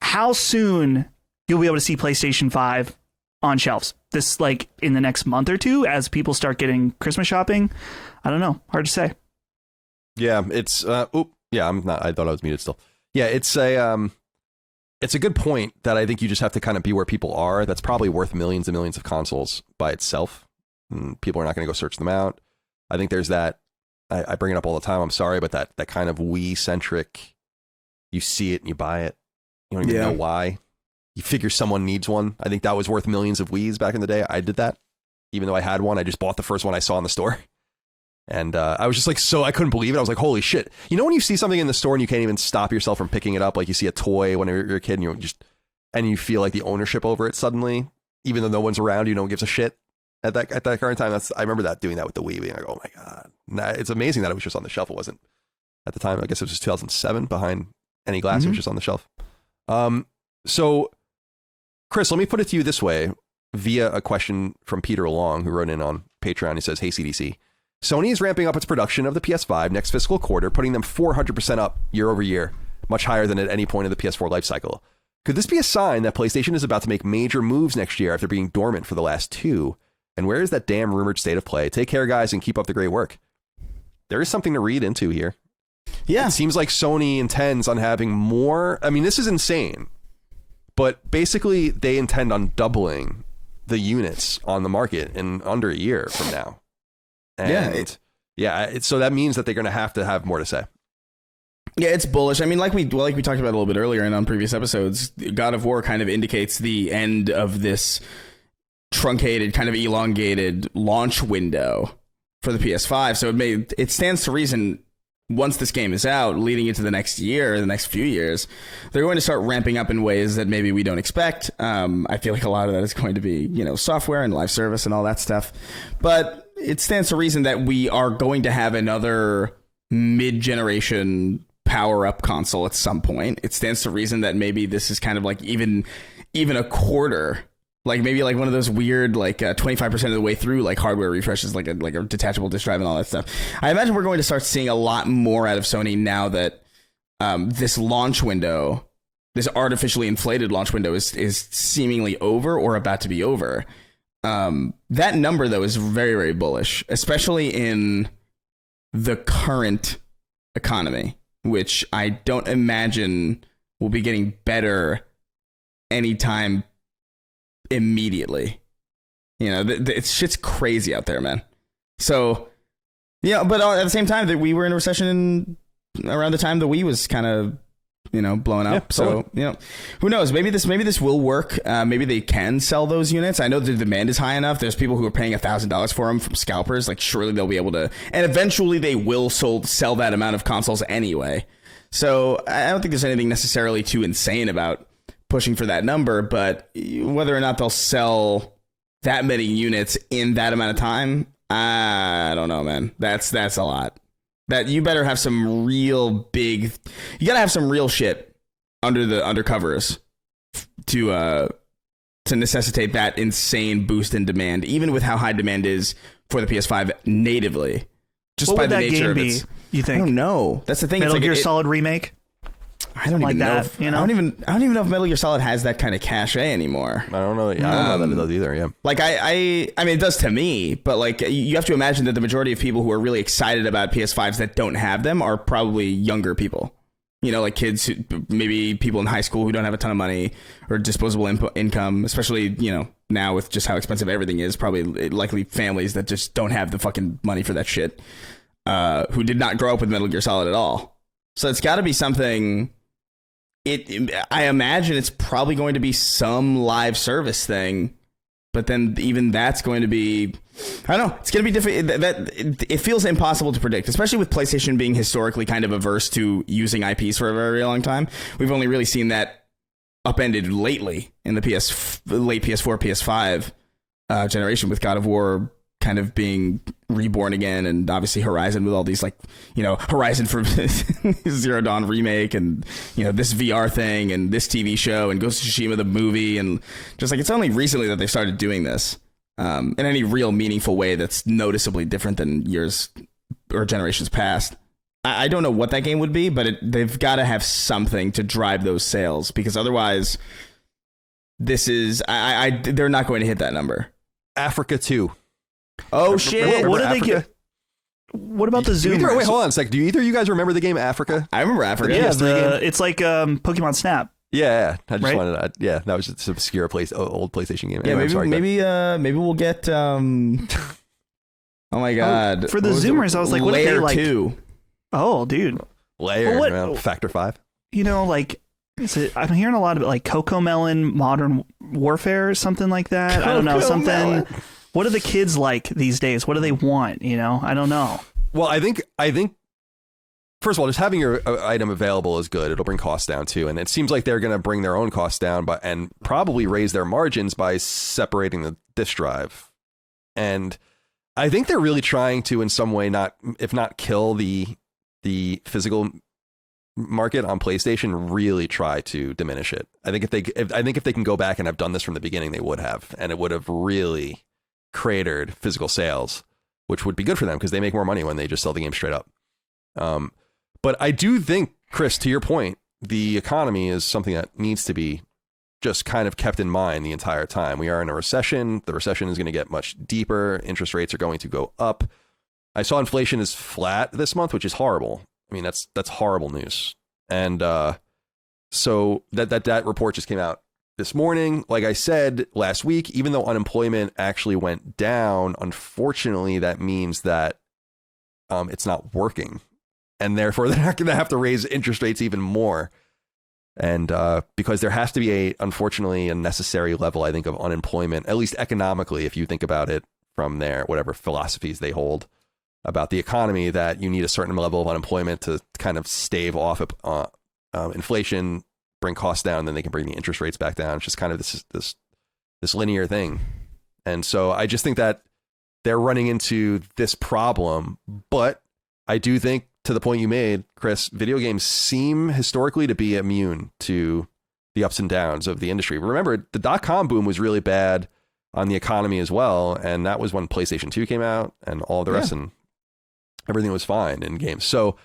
how soon you'll be able to see PlayStation 5 on shelves. This, like, in the next month or two as people start getting Christmas shopping. I don't know. Hard to say. Yeah, it's I'm not. I thought I was muted still. Yeah, it's a good point that I think you just have to kind of be where people are. That's probably worth millions and millions of consoles by itself. And people are not going to go search them out. I think there's that. I bring it up all the time. I'm sorry, but that kind of Wii centric. You see it and you buy it. You don't even know why. You figure someone needs one. I think that was worth millions of Wiis back in the day. I did that. Even though I had one, I just bought the first one I saw in the store. And I was just like, I couldn't believe it. I was like, holy shit. You know when you see something in the store and you can't even stop yourself from picking it up? Like you see a toy when you're a kid and you feel like the ownership over it suddenly, even though no one's around, no one gives a shit at that current time. I remember doing that with the Wii, being like, oh my God. It's amazing that it was just on the shelf. It wasn't at the time. I guess it was just 2007 behind any glass. It was just on the shelf. So Chris, let me put it to you this way via a question from Peter Long, who wrote in on Patreon. He says, hey, CDC, Sony is ramping up its production of the PS5 next fiscal quarter, putting them 400% up year over year, much higher than at any point in the PS4 lifecycle. Could this be a sign that PlayStation is about to make major moves next year after being dormant for the last two? And where is that damn rumored state of play? Take care, guys, and keep up the great work. There is something to read into here. Yeah. It seems like Sony intends on having more. I mean, this is insane. But basically, they intend on doubling the units on the market in under a year from now. And so that means that they're going to have more to say. Yeah, it's bullish. I mean, like we talked about a little bit earlier and on previous episodes, God of War kind of indicates the end of this truncated, kind of elongated launch window for the PS5. So it stands to reason, once this game is out, leading into the next year, the next few years, they're going to start ramping up in ways that maybe we don't expect. I feel like a lot of that is going to be, software and live service and all that stuff. But it stands to reason that we are going to have another mid-generation power-up console at some point. It stands to reason that maybe this is kind of like even a quarter. Like maybe like one of those weird 25% of the way through hardware refreshes, like a detachable disk drive and all that stuff. I imagine we're going to start seeing a lot more out of Sony now that this launch window, this artificially inflated launch window is seemingly over or about to be over. That number though is very, very bullish, especially in the current economy, which I don't imagine will be getting better anytime immediately. It's shit's crazy out there, man. So but at the same time that we were in a recession around the time the Wii was kind of blown up. Yeah, so, who knows? Maybe this will work. Maybe they can sell those units. I know the demand is high enough. There's people who are paying $1,000 for them from scalpers. Like, surely they'll be able to, and eventually they will sell that amount of consoles anyway. So I don't think there's anything necessarily too insane about pushing for that number, but whether or not they'll sell that many units in that amount of time, I don't know, man. That's a lot. That you better have some real big, you gotta have some real shit under covers to necessitate that insane boost in demand, even with how high demand is for the PS5 natively. Just what by would the that nature game of be, its, you think? I don't know. That's the thing. Metal it's Gear Solid remake? I don't even know. That, I don't even know if Metal Gear Solid has that kind of cachet anymore. I don't know. I don't know that it does either. Yeah. Like I mean, it does to me, but like you have to imagine that the majority of people who are really excited about PS5s that don't have them are probably younger people. Like kids, who, maybe people in high school who don't have a ton of money or disposable income, especially, now with just how expensive everything is, probably likely families that just don't have the fucking money for that shit, who did not grow up with Metal Gear Solid at all. So it's got to be something. I imagine it's probably going to be some live service thing, but then even that's going to be, I don't know, it's going to be different. It feels impossible to predict, especially with PlayStation being historically kind of averse to using IPs for a very, very long time. We've only really seen that upended lately in the late PS4, PS5 generation, with God of War kind of being reborn again, and obviously Horizon with all these Horizon for Zero Dawn remake, and this VR thing, and this TV show, and Ghost of Tsushima the movie, and just like it's only recently that they've started doing this in any real meaningful way that's noticeably different than years or generations past. I don't know what that game would be, but they've got to have something to drive those sales, because otherwise they're not going to hit that number. Africa 2. Oh shit! What do they get? What about the Zoomers? Wait, hold on a sec. Do either of you guys remember the game Africa? I remember Africa. Yeah, it's like Pokemon Snap. Yeah, I just right? wanted to. That was just an obscure old PlayStation game. Yeah, anyway, maybe we'll get. Oh my god! For the Zoomers, I was like, what if they like? 2? Oh, dude. Layer Factor 5. I'm hearing a lot about like Cocomelon Modern Warfare or something like that. I don't know, something. What do the kids like these days? What do they want? I don't know. Well, I think first of all, just having your item available is good. It'll bring costs down too, and it seems like they're going to bring their own costs down and probably raise their margins by separating the disk drive. And I think they're really trying to, in some way, if not kill the physical market on PlayStation, really try to diminish it. I think if they can go back and have done this from the beginning, they would have, and it would have really cratered physical sales, which would be good for them because they make more money when they just sell the game straight up. But I do think, Chris, to your point, the economy is something that needs to be just kind of kept in mind the entire time. We are in a recession. The recession is going to get much deeper. Interest rates are going to go up. I saw inflation is flat this month, which is horrible. I mean, that's horrible news. And so that report just came out this morning. Like I said last week, even though unemployment actually went down, unfortunately, that means that it's not working. And therefore, they're going to have to raise interest rates even more. And because there has to be unfortunately, a necessary level, I think, of unemployment, at least economically, if you think about it from their whatever philosophies they hold about the economy, that you need a certain level of unemployment to kind of stave off inflation, bring costs down, then they can bring the interest rates back down. It's just kind of this linear thing. And so I just think that they're running into this problem. But I do think, to the point you made, Chris, video games seem historically to be immune to the ups and downs of the industry. Remember, the .com boom was really bad on the economy as well. And that was when PlayStation 2 came out and all the rest, and everything was fine in games. So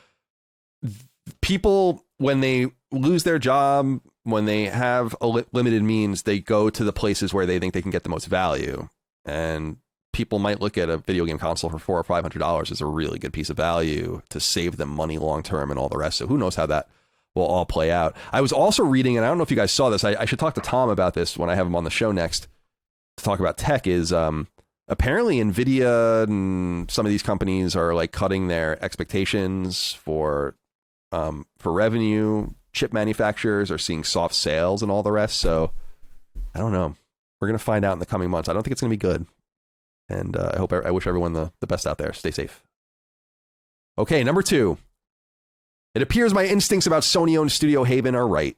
people, when they lose their job, when they have limited means, they go to the places where they think they can get the most value. And people might look at a video game console for $400 or $500 as a really good piece of value to save them money long term and all the rest. So who knows how that will all play out. I was also reading, and I don't know if you guys saw this, I should talk to Tom about this when I have him on the show next to talk about tech, is apparently Nvidia and some of these companies are like cutting their expectations for revenue chip manufacturers are seeing soft sales and all the rest. So I don't know. We're going to find out in the coming months. I don't think it's going to be good. And I wish everyone the best out there. Stay safe. Okay, number 2. It appears my instincts about Sony-owned Studio Haven are right.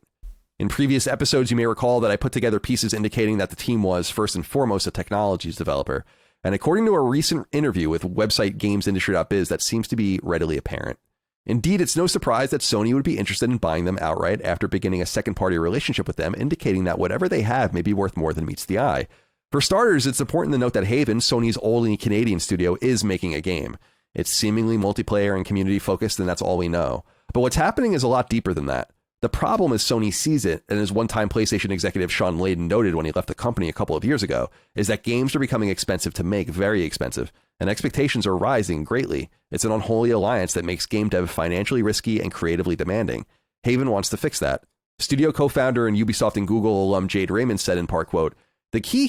In previous episodes, you may recall that I put together pieces indicating that the team was, first and foremost, a technologies developer. And according to a recent interview with website gamesindustry.biz, that seems to be readily apparent. Indeed, it's no surprise that Sony would be interested in buying them outright after beginning a second-party relationship with them, indicating that whatever they have may be worth more than meets the eye. For starters, it's important to note that Haven, Sony's only Canadian studio, is making a game. It's seemingly multiplayer and community-focused, and that's all we know. But what's happening is a lot deeper than that. The problem is Sony sees it, and as one-time PlayStation executive Sean Layden noted when he left the company a couple of years ago, is that games are becoming expensive to make, very expensive, and expectations are rising greatly. It's an unholy alliance that makes game dev financially risky and creatively demanding. Haven wants to fix that. Studio co-founder and Ubisoft and Google alum Jade Raymond said in part, quote, The key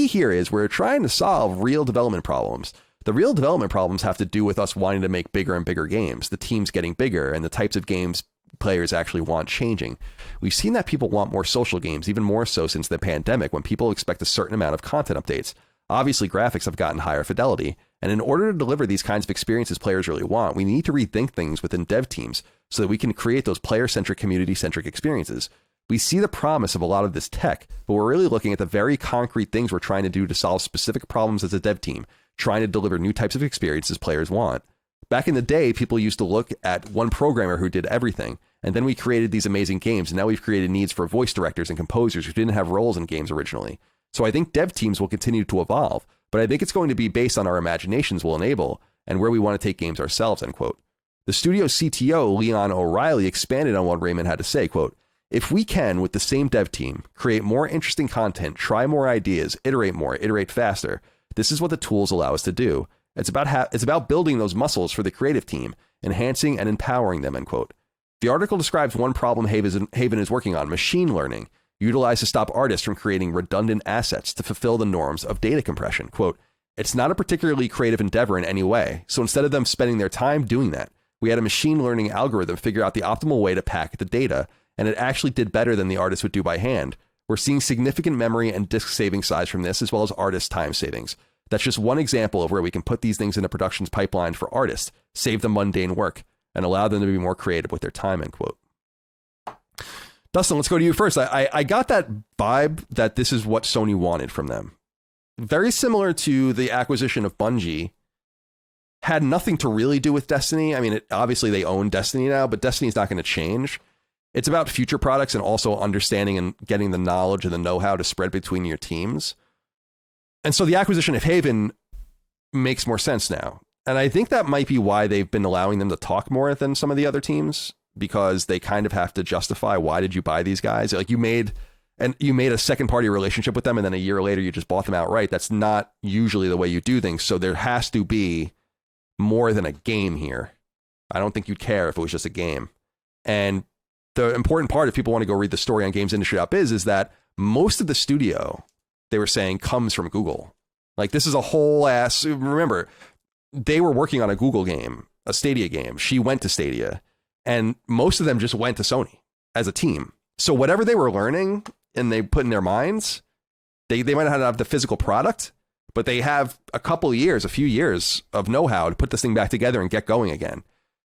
here is we're trying to solve real development problems. The real development problems have to do with us wanting to make bigger and bigger games, the teams getting bigger, and the types of games players actually want changing. We've seen that people want more social games, even more so since the pandemic, when people expect a certain amount of content updates. Obviously, graphics have gotten higher fidelity, and in order to deliver these kinds of experiences players really want, we need to rethink things within dev teams so that we can create those player-centric, community-centric experiences. We see the promise of a lot of this tech, but we're really looking at the very concrete things we're trying to do to solve specific problems as a dev team, trying to deliver new types of experiences players want. Back in the day, people used to look at one programmer who did everything, and then we created these amazing games, and now we've created needs for voice directors and composers who didn't have roles in games originally. So I think dev teams will continue to evolve, but I think it's going to be based on our imaginations will enable and where we want to take games ourselves, end quote. The studio CTO, Leon O'Reilly, expanded on what Raymond had to say, quote, If we can, with the same dev team, create more interesting content, try more ideas, iterate faster, this is what the tools allow us to do. It's about building those muscles for the creative team, enhancing and empowering them, end quote. The article describes one problem Haven is working on, machine learning, utilized to stop artists from creating redundant assets to fulfill the norms of data compression. Quote, It's not a particularly creative endeavor in any way, so instead of them spending their time doing that, we had a machine learning algorithm figure out the optimal way to pack the data, and it actually did better than the artist would do by hand. We're seeing significant memory and disk saving size from this, as well as artist time savings. That's just one example of where we can put these things into production's pipeline for artists, save them mundane work, and allow them to be more creative with their time, end quote. Dustin, let's go to you first. I got that vibe that this is what Sony wanted from them. Very similar to the acquisition of Bungie. Had nothing to really do with Destiny. I mean, obviously they own Destiny now, but Destiny's not going to change. It's about future products and also understanding and getting the knowledge and the know-how to spread between your teams. And so the acquisition of Haven makes more sense now. And I think that might be why they've been allowing them to talk more than some of the other teams, because they kind of have to justify, why did you buy these guys? Like you made a second party relationship with them, and then a year later you just bought them outright. That's not usually the way you do things. So there has to be more than a game here. I don't think you'd care if it was just a game. And the important part, if people want to go read the story on gamesindustry.biz, is that most of the studio, they were saying, comes from Google. Like this is a whole ass, remember, they were working on a Google game, a Stadia game. She went to Stadia, and most of them just went to Sony as a team. So whatever they were learning and they put in their minds, they might not have the physical product, but they have a few years of know-how to put this thing back together and get going again.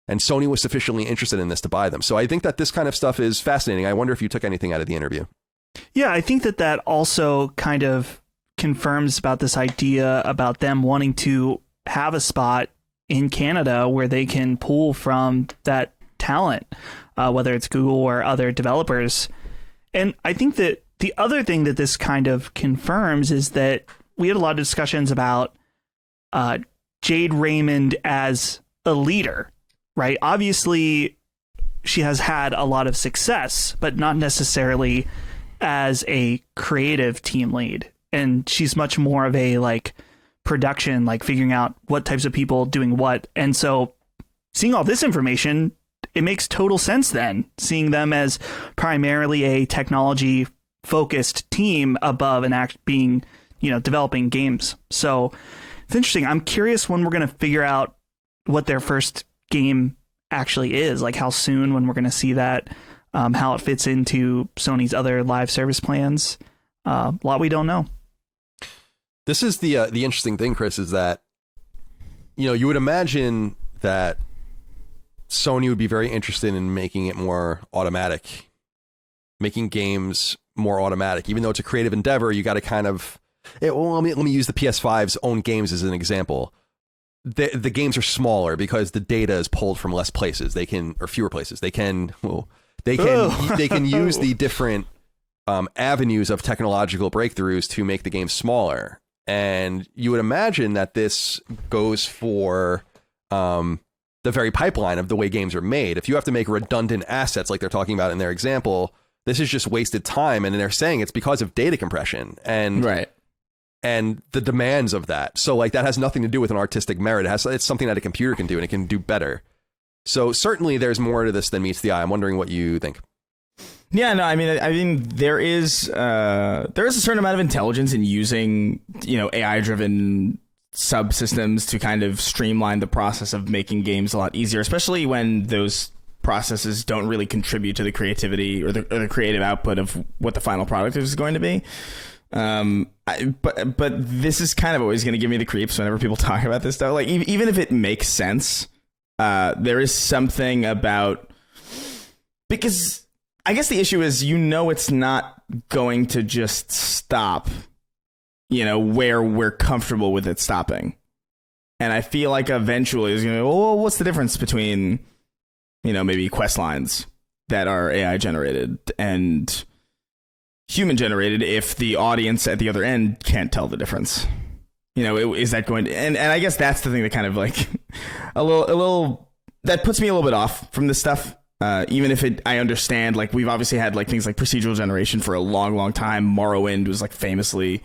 And Sony was sufficiently interested in this to buy them. So I think that this kind of stuff is fascinating. I wonder if you took anything out of the interview. Yeah, I think that also kind of confirms about this idea about them wanting to have a spot in Canada where they can pull from that talent, whether it's Google or other developers. And I think that the other thing that this kind of confirms is that we had a lot of discussions about Jade Raymond as a leader, right? Obviously, she has had a lot of success, but not necessarily as a creative team lead. And she's much more of a production, figuring out what types of people doing what. And so seeing all this information, it makes total sense then, seeing them as primarily a technology focused team above and being, developing games. So it's interesting. I'm curious when we're going to figure out what their first game actually is, like how soon when we're going to see that, how it fits into Sony's other live service plans. A lot we don't know. This is the interesting thing, Chris, is that, you know, you would imagine that Sony would be very interested in making it more automatic, making games more automatic. Even though it's a creative endeavor, you got to kind of... let me use the PS5's own games as an example. The games are smaller because the data is pulled from less places. Or fewer places. They can use the different avenues of technological breakthroughs to make the game smaller. And you would imagine that this goes for the very pipeline of the way games are made. If you have to make redundant assets like they're talking about in their example, this is just wasted time. And they're saying it's because of data compression and the demands of that. So like that has nothing to do with an artistic merit. It's something that a computer can do, and it can do better. So certainly there's more to this than meets the eye. I'm wondering what you think. Yeah, no, I mean, there is a certain amount of intelligence in using, you know, AI-driven subsystems to kind of streamline the process of making games a lot easier, especially when those processes don't really contribute to the creativity or the creative output of what the final product is going to be. But this is kind of always going to give me the creeps whenever people talk about this stuff. Like, even if it makes sense, there is something about, because I guess the issue is, you know, it's not going to just stop, you know, where we're comfortable with it stopping. And I feel like eventually it's going to go, well, what's the difference between, you know, maybe quest lines that are AI generated and human generated if the audience at the other end can't tell the difference? You know, is that going to, and I guess that's the thing that kind of like a little that puts me a little bit off from this stuff. Even if I understand, like, we've obviously had like things like procedural generation for a long, long time. Morrowind was like famously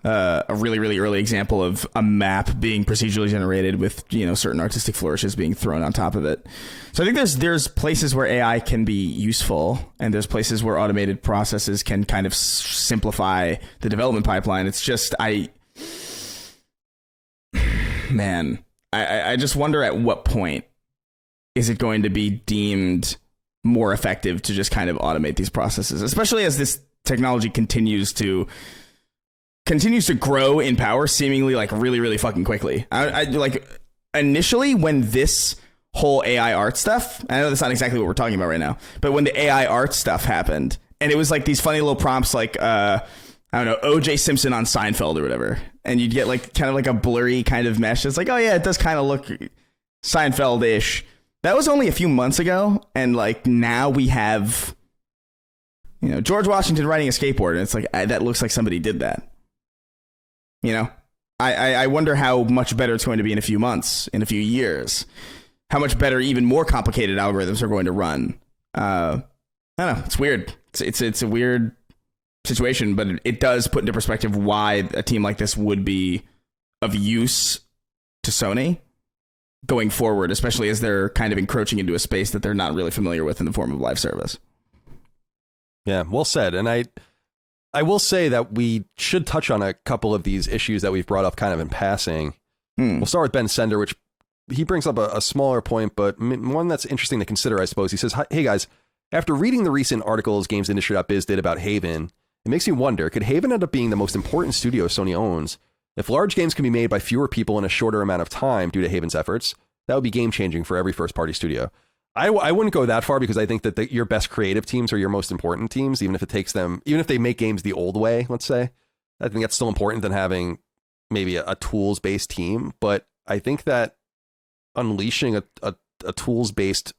a really, really early example of a map being procedurally generated with, you know, certain artistic flourishes being thrown on top of it. So I think there's places where AI can be useful, and there's places where automated processes can kind of simplify the development pipeline. It's just, I just wonder at what point is it going to be deemed more effective to just kind of automate these processes, especially as this technology continues to grow in power, seemingly like really, really fucking quickly. I like initially when this whole AI art stuff, I know that's not exactly what we're talking about right now, but when the AI art stuff happened, and it was like these funny little prompts like, I don't know, OJ Simpson on Seinfeld or whatever, and you'd get like kind of like a blurry kind of mesh. It's like, oh yeah, it does kind of look Seinfeld-ish. That was only a few months ago, and like now we have, you know, George Washington riding a skateboard, and it's like, that looks like somebody did that. You know, I wonder how much better it's going to be in a few months, in a few years. How much better, even more complicated algorithms are going to run. I don't know. It's weird. It's a weird situation, but it does put into perspective why a team like this would be of use to Sony going forward, especially as they're kind of encroaching into a space that they're not really familiar with in the form of live service. Yeah, well said. And I will say that we should touch on a couple of these issues that we've brought up kind of in passing. We'll start with Ben Sender, which he brings up a smaller point, but one that's interesting to consider, I suppose. He says, hey guys, after reading the recent articles GamesIndustry.biz did about Haven, it makes me wonder, could Haven end up being the most important studio Sony owns? If large games can be made by fewer people in a shorter amount of time due to Haven's efforts, that would be game-changing for every first-party studio. I wouldn't go that far, because I think that your best creative teams are your most important teams, even if they make games the old way, let's say. I think that's still important than having maybe a tools-based team. But I think that unleashing a tools-based...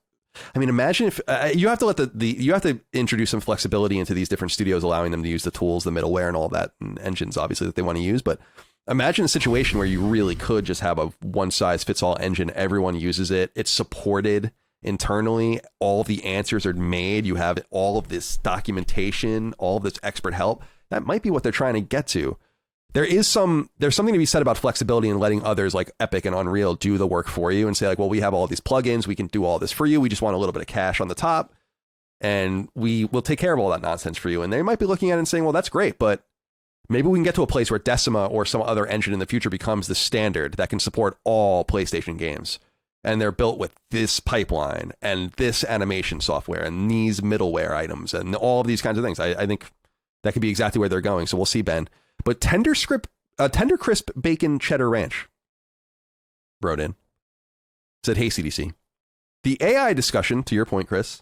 I mean, imagine if you have to you have to introduce some flexibility into these different studios, allowing them to use the tools, the middleware, and all that, and engines, obviously, that they want to use. But imagine a situation where you really could just have a one-size-fits-all engine. Everyone uses it. It's supported internally. All the answers are made. You have all of this documentation, all of this expert help. That might be what they're trying to get to. There's something to be said about flexibility and letting others like Epic and Unreal do the work for you and say like, well, we have all these plugins. We can do all this for you. We just want a little bit of cash on the top, and we will take care of all that nonsense for you. And they might be looking at it and saying, well, that's great, but maybe we can get to a place where Decima or some other engine in the future becomes the standard that can support all PlayStation games. and they're built with this pipeline and this animation software and these middleware items and all of these kinds of things. I think that could be exactly where they're going. So we'll see, Ben. But tender crisp bacon cheddar ranch wrote in, said, hey, CDC. The AI discussion, to your point, Chris,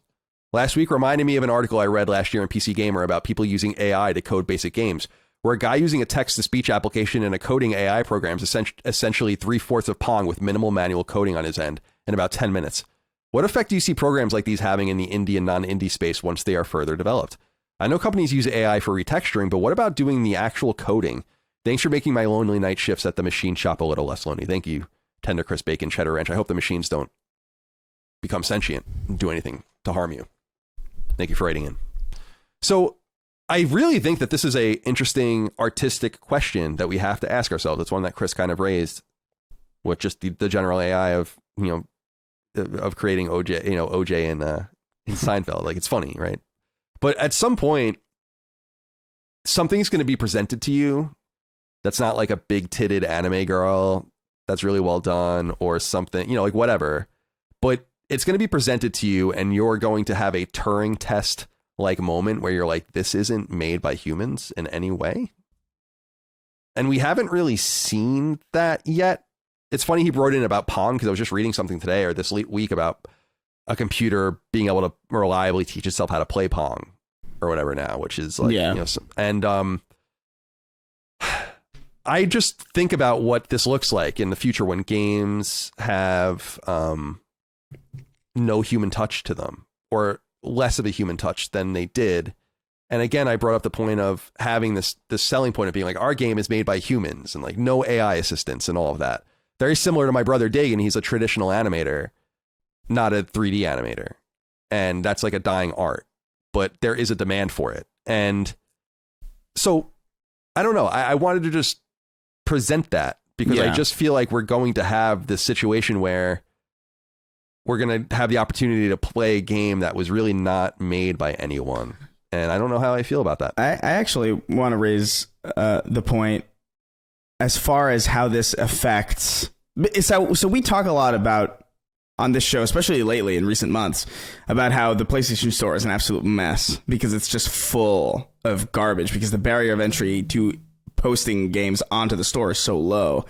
last week reminded me of an article I read last year in PC Gamer about people using AI to code basic games, where a guy using a text-to-speech application and a coding AI program is essentially 3/4 of Pong with minimal manual coding on his end in about 10 minutes. What effect do you see programs like these having in the indie and non-indie space once they are further developed? I know companies use AI for retexturing, but what about doing the actual coding? Thanks for making my lonely night shifts at the machine shop a little less lonely. Thank you, Tender Crisp Bacon Cheddar Ranch. I hope the machines don't become sentient and do anything to harm you. Thank you for writing in. So I really think that this is a interesting artistic question that we have to ask ourselves. It's one that Chris kind of raised with just the general AI of, of creating OJ in Seinfeld. Like, it's funny, right? But at some point, something's going to be presented to you that's not like a big-titted anime girl that's really well done or something, like whatever. But it's going to be presented to you and you're going to have a Turing test like moment where you're like, this isn't made by humans in any way. And we haven't really seen that yet. It's funny he wrote in about Pong because I was just reading something today or this week about a computer being able to reliably teach itself how to play Pong or whatever now, which is like, I just think about what this looks like in the future when games have no human touch to them or less of a human touch than they did. And again, I brought up the point of having this selling point of being like, our game is made by humans and like no AI assistance and all of that. Very similar to my brother Dagan. He's a traditional animator, not a 3D animator. And that's like a dying art, but there is a demand for it. And so I don't know. I wanted to just present that because I just feel like we're going to have this situation where we're going to have the opportunity to play a game that was really not made by anyone. And I don't know how I feel about that. I actually want to raise the point as far as how this affects. So we talk a lot about on this show, especially lately in recent months, about how the PlayStation Store is an absolute mess because it's just full of garbage because the barrier of entry to posting games onto the store is so low.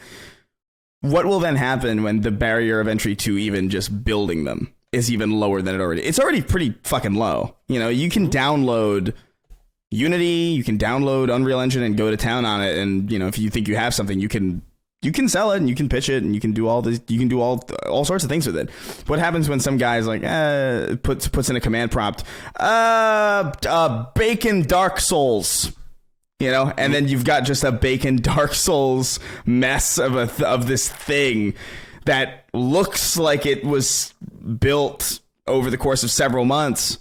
What will then happen when the barrier of entry to even just building them is even lower than it's already pretty fucking low. You can download Unity, you can download Unreal Engine and go to town on it. And, if you think you have something, you can sell it and you can pitch it and you can do all this. You can do all sorts of things with it. What happens when some guy's like, puts in a command prompt, bacon Dark Souls, and then you've got just a bacon Dark Souls mess of this thing that looks like it was built over the course of several months.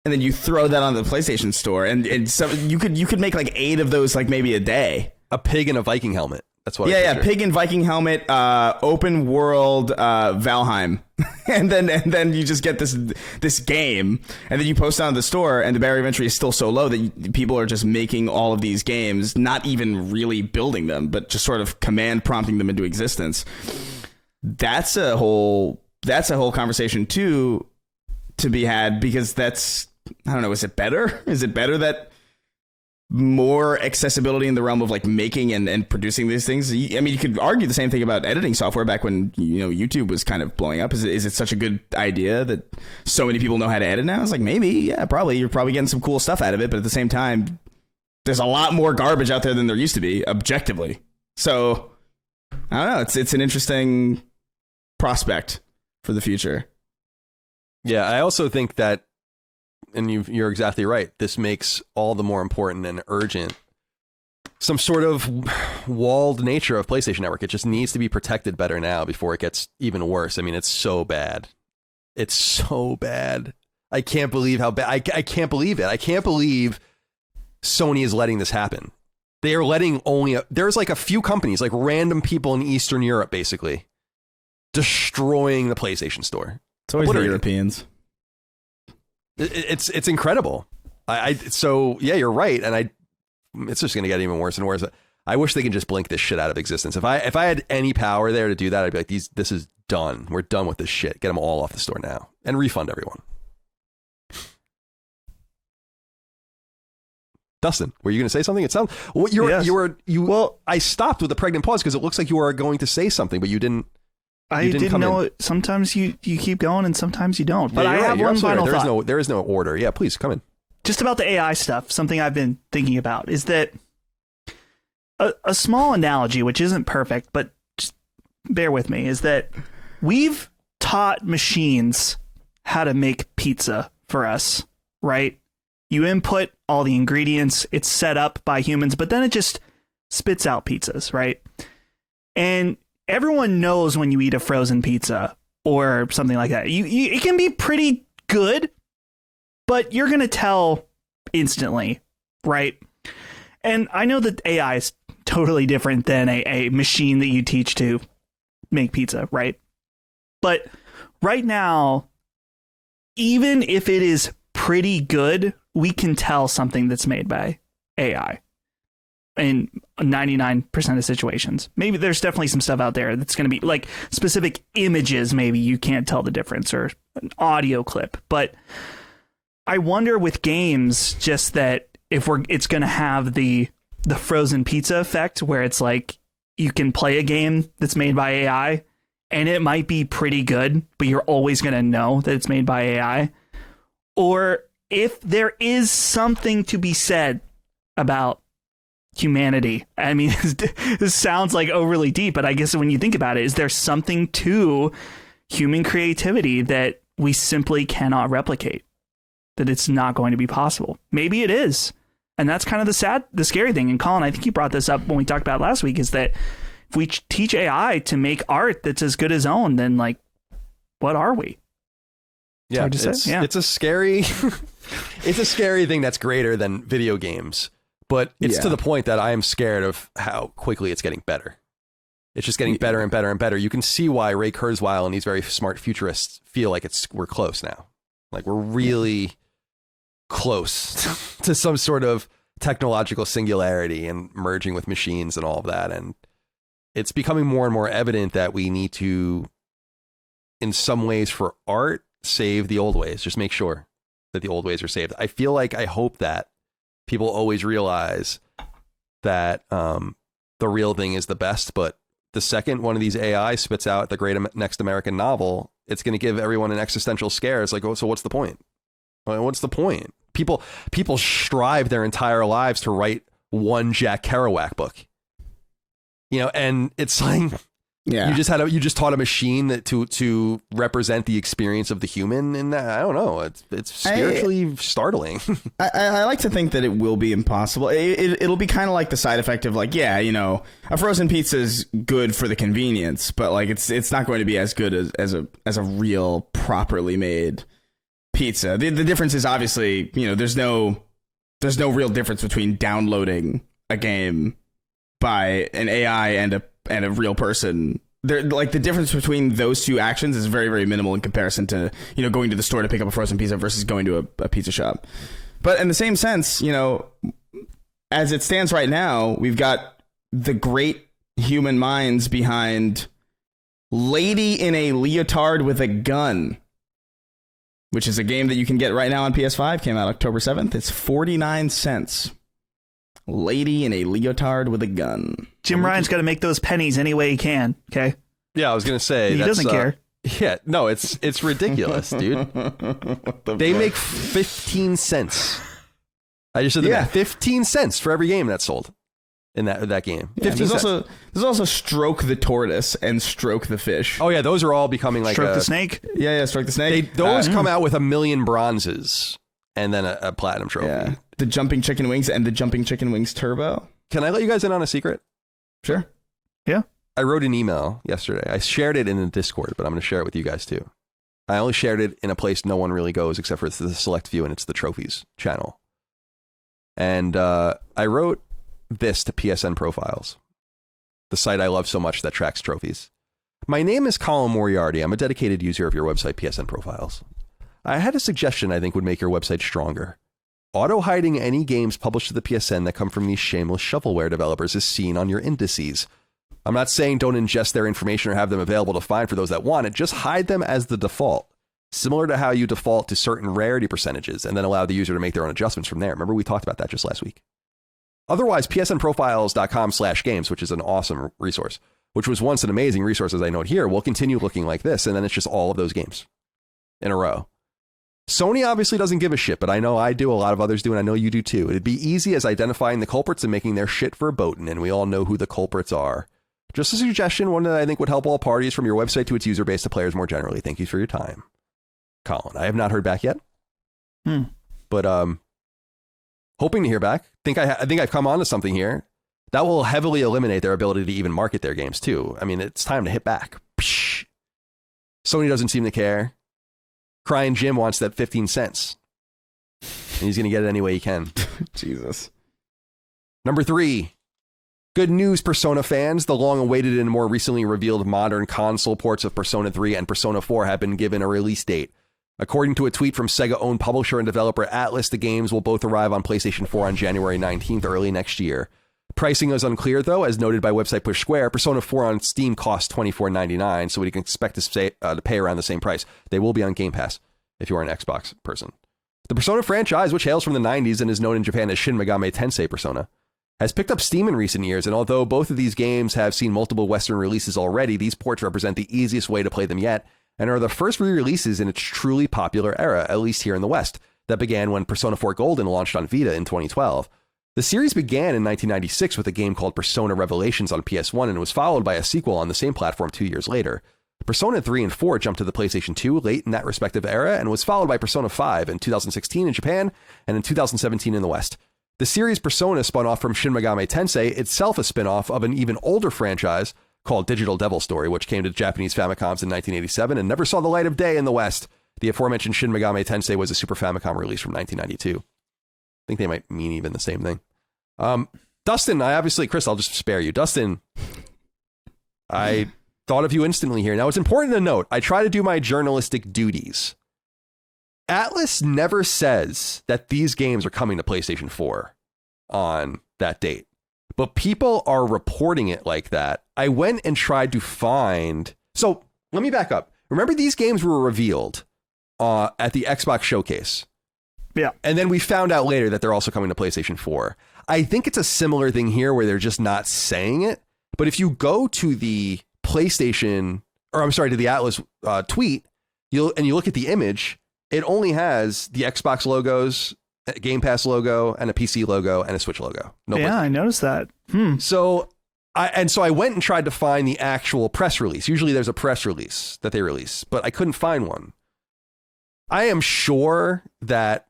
And then you throw that on the PlayStation Store, and so you could make like 8 of those, like maybe a day. A pig in a Viking helmet. That's what. Yeah, pig in Viking helmet, open world, Valheim, and then you just get this game, and then you post it on the store, and the barrier of entry is still so low that people are just making all of these games, not even really building them, but just sort of command prompting them into existence. That's a whole conversation too to be had because that's. I don't know. Is it better? Is it better that more accessibility in the realm of like making and producing these things? I mean, you could argue the same thing about editing software back when, YouTube was kind of blowing up. Is it such a good idea that so many people know how to edit now? It's like, maybe, yeah, probably. You're probably getting some cool stuff out of it. But at the same time, there's a lot more garbage out there than there used to be, objectively. So, I don't know. It's an interesting prospect for the future. Yeah, I also think that, and you're exactly right, this makes all the more important and urgent some sort of walled nature of PlayStation Network. It just needs to be protected better now before it gets even worse. I mean, it's so bad. It's so bad. I can't believe how bad. I can't believe it. I can't believe Sony is letting this happen. They are letting there's like a few companies, like random people in Eastern Europe, basically destroying the PlayStation Store. It's always the Europeans. It's incredible. So yeah, you're right, and it's just going to get even worse and worse. I wish they can just blink this shit out of existence. If I had any power there to do that, I'd be like, this is done. We're done with this shit. Get them all off the store now and refund everyone. Dustin, were you going to say something? It sounds I stopped with the pregnant pause because it looks like you were going to say something, but you didn't. I didn't know it. Sometimes you keep going and sometimes you don't. But I have one final thought. There is no order. Yeah, please come in. Just about the AI stuff, something I've been thinking about is that a small analogy, which isn't perfect, but just bear with me, is that we've taught machines how to make pizza for us, right? You input all the ingredients, it's set up by humans, but then it just spits out pizzas, right? And everyone knows when you eat a frozen pizza or something like that, it can be pretty good, but you're going to tell instantly, right? And I know that AI is totally different than a machine that you teach to make pizza, right? But right now, even if it is pretty good, we can tell something that's made by AI in 99% of situations. Maybe there's definitely some stuff out there that's going to be like specific images. Maybe you can't tell the difference, or an audio clip. But I wonder with games, just that if it's going to have the frozen pizza effect, where it's like you can play a game that's made by AI and it might be pretty good, but you're always going to know that it's made by AI. Or if there is something to be said about humanity. I mean, this sounds like overly deep, but I guess when you think about it, is there something to human creativity that we simply cannot replicate? That it's not going to be possible? Maybe it is. And that's kind of the scary thing. And Colin, I think you brought this up when we talked about it last week, is that if we teach AI to make art that's as good as own, then like, what are we? Yeah, it's a scary thing that's greater than video games, but it's to the point that I am scared of how quickly it's getting better. It's just getting better and better and better. You can see why Ray Kurzweil and these very smart futurists feel like we're close now. Like we're really close to some sort of technological singularity and merging with machines and all of that. And it's becoming more and more evident that we need to, in some ways for art, save the old ways. Just make sure that the old ways are saved. I hope that people always realize that the real thing is the best, but the second one of these AI spits out the great next American novel, it's going to give everyone an existential scare. It's like, oh, so what's the point? What's the point? People strive their entire lives to write one Jack Kerouac book, and it's like, yeah, you just taught a machine that to represent the experience of the human, and I don't know, it's spiritually startling. I like to think that it will be impossible. It'll be kind of like the side effect of like, a frozen pizza is good for the convenience, but like it's not going to be as good as a real properly made pizza. The difference is obviously, there's no real difference between downloading a game by an AI and a real person. Like the difference between those two actions is very, very minimal in comparison to, going to the store to pick up a frozen pizza versus going to a pizza shop. But in the same sense, as it stands right now, we've got the great human minds behind Lady in a Leotard with a Gun, which is a game that you can get right now on PS5. Came out October 7th. It's 49 cents. Lady in a Leotard with a Gun. Jim Ryan's got to make those pennies any way he can. Okay. Yeah, I was gonna say he doesn't care. Yeah, no, it's ridiculous, dude. They make 15 cents. I just said that 15 cents for every game that's sold in that game. 15 cents. There's also Stroke the Tortoise and Stroke the Fish. Oh yeah, those are all becoming like Stroke the Snake. Yeah, Stroke the Snake. Those come out with 1 million bronzes and then a platinum trophy. Yeah. The Jumping Chicken Wings and the Jumping Chicken Wings Turbo. Can I let you guys in on a secret? Sure. Yeah. I wrote an email yesterday. I shared it in the Discord, but I'm going to share it with you guys too. I only shared it in a place no one really goes except for the select few, and it's the Trophies channel. And I wrote this to PSN Profiles, the site I love so much that tracks trophies. My name is Colin Moriarty. I'm a dedicated user of your website, PSN Profiles. I had a suggestion I think would make your website stronger. Auto-hiding any games published to the PSN that come from these shameless shovelware developers is seen on your indices. I'm not saying don't ingest their information or have them available to find for those that want it, just hide them as the default. Similar to how you default to certain rarity percentages and then allow the user to make their own adjustments from there. Remember, we talked about that just last week. Otherwise, psnprofiles.com/games, which is an awesome resource, which was once an amazing resource, as I note here, will continue looking like this, and then it's just all of those games in a row. Sony obviously doesn't give a shit, but I know I do, a lot of others do, and I know you do too. It'd be easy as identifying the culprits and making their shit verboten, and we all know who the culprits are. Just a suggestion, one that I think would help all parties, from your website to its user base to players more generally. Thank you for your time. Colin, I have not heard back yet, but hoping to hear back. I think I've come on to something here that will heavily eliminate their ability to even market their games too. I mean, it's time to hit back. Psh. Sony doesn't seem to care. Cryin Jim wants that 15 cents. And he's going to get it any way he can. Jesus. Number 3. Good news, Persona fans. The long-awaited and more recently revealed modern console ports of Persona 3 and Persona 4 have been given a release date. According to a tweet from Sega-owned publisher and developer Atlus, the games will both arrive on PlayStation 4 on January 19th, early next year. Pricing is unclear, though, as noted by website Push Square. Persona 4 on Steam costs $24.99, so we can expect to pay around the same price. They will be on Game Pass if you are an Xbox person. The Persona franchise, which hails from the 90s and is known in Japan as Shin Megami Tensei Persona, has picked up steam in recent years, and although both of these games have seen multiple Western releases already, these ports represent the easiest way to play them yet, and are the first re-releases in its truly popular era, at least here in the West, that began when Persona 4 Golden launched on Vita in 2012. The series began in 1996 with a game called Persona Revelations on PS1 and was followed by a sequel on the same platform 2 years later. Persona 3 and 4 jumped to the PlayStation 2 late in that respective era and was followed by Persona 5 in 2016 in Japan and in 2017 in the West. The series Persona spun off from Shin Megami Tensei, itself a spin-off of an even older franchise called Digital Devil Story, which came to Japanese Famicoms in 1987 and never saw the light of day in the West. The aforementioned Shin Megami Tensei was a Super Famicom release from 1992. I think they might mean even the same thing. Dustin, Chris, I'll just spare you. Dustin, I thought of you instantly here. Now, it's important to note, I try to do my journalistic duties. Atlus never says that these games are coming to PlayStation 4 on that date, but people are reporting it like that. I went and tried to find... So, let me back up. Remember, these games were revealed at the Xbox Showcase. Yeah. And then we found out later that they're also coming to PlayStation 4. I think it's a similar thing here where they're just not saying it. But if you go to the PlayStation, or I'm sorry, to the Atlus tweet, you look at the image, it only has the Xbox logos, a Game Pass logo, and a PC logo, and a Switch logo. No yeah, I noticed that. So I went and tried to find the actual press release. Usually there's a press release that they release, but I couldn't find one. I am sure that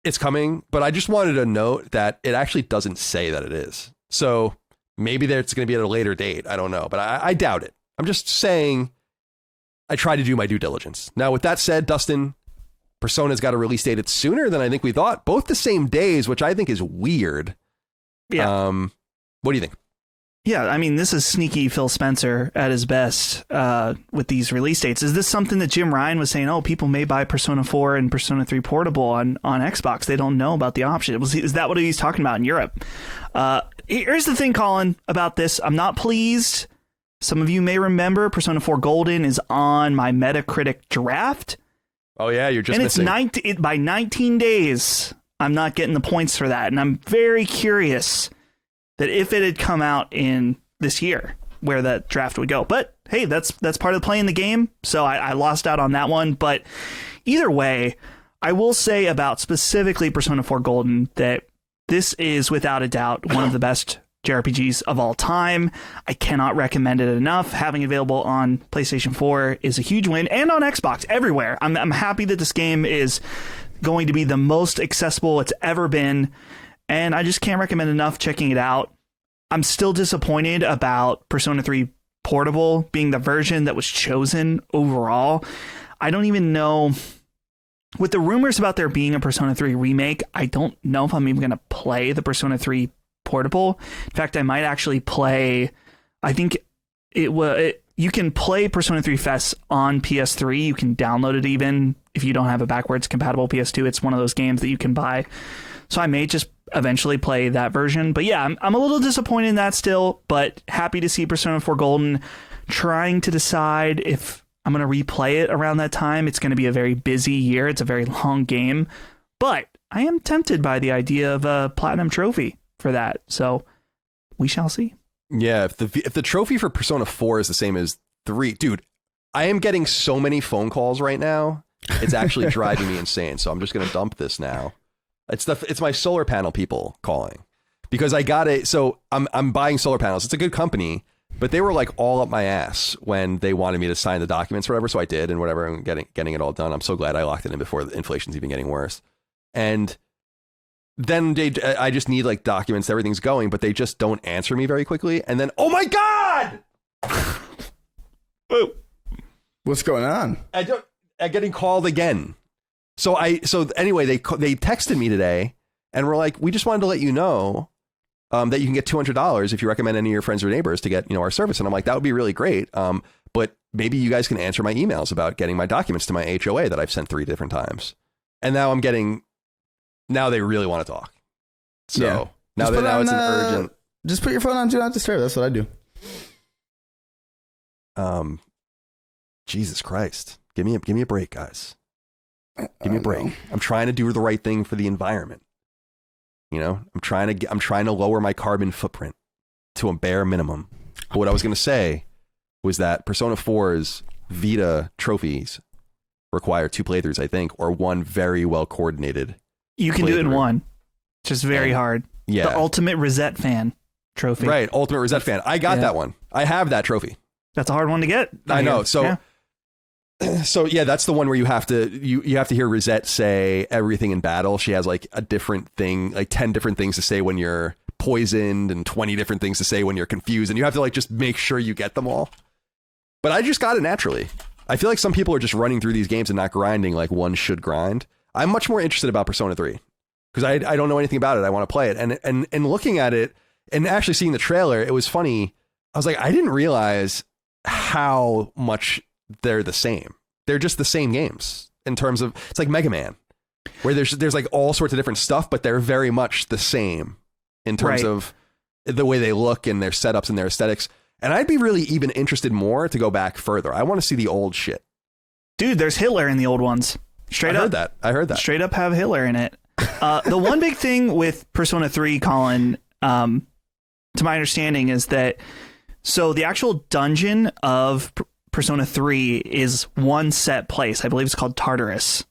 it's coming, but I just wanted to note that it actually doesn't say that it is. So maybe it's going to be at a later date. I don't know, but I doubt it. I'm just saying I try to do my due diligence. Now, with that said, Dustin, Persona's got a release date. It's sooner than I think we thought. Both the same days, which I think is weird. Yeah. What do you think? Yeah, I mean, this is sneaky Phil Spencer at his best with these release dates. Is this something that Jim Ryan was saying, people may buy Persona 4 and Persona 3 Portable on Xbox. They don't know about the option. Is that what he's talking about in Europe? Here's the thing, Colin, about this. I'm not pleased. Some of you may remember Persona 4 Golden is on my Metacritic draft. Oh, yeah, you're just missing. And it's by 19 days, I'm not getting the points for that. And I'm very curious that if it had come out in this year, where that draft would go. But hey, that's part of playing the game. So I lost out on that one. But either way, I will say about specifically Persona 4 Golden that this is without a doubt one of the best JRPGs of all time. I cannot recommend it enough. Having it available on PlayStation 4 is a huge win, and on Xbox, everywhere. I'm happy that this game is going to be the most accessible it's ever been. And I just can't recommend enough checking it out. I'm still disappointed about Persona 3 Portable being the version that was chosen overall. I don't even know. With the rumors about there being a Persona 3 remake, I don't know if I'm even going to play the Persona 3 Portable. In fact, I might actually play. I think it you can play Persona 3 FES on PS3. You can download it even if you don't have a backwards compatible PS2. It's one of those games that you can buy. So I may just eventually play that version. But yeah, I'm a little disappointed in that still, but happy to see Persona 4 Golden. Trying to decide if I'm going to replay it around that time. It's going to be a very busy year. It's a very long game. But I am tempted by the idea of a platinum trophy for that. So we shall see. Yeah, if the trophy for Persona 4 is the same as 3, dude, I am getting so many phone calls right now. It's actually driving me insane. So I'm just going to dump this now. It's my solar panel people calling because I got it. So I'm buying solar panels. It's a good company, but they were like all up my ass when they wanted me to sign the documents or whatever. So I did and whatever, and getting it all done. I'm so glad I locked it in before the inflation's even getting worse. And then I just need like documents, everything's going, but they just don't answer me very quickly. And then, oh my God! What's going on? I'm getting called again. So anyway, they texted me today and were like, we just wanted to let you know that you can get $200 if you recommend any of your friends or neighbors to get, you know, our service. And I'm like, that would be really great. But maybe you guys can answer my emails about getting my documents to my HOA that I've sent 3 different times. And now now they really want to talk. So yeah. now it's an urgent. Just put your phone on Do Not Disturb. That's what I do. Jesus Christ. Give me a break, guys. Give me a break. No. I'm trying to do the right thing for the environment. You know, I'm trying to lower my carbon footprint to a bare minimum. But what I was going to say was that Persona 4's Vita trophies require 2 playthroughs, I think, or 1 very well coordinated. You can do it in 1. Just very hard. Yeah. The Ultimate Rosette Fan trophy. Right. Ultimate Rosette Fan. I got that one. I have that trophy. That's a hard one to get. I know. So yeah, that's the one where you have to hear Rosette say everything in battle. She has like a different thing, like 10 different things to say when you're poisoned and 20 different things to say when you're confused. And you have to like just make sure you get them all. But I just got it naturally. I feel like some people are just running through these games and not grinding like one should grind. I'm much more interested about Persona 3 because I don't know anything about it. I want to play it. And looking at it and actually seeing the trailer, it was funny. I was like, I didn't realize how much they're the same. They're just the same games in terms of, it's like Mega Man, where there's like all sorts of different stuff, but they're very much the same in terms of the way they look and their setups and their aesthetics. And I'd be really even interested more to go back further. I want to see the old shit. Dude, there's Hitler in the old ones. Straight up. I heard that. Straight up have Hitler in it. The one big thing with Persona 3, Colin, to my understanding, is that so the actual dungeon of Persona 3 is one set place. I believe it's called Tartarus.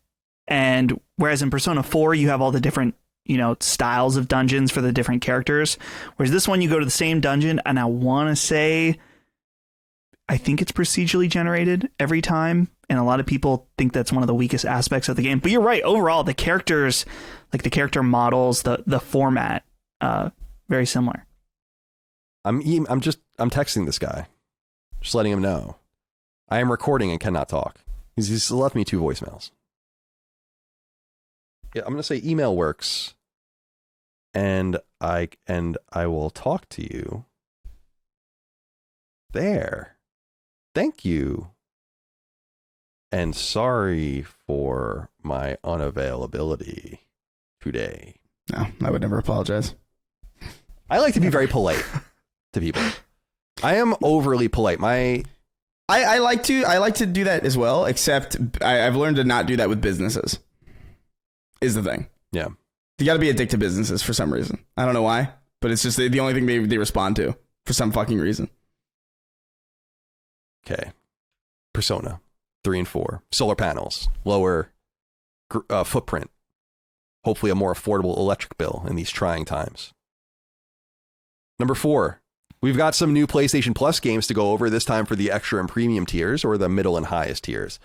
And whereas in Persona 4, you have all the different, you know, styles of dungeons for the different characters. Whereas this one, you go to the same dungeon, and I want to say, I think it's procedurally generated every time. And a lot of people think that's one of the weakest aspects of the game. But you're right. Overall, the characters, like the character models, the format, very similar. I'm texting this guy, just letting him know. I am recording and cannot talk. He's left me 2 voicemails. Yeah, I'm going to say email works. And I will talk to you. There. Thank you. And sorry for my unavailability today. No, I would never apologize. I like to be very polite to people. I am overly polite. I like to do that as well, except I've learned to not do that with businesses. Is the thing. Yeah. You got to be a dick to businesses for some reason. I don't know why, but it's just the only thing they respond to for some fucking reason. Okay. Persona 3 and 4. Solar panels. Lower footprint. Hopefully a more affordable electric bill in these trying times. Number 4. We've got some new PlayStation Plus games to go over, this time for the extra and premium tiers, or the middle and highest tiers.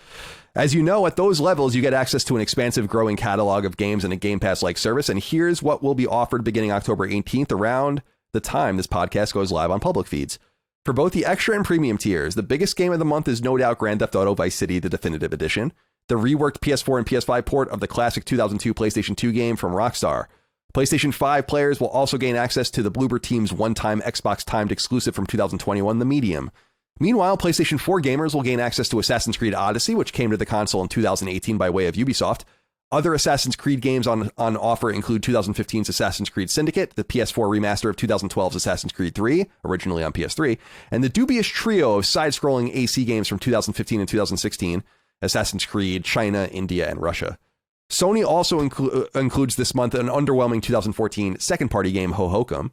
As you know, at those levels, you get access to an expansive growing catalog of games and a Game Pass-like service, and here's what will be offered beginning October 18th, around the time this podcast goes live on public feeds. For both the extra and premium tiers, the biggest game of the month is no doubt Grand Theft Auto Vice City, the Definitive Edition, the reworked PS4 and PS5 port of the classic 2002 PlayStation 2 game from Rockstar. PlayStation 5 players will also gain access to the Bloober Team's one-time Xbox timed exclusive from 2021, The Medium. Meanwhile, PlayStation 4 gamers will gain access to Assassin's Creed Odyssey, which came to the console in 2018 by way of Ubisoft. Other Assassin's Creed games on offer include 2015's Assassin's Creed Syndicate, the PS4 remaster of 2012's Assassin's Creed 3, originally on PS3, and the dubious trio of side-scrolling AC games from 2015 and 2016, Assassin's Creed, China, India, and Russia. Sony also includes this month an underwhelming 2014 second-party game, Hohokum.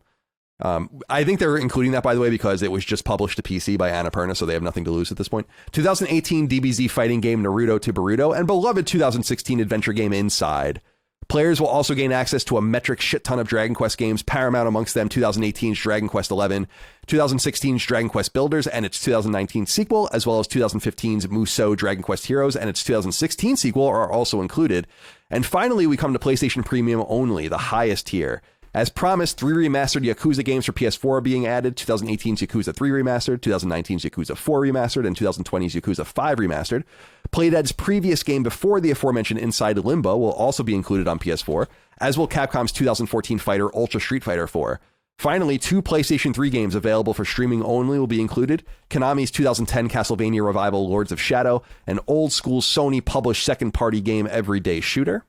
I think they're including that, by the way, because it was just published to PC by Annapurna, so they have nothing to lose at this point. 2018 DBZ fighting game Naruto to Boruto, and beloved 2016 adventure game Inside. Players will also gain access to a metric shit ton of Dragon Quest games, paramount amongst them 2018's Dragon Quest XI, 2016's Dragon Quest Builders and its 2019 sequel, as well as 2015's Musou Dragon Quest Heroes and its 2016 sequel are also included. And finally, we come to PlayStation Premium only, the highest tier. As promised, 3 remastered Yakuza games for PS4 are being added, 2018's Yakuza 3 Remastered, 2019's Yakuza 4 Remastered, and 2020's Yakuza 5 Remastered. Playdead's previous game before the aforementioned Inside Limbo will also be included on PS4, as will Capcom's 2014 fighter Ultra Street Fighter 4. Finally, 2 PlayStation 3 games available for streaming only will be included, Konami's 2010 Castlevania Revival Lords of Shadow, an old-school Sony-published second-party game Everyday Shooter.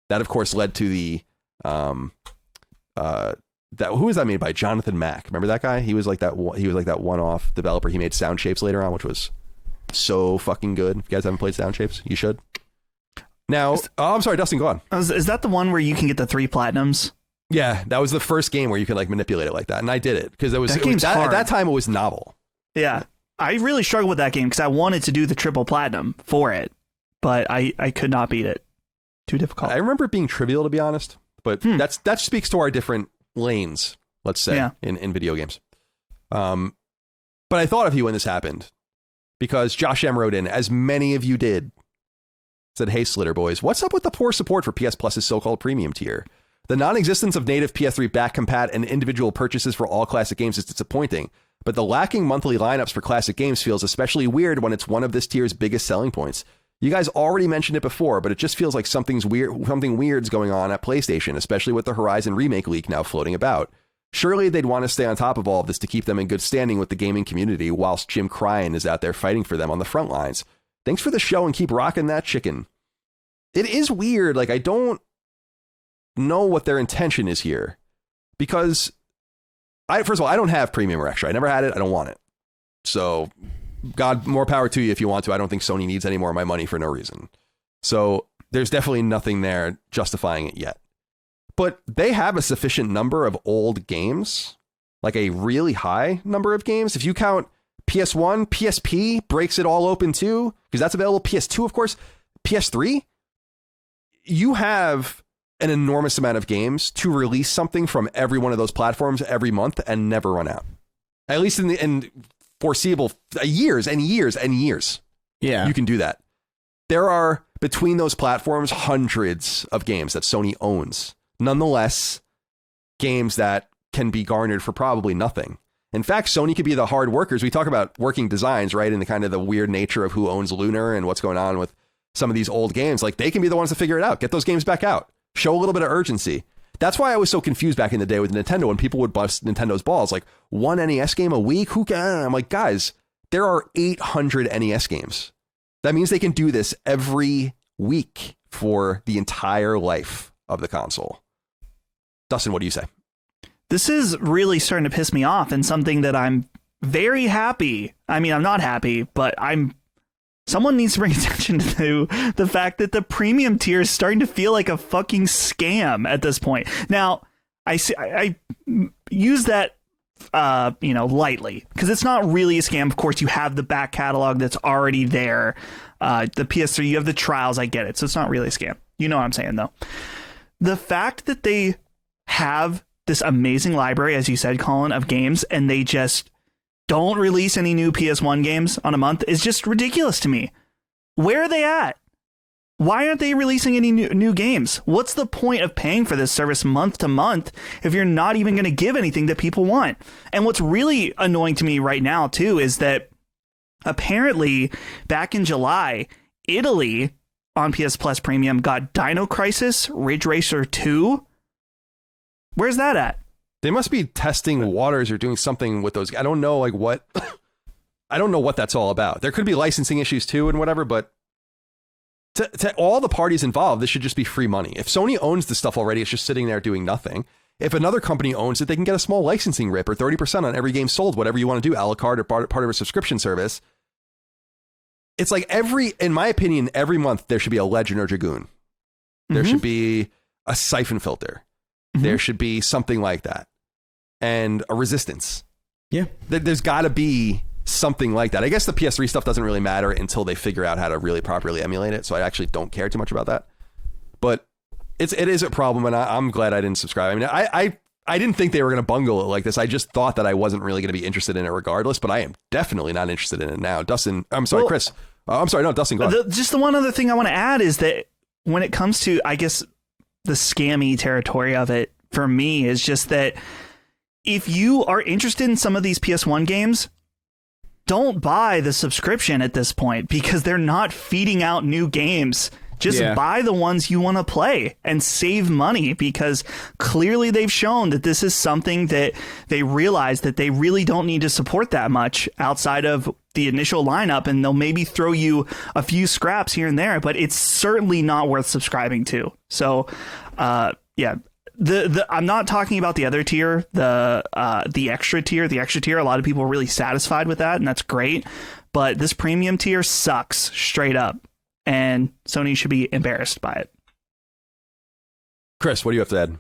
That, of course, led to the... who was that made by? Jonathan Mack. Remember that guy? He was like that one-off developer. He made Sound Shapes later on, which was so fucking good. If you guys haven't played Sound Shapes, you should. Now, I'm sorry, Dustin, go on. Is that the one where you can get the 3 platinums? Yeah, that was the first game where you could like manipulate it like that, and I did it because at that time it was novel. Yeah, I really struggled with that game because I wanted to do the triple platinum for it, but I could not beat it. Too difficult. I remember it being trivial, to be honest. But that speaks to our different lanes, let's say, in video games. But I thought of you when this happened because Josh M. wrote in, as many of you did, said, "Hey, Slitter Boys, what's up with the poor support for PS Plus's so-called premium tier? The non-existence of native PS3 back compat and individual purchases for all classic games is disappointing, but the lacking monthly lineups for classic games feels especially weird when it's one of this tier's biggest selling points. You guys already mentioned it before, but it just feels like something weird's going on at PlayStation, especially with the Horizon Remake leak now floating about. Surely they'd want to stay on top of all of this to keep them in good standing with the gaming community, whilst Jim Cryin is out there fighting for them on the front lines. Thanks for the show and keep rocking that chicken." It is weird. Like, I don't know what their intention is here, because first of all, I don't have premium or extra. I never had it. I don't want it. So God, more power to you if you want to. I don't think Sony needs any more of my money for no reason. So there's definitely nothing there justifying it yet. But they have a sufficient number of old games, like a really high number of games. If you count PS1, PSP breaks it all open too, because that's available. PS2, of course, PS3. You have an enormous amount of games to release something from every one of those platforms every month and never run out. At least in foreseeable years and years and years. Yeah. You can do that. There are, between those platforms, hundreds of games that Sony owns. Nonetheless, games that can be garnered for probably nothing. In fact, Sony could be the hard workers. We talk about working designs, right? And the kind of the weird nature of who owns Lunar and what's going on with some of these old games. Like, they can be the ones to figure it out. Get those games back out. Show a little bit of urgency. That's why I was so confused back in the day with Nintendo when people would bust Nintendo's balls. Like, one NES game a week? Who can? I'm like, guys, there are 800 NES games. That means they can do this every week for the entire life of the console. Dustin, what do you say? This is really starting to piss me off, and something that I'm very happy. I mean, I'm not happy, but someone needs to bring attention to the fact that the premium tier is starting to feel like a fucking scam at this point. Now, I use that, lightly, because it's not really a scam. Of course, you have the back catalog that's already there. The PS3, you have the trials. I get it. So it's not really a scam. You know what I'm saying, though. The fact that they have this amazing library, as you said, Colin, of games, and they just don't release any new PS1 games on a month is just ridiculous to me. Where are they at? Why aren't they releasing any new games? What's the point of paying for this service month to month if you're not even going to give anything that people want? And what's really annoying to me right now, too, is that apparently back in July, Italy on PS Plus Premium got Dino Crisis Ridge Racer 2. Where's that at? They must be testing waters or doing something with those. I don't know, like, what I don't know what that's all about. There could be licensing issues too and whatever, but to all the parties involved, this should just be free money. If Sony owns the stuff already, it's just sitting there doing nothing. If another company owns it, they can get a small licensing rip or 30% on every game sold, whatever you want to do, a la carte or part of a subscription service. It's like in my opinion, every month there should be a Legend or Dragoon. There should be a Siphon Filter. There should be something like that. And a Resistance. Yeah. There's got to be something like that. I guess the PS3 stuff doesn't really matter until they figure out how to really properly emulate it. So I actually don't care too much about that. But it is a problem, and I'm glad I didn't subscribe. I mean, I didn't think they were going to bungle it like this. I just thought that I wasn't really going to be interested in it regardless, but I am definitely not interested in it now. Dustin, I'm sorry, Chris. I'm sorry, no, Dustin, go ahead. Just the one other thing I want to add is that when it comes to, I guess, the scammy territory of it, for me, is just that if you are interested in some of these PS1 games, don't buy the subscription at this point because they're not feeding out new games. Just buy the ones you want to play and save money, because clearly they've shown that this is something that they realize that they really don't need to support that much outside of the initial lineup, and they'll maybe throw you a few scraps here and there, but it's certainly not worth subscribing to. So, yeah. I'm not talking about the other tier, the extra tier. The extra tier, a lot of people are really satisfied with that, and that's great. But this premium tier sucks straight up, and Sony should be embarrassed by it. Chris, what do you have to add?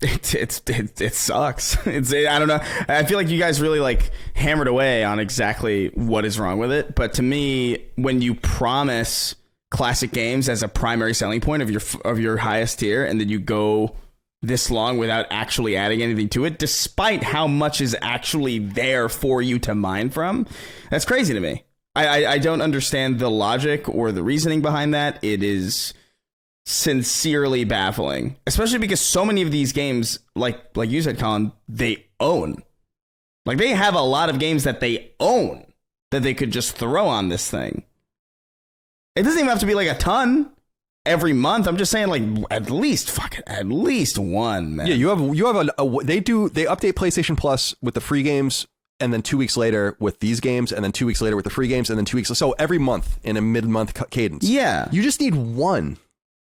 It sucks. I don't know. I feel like you guys really like hammered away on exactly what is wrong with it. But to me, when you promise classic games as a primary selling point of your highest tier, and then you go this long without actually adding anything to it, despite how much is actually there for you to mine from, that's crazy to me. I don't understand the logic or the reasoning behind that. It is sincerely baffling, especially because so many of these games, like you said, Colin, they own. Like, they have a lot of games that they own that they could just throw on this thing. It doesn't even have to be like a ton every month. I'm just saying, like, at least one, man. Yeah, you have they update PlayStation Plus with the free games, and then 2 weeks later with these games, and then 2 weeks later with the free games, and then 2 weeks. So every month in a mid-month cadence. Yeah, you just need one.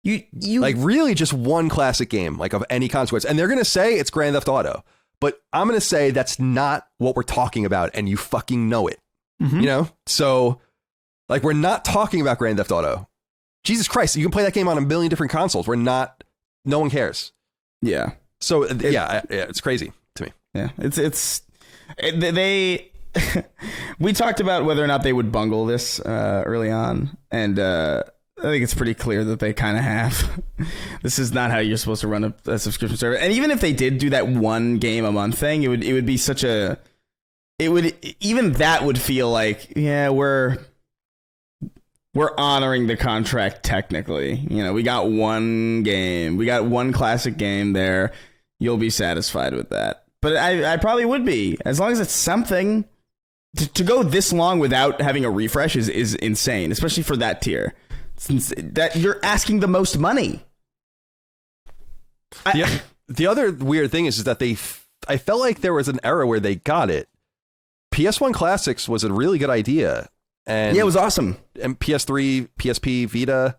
You like really just one classic game, like of any consequence, and they're gonna say it's Grand Theft Auto, but I'm gonna say that's not what we're talking about, and you fucking know it. You know, so like, we're not talking about Grand Theft Auto. Jesus Christ, you can play that game on a million different consoles. No one cares. Yeah. So it's crazy to me. Yeah, they we talked about whether or not they would bungle this early on, and I think it's pretty clear that they kind of have. This is not how you're supposed to run a subscription service. And even if they did do that one game a month thing, it would be such a. Even that would feel like, yeah, we're honoring the contract technically. You know, we got one game, we got one classic game there. You'll be satisfied with that. But I probably would be, as long as it's something. To go this long without having a refresh is insane, especially for that tier. Since that you're asking the most money. The other weird thing is that I felt like there was an era where they got it. PS1 Classics was a really good idea. And yeah, it was awesome. And PS3, PSP, Vita,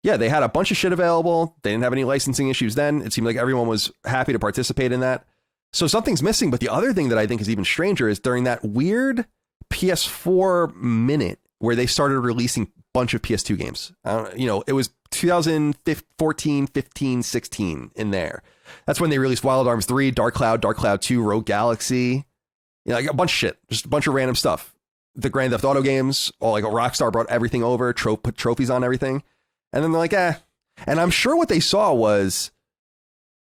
yeah, they had a bunch of shit available. They didn't have any licensing issues then. It seemed like everyone was happy to participate in that. So something's missing. But the other thing that I think is even stranger is during that weird PS4 minute where they started releasing a bunch of PS2 games. It was 2014, 15, 16 in there. That's when they released Wild Arms 3, Dark Cloud 2, Rogue Galaxy. Like a bunch of shit, just a bunch of random stuff. The Grand Theft Auto games, Rockstar brought everything over, put trophies on everything. And then they're like, And I'm sure what they saw was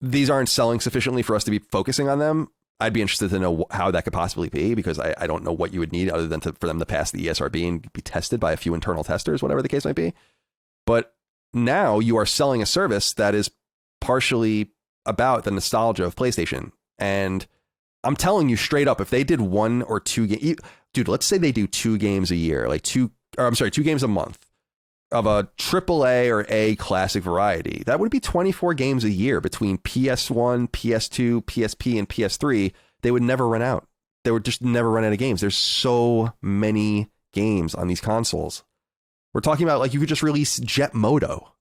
these aren't selling sufficiently for us to be focusing on them. I'd be interested to know how that could possibly be, because I don't know what you would need other than for them to pass the ESRB and be tested by a few internal testers, whatever the case might be. But now you are selling a service that is partially about the nostalgia of PlayStation. And I'm telling you straight up, if they did one or two games, dude, let's say they do 2 games a year, 2 games a month of a AAA or A classic variety, that would be 24 games a year between PS1, PS2, PSP, and PS3. They would never run out. they would just never run out of games. There's so many games on these consoles. We're talking about like you could just release Jet Moto.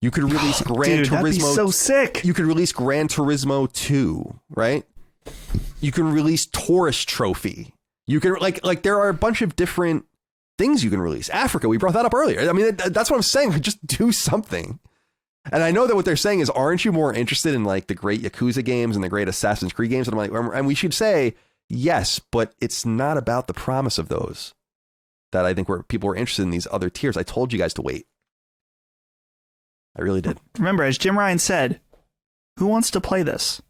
You could release Gran Turismo. That'd be so sick. You could release Gran Turismo 2, right? You can release Tourist Trophy. You can like there are a bunch of different things you can release. Africa, we brought that up earlier. I mean, that's what I'm saying. Just do something. And I know that what they're saying is, aren't you more interested in like the great Yakuza games and the great Assassin's Creed games? And I'm like, and we should say yes, but it's not about the promise of those that I think people were interested in these other tiers. I told you guys to wait. I really did. Remember, as Jim Ryan said, who wants to play this?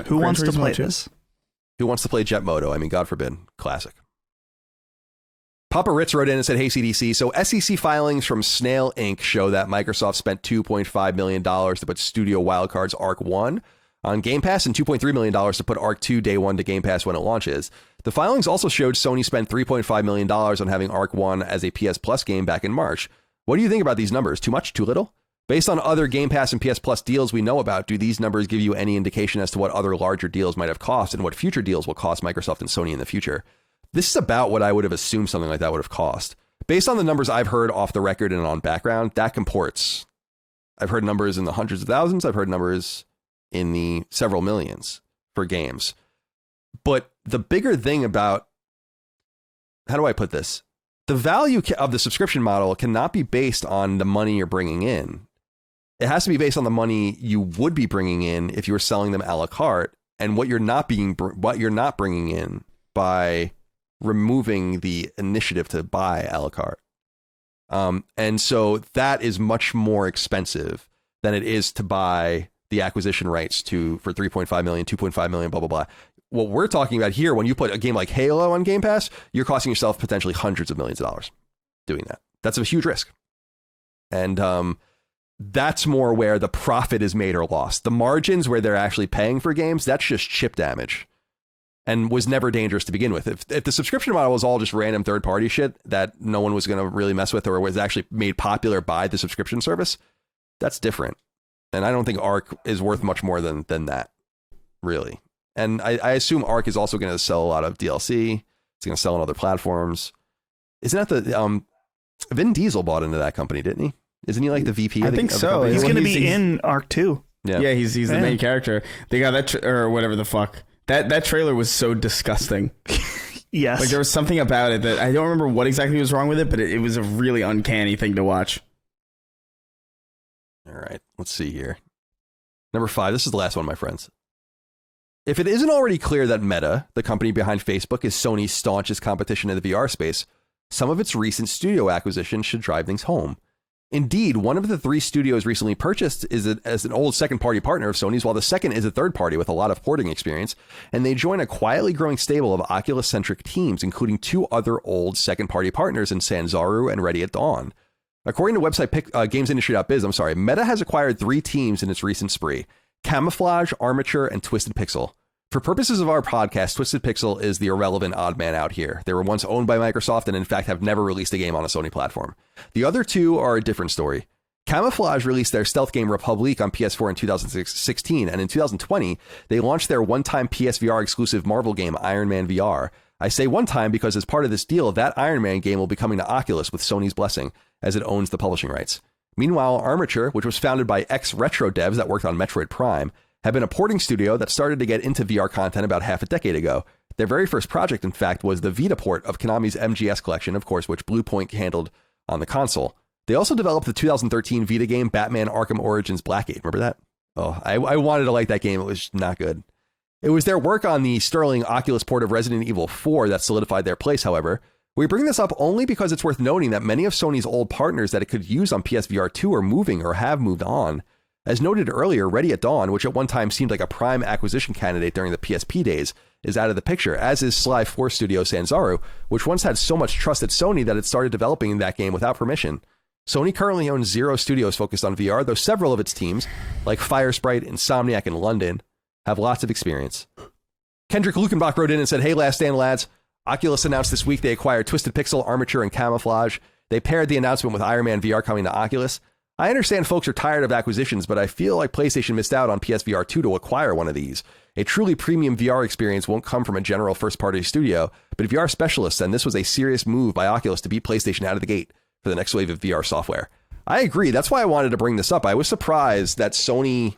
Who wants to play this? Who wants to play Jet Moto? I mean, God forbid. Classic. Papa Ritz wrote in and said, hey, CDC, so SEC filings from Snail Inc. show that Microsoft spent $2.5 million to put Studio Wildcard's Ark 1 on Game Pass and $2.3 million to put Ark 2 day one to Game Pass when it launches. The filings also showed Sony spent $3.5 million on having Ark 1 as a PS Plus game back in March. What do you think about these numbers? Too much? Too little? Based on other Game Pass and PS Plus deals we know about, do these numbers give you any indication as to what other larger deals might have cost and what future deals will cost Microsoft and Sony in the future? This is about what I would have assumed something like that would have cost. Based on the numbers I've heard off the record and on background, that comports. I've heard numbers in the hundreds of thousands. I've heard numbers in the several millions for games. But the bigger thing about, how do I put this? The value of the subscription model cannot be based on the money you're bringing in. It has to be based on the money you would be bringing in if you were selling them a la carte, and what you're not bringing in by removing the initiative to buy a la carte. And so that is much more expensive than it is to buy the acquisition rights for 3.5 million, 2.5 million, blah, blah, blah. What we're talking about here, when you put a game like Halo on Game Pass, you're costing yourself potentially hundreds of millions of dollars doing that. That's a huge risk. And that's more where the profit is made or lost. The margins where they're actually paying for games, that's just chip damage and was never dangerous to begin with. If the subscription model was all just random third-party shit that no one was going to really mess with or was actually made popular by the subscription service, that's different. And I don't think Ark is worth much more than that, really. And I assume Ark is also going to sell a lot of DLC. It's going to sell on other platforms. Isn't that the Vin Diesel bought into that company, didn't he? Isn't he like the VP? I think so. He's going to be in Ark 2. Yeah, he's the main character. They got that or whatever the fuck. That trailer was so disgusting. Yes. Like there was something about it that I don't remember what exactly was wrong with it, but it was a really uncanny thing to watch. All right, let's see here. Number 5. This is the last one, my friends. If it isn't already clear that Meta, the company behind Facebook, is Sony's staunchest competition in the VR space, some of its recent studio acquisitions should drive things home. Indeed, one of the 3 studios recently purchased is as an old second-party partner of Sony's, while the second is a third party with a lot of porting experience, and they join a quietly growing stable of Oculus-centric teams, including 2 other old second-party partners in Sanzaru and Ready at Dawn. According to website GamesIndustry.biz, Meta has acquired 3 teams in its recent spree: Camouflage, Armature, and Twisted Pixel. For purposes of our podcast, Twisted Pixel is the irrelevant odd man out here. They were once owned by Microsoft and in fact have never released a game on a Sony platform. The other 2 are a different story. Camouflage released their stealth game Republique on PS4 in 2016, and in 2020, they launched their one-time PSVR exclusive Marvel game Iron Man VR. I say one time because as part of this deal, that Iron Man game will be coming to Oculus with Sony's blessing, as it owns the publishing rights. Meanwhile, Armature, which was founded by ex-Retro devs that worked on Metroid Prime, had been a porting studio that started to get into VR content about half a decade ago. Their very first project, in fact, was the Vita port of Konami's MGS collection, of course, which Bluepoint handled on the console. They also developed the 2013 Vita game Batman Arkham Origins Blackgate. Remember that? Oh, I wanted to like that game. It was not good. It was their work on the sterling Oculus port of Resident Evil 4 that solidified their place, however. We bring this up only because it's worth noting that many of Sony's old partners that it could use on PSVR 2 are moving or have moved on. As noted earlier, Ready at Dawn, which at one time seemed like a prime acquisition candidate during the PSP days, is out of the picture, as is Sly 4 studio Sanzaru, which once had so much trust at Sony that it started developing that game without permission. Sony currently owns 0 studios focused on VR, though several of its teams, like Firesprite, Insomniac, and London, have lots of experience. Kendrick Lukenbach wrote in and said, hey, Last Stand lads, Oculus announced this week they acquired Twisted Pixel, Armature, and Camouflage. They paired the announcement with Iron Man VR coming to Oculus. I understand folks are tired of acquisitions, but I feel like PlayStation missed out on PSVR 2 to acquire one of these. A truly premium VR experience won't come from a general first-party studio, but if you are specialists, then this was a serious move by Oculus to beat PlayStation out of the gate for the next wave of VR software. I agree. That's why I wanted to bring this up. I was surprised that Sony's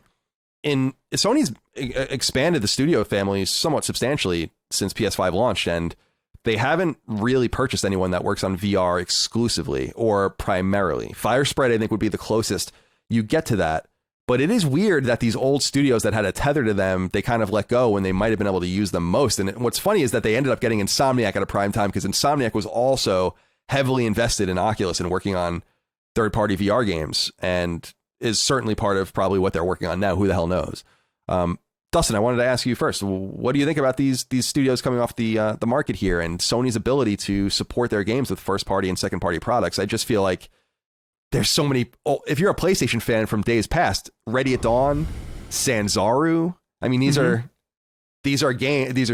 expanded the studio family somewhat substantially since PS5 launched, and they haven't really purchased anyone that works on VR exclusively or primarily. Firesprite, I think, would be the closest you get to that. But it is weird that these old studios that had a tether to them, they kind of let go when they might have been able to use them most. And what's funny is that they ended up getting Insomniac at a prime time, because Insomniac was also heavily invested in Oculus and working on third-party VR games, and is certainly part of probably what they're working on now. Who the hell knows? Dustin, I wanted to ask you first. What do you think about these studios coming off the market here, and Sony's ability to support their games with first-party and second-party products? I just feel like there's so many. Oh, if you're a PlayStation fan from days past, Ready at Dawn, Sanzaru. I mean, these are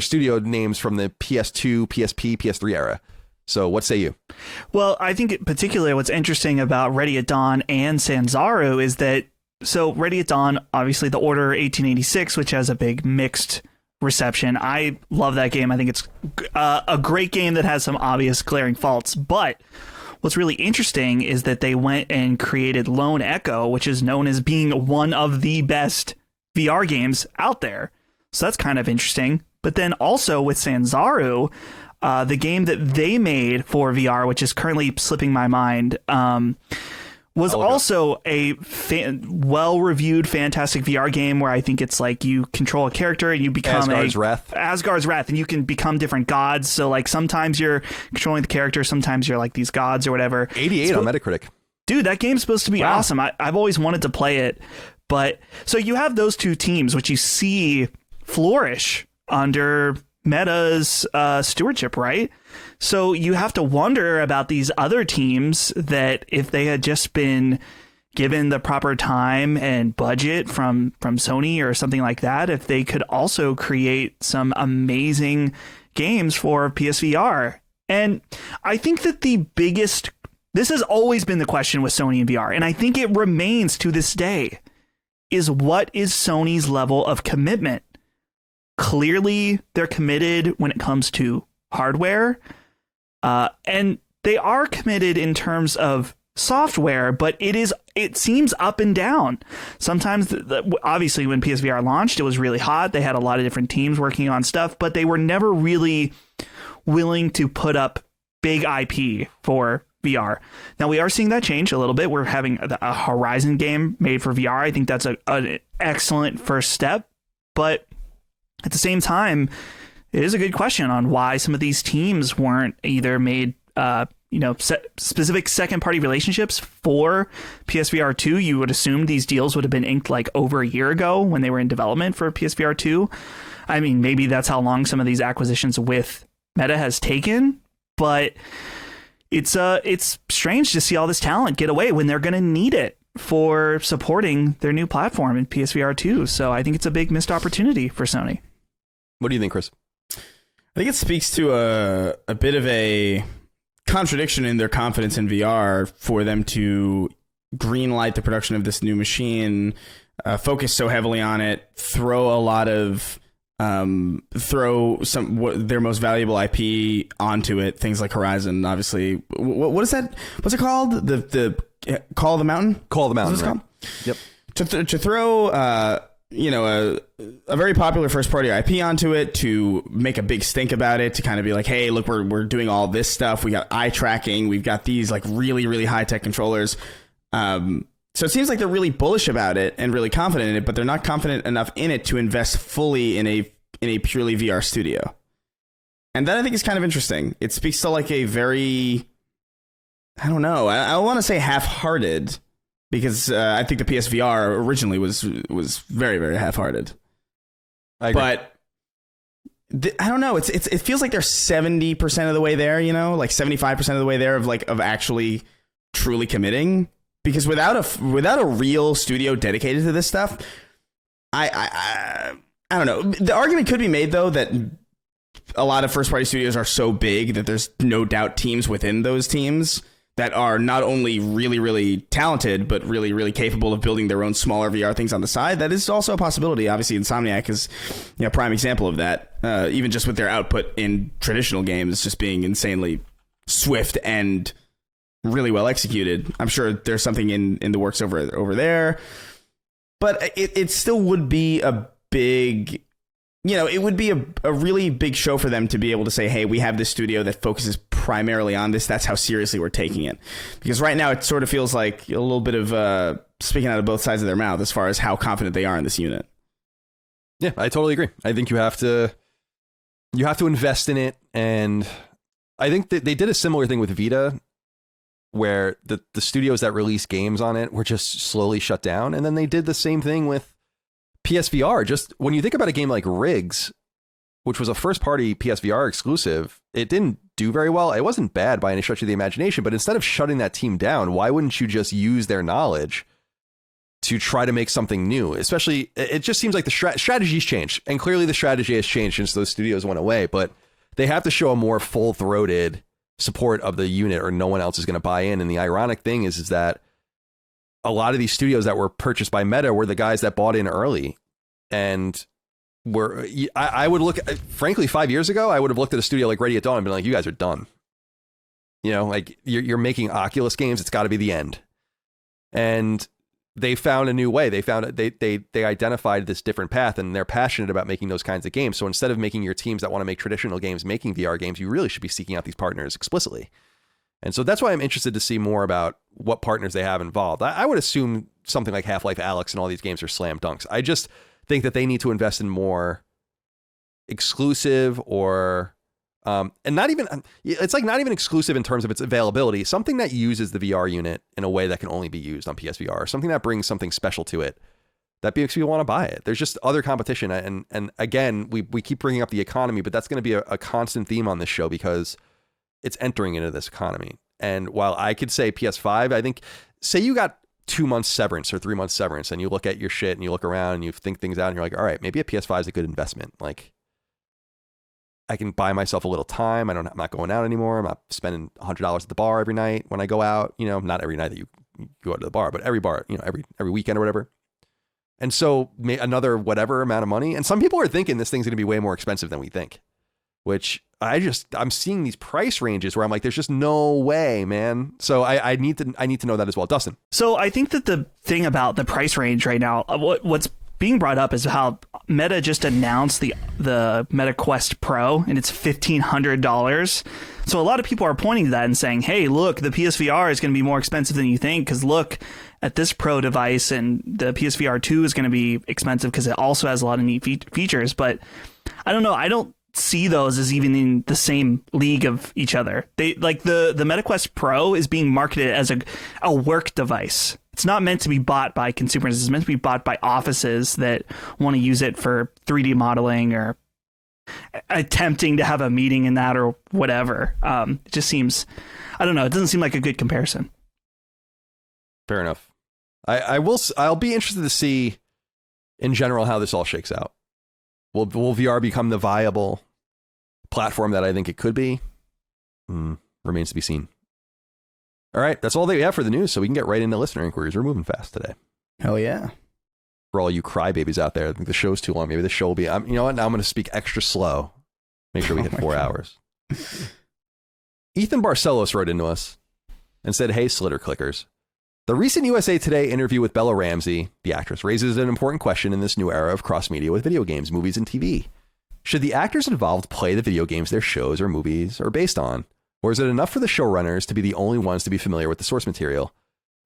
studio names from the PS2, PSP, PS3 era. So what say you? Well, I think particularly what's interesting about Ready at Dawn and Sanzaru is that, so Ready at Dawn, obviously the Order 1886, which has a big mixed reception. I love that game. I think it's a great game that has some obvious glaring faults. But what's really interesting is that they went and created Lone Echo, which is known as being one of the best VR games out there. So that's kind of interesting. But then also with Sanzaru, the game that they made for VR, which is currently slipping my mind, was also a well-reviewed, fantastic VR game where I think it's like you control a character and you become Asgard's Wrath, and you can become different gods. So like sometimes you're controlling the character, sometimes you're like these gods or whatever. 88 on Metacritic. Dude, that game's supposed to be awesome. I've always wanted to play it. But so you have those two teams, which you see flourish under Meta's stewardship, right? So you have to wonder about these other teams that if they had just been given the proper time and budget from Sony or something like that, if they could also create some amazing games for PSVR. And I think that this has always been the question with Sony and VR, and I think it remains to this day, is what is Sony's level of commitment? Clearly, they're committed when it comes to hardware, and they are committed in terms of software, but it seems up and down. Sometimes, obviously, when PSVR launched, it was really hot. They had a lot of different teams working on stuff, but they were never really willing to put up big IP for VR. Now, we are seeing that change a little bit. We're having a Horizon game made for VR. I think that's an excellent first step, but at the same time, it is a good question on why some of these teams weren't either made, specific second-party relationships for PSVR 2. You would assume these deals would have been inked like over a year ago when they were in development for PSVR 2. I mean, maybe that's how long some of these acquisitions with Meta has taken, but it's strange to see all this talent get away when they're going to need it for supporting their new platform in PSVR 2. So I think it's a big missed opportunity for Sony. What do you think, Chris? I think it speaks to a bit of a contradiction in their confidence in VR for them to greenlight the production of this new machine, focus so heavily on it, throw their most valuable IP onto it, things like Horizon, obviously. What is that? What's it called? The Call of the Mountain? Call of the Mountain, right? Yep. To throw a very popular first party IP onto it, to make a big stink about it, to kind of be like, hey, look, we're doing all this stuff. We got eye tracking. We've got these like really, really high tech controllers. So it seems like they're really bullish about it and really confident in it, but they're not confident enough in it to invest fully in a purely VR studio. And that I think is kind of interesting. It speaks to like a very, I don't know, I want to say half-hearted, because I think the PSVR originally was very, very half-hearted. I agree. But I don't know. It feels like they're 70% of the way there. Like 75% of the way there of actually truly committing. Because without a real studio dedicated to this stuff, I don't know. The argument could be made though that a lot of first party studios are so big that there's no doubt teams within those teams that are not only really, really talented, but really, really capable of building their own smaller VR things on the side. That is also a possibility. Obviously, Insomniac is a prime example of that. Even just with their output in traditional games just being insanely swift and really well executed. I'm sure there's something in the works over there. But it still would be a big... it would be a really big show for them to be able to say, hey, we have this studio that focuses primarily on this. That's how seriously we're taking it. Because right now it sort of feels like a little bit of speaking out of both sides of their mouth as far as how confident they are in this unit. Yeah, I totally agree. I think you have to invest in it. And I think that they did a similar thing with Vita, where the studios that release games on it were just slowly shut down. And then they did the same thing with PSVR. Just when you think about a game like Riggs, which was a first-party PSVR exclusive, it didn't do very well. It wasn't bad by any stretch of the imagination, but instead of shutting that team down, why wouldn't you just use their knowledge to try to make something new? Especially, it just seems like the strategy's changed, and clearly the strategy has changed since those studios went away, but they have to show a more full-throated support of the unit or no one else is going to buy in. And the ironic thing is that a lot of these studios that were purchased by Meta were the guys that bought in early. And I would look, frankly, 5 years ago, I would have looked at a studio like Ready at Dawn and been like, you guys are done. Like you're making Oculus games. It's got to be the end. And they found a new way. They identified this different path, and they're passionate about making those kinds of games. So instead of making your teams that want to make traditional games making VR games, you really should be seeking out these partners explicitly. And so that's why I'm interested to see more about what partners they have involved. I would assume something like Half-Life Alyx and all these games are slam dunks. I just think that they need to invest in more exclusive or, and not even, it's like not even exclusive in terms of its availability, something that uses the VR unit in a way that can only be used on PSVR, or something that brings something special to it that makes people want to buy it. There's just other competition. And again, we keep bringing up the economy, but that's going to be a constant theme on this show because it's entering into this economy. And while I could say PS5, I think, say you got 2 months severance or 3 months severance and you look at your shit and you look around and you think things out and you're like, all right, maybe a PS5 is a good investment. Like I can buy myself a little time. I'm not going out anymore. I'm not spending $100 at the bar every night when I go out, not every night that you go out to the bar, but every bar, every weekend or whatever. And so another whatever amount of money. And some people are thinking this thing's going to be way more expensive than we think, which I'm seeing these price ranges where I'm like, there's just no way, man. So I need to know that as well. Dustin. So I think that the thing about the price range right now, what's being brought up is how Meta just announced the Meta Quest Pro and it's $1,500. So a lot of people are pointing to that and saying, hey, look, the PSVR is going to be more expensive than you think because look at this Pro device, and the PSVR 2 is going to be expensive because it also has a lot of neat features. But I don't know. I don't see those as even in the same league of each other. They like the MetaQuest Pro is being marketed as a work device. It's not meant to be bought by consumers. It's meant to be bought by offices that want to use it for 3D modeling or attempting to have a meeting in that or whatever. It just seems, I don't know. It doesn't seem like a good comparison. Fair enough. I'll be interested to see in general how this all shakes out. Will VR become the viable platform that I think it could be? Remains to be seen. All right, that's all that we have for the news, so we can get right into listener inquiries. We're moving fast today. Hell yeah. For all you crybabies out there, I think the show's too long. Maybe the show will be... you know what? Now I'm going to speak extra slow. Make sure we hit 4 hours. Ethan Barcelos wrote into us and said, hey, Slitter Clickers. The recent USA Today interview with Bella Ramsey, the actress, raises an important question in this new era of cross-media with video games, movies, and TV. Should the actors involved play the video games their shows or movies are based on? Or is it enough for the showrunners to be the only ones to be familiar with the source material?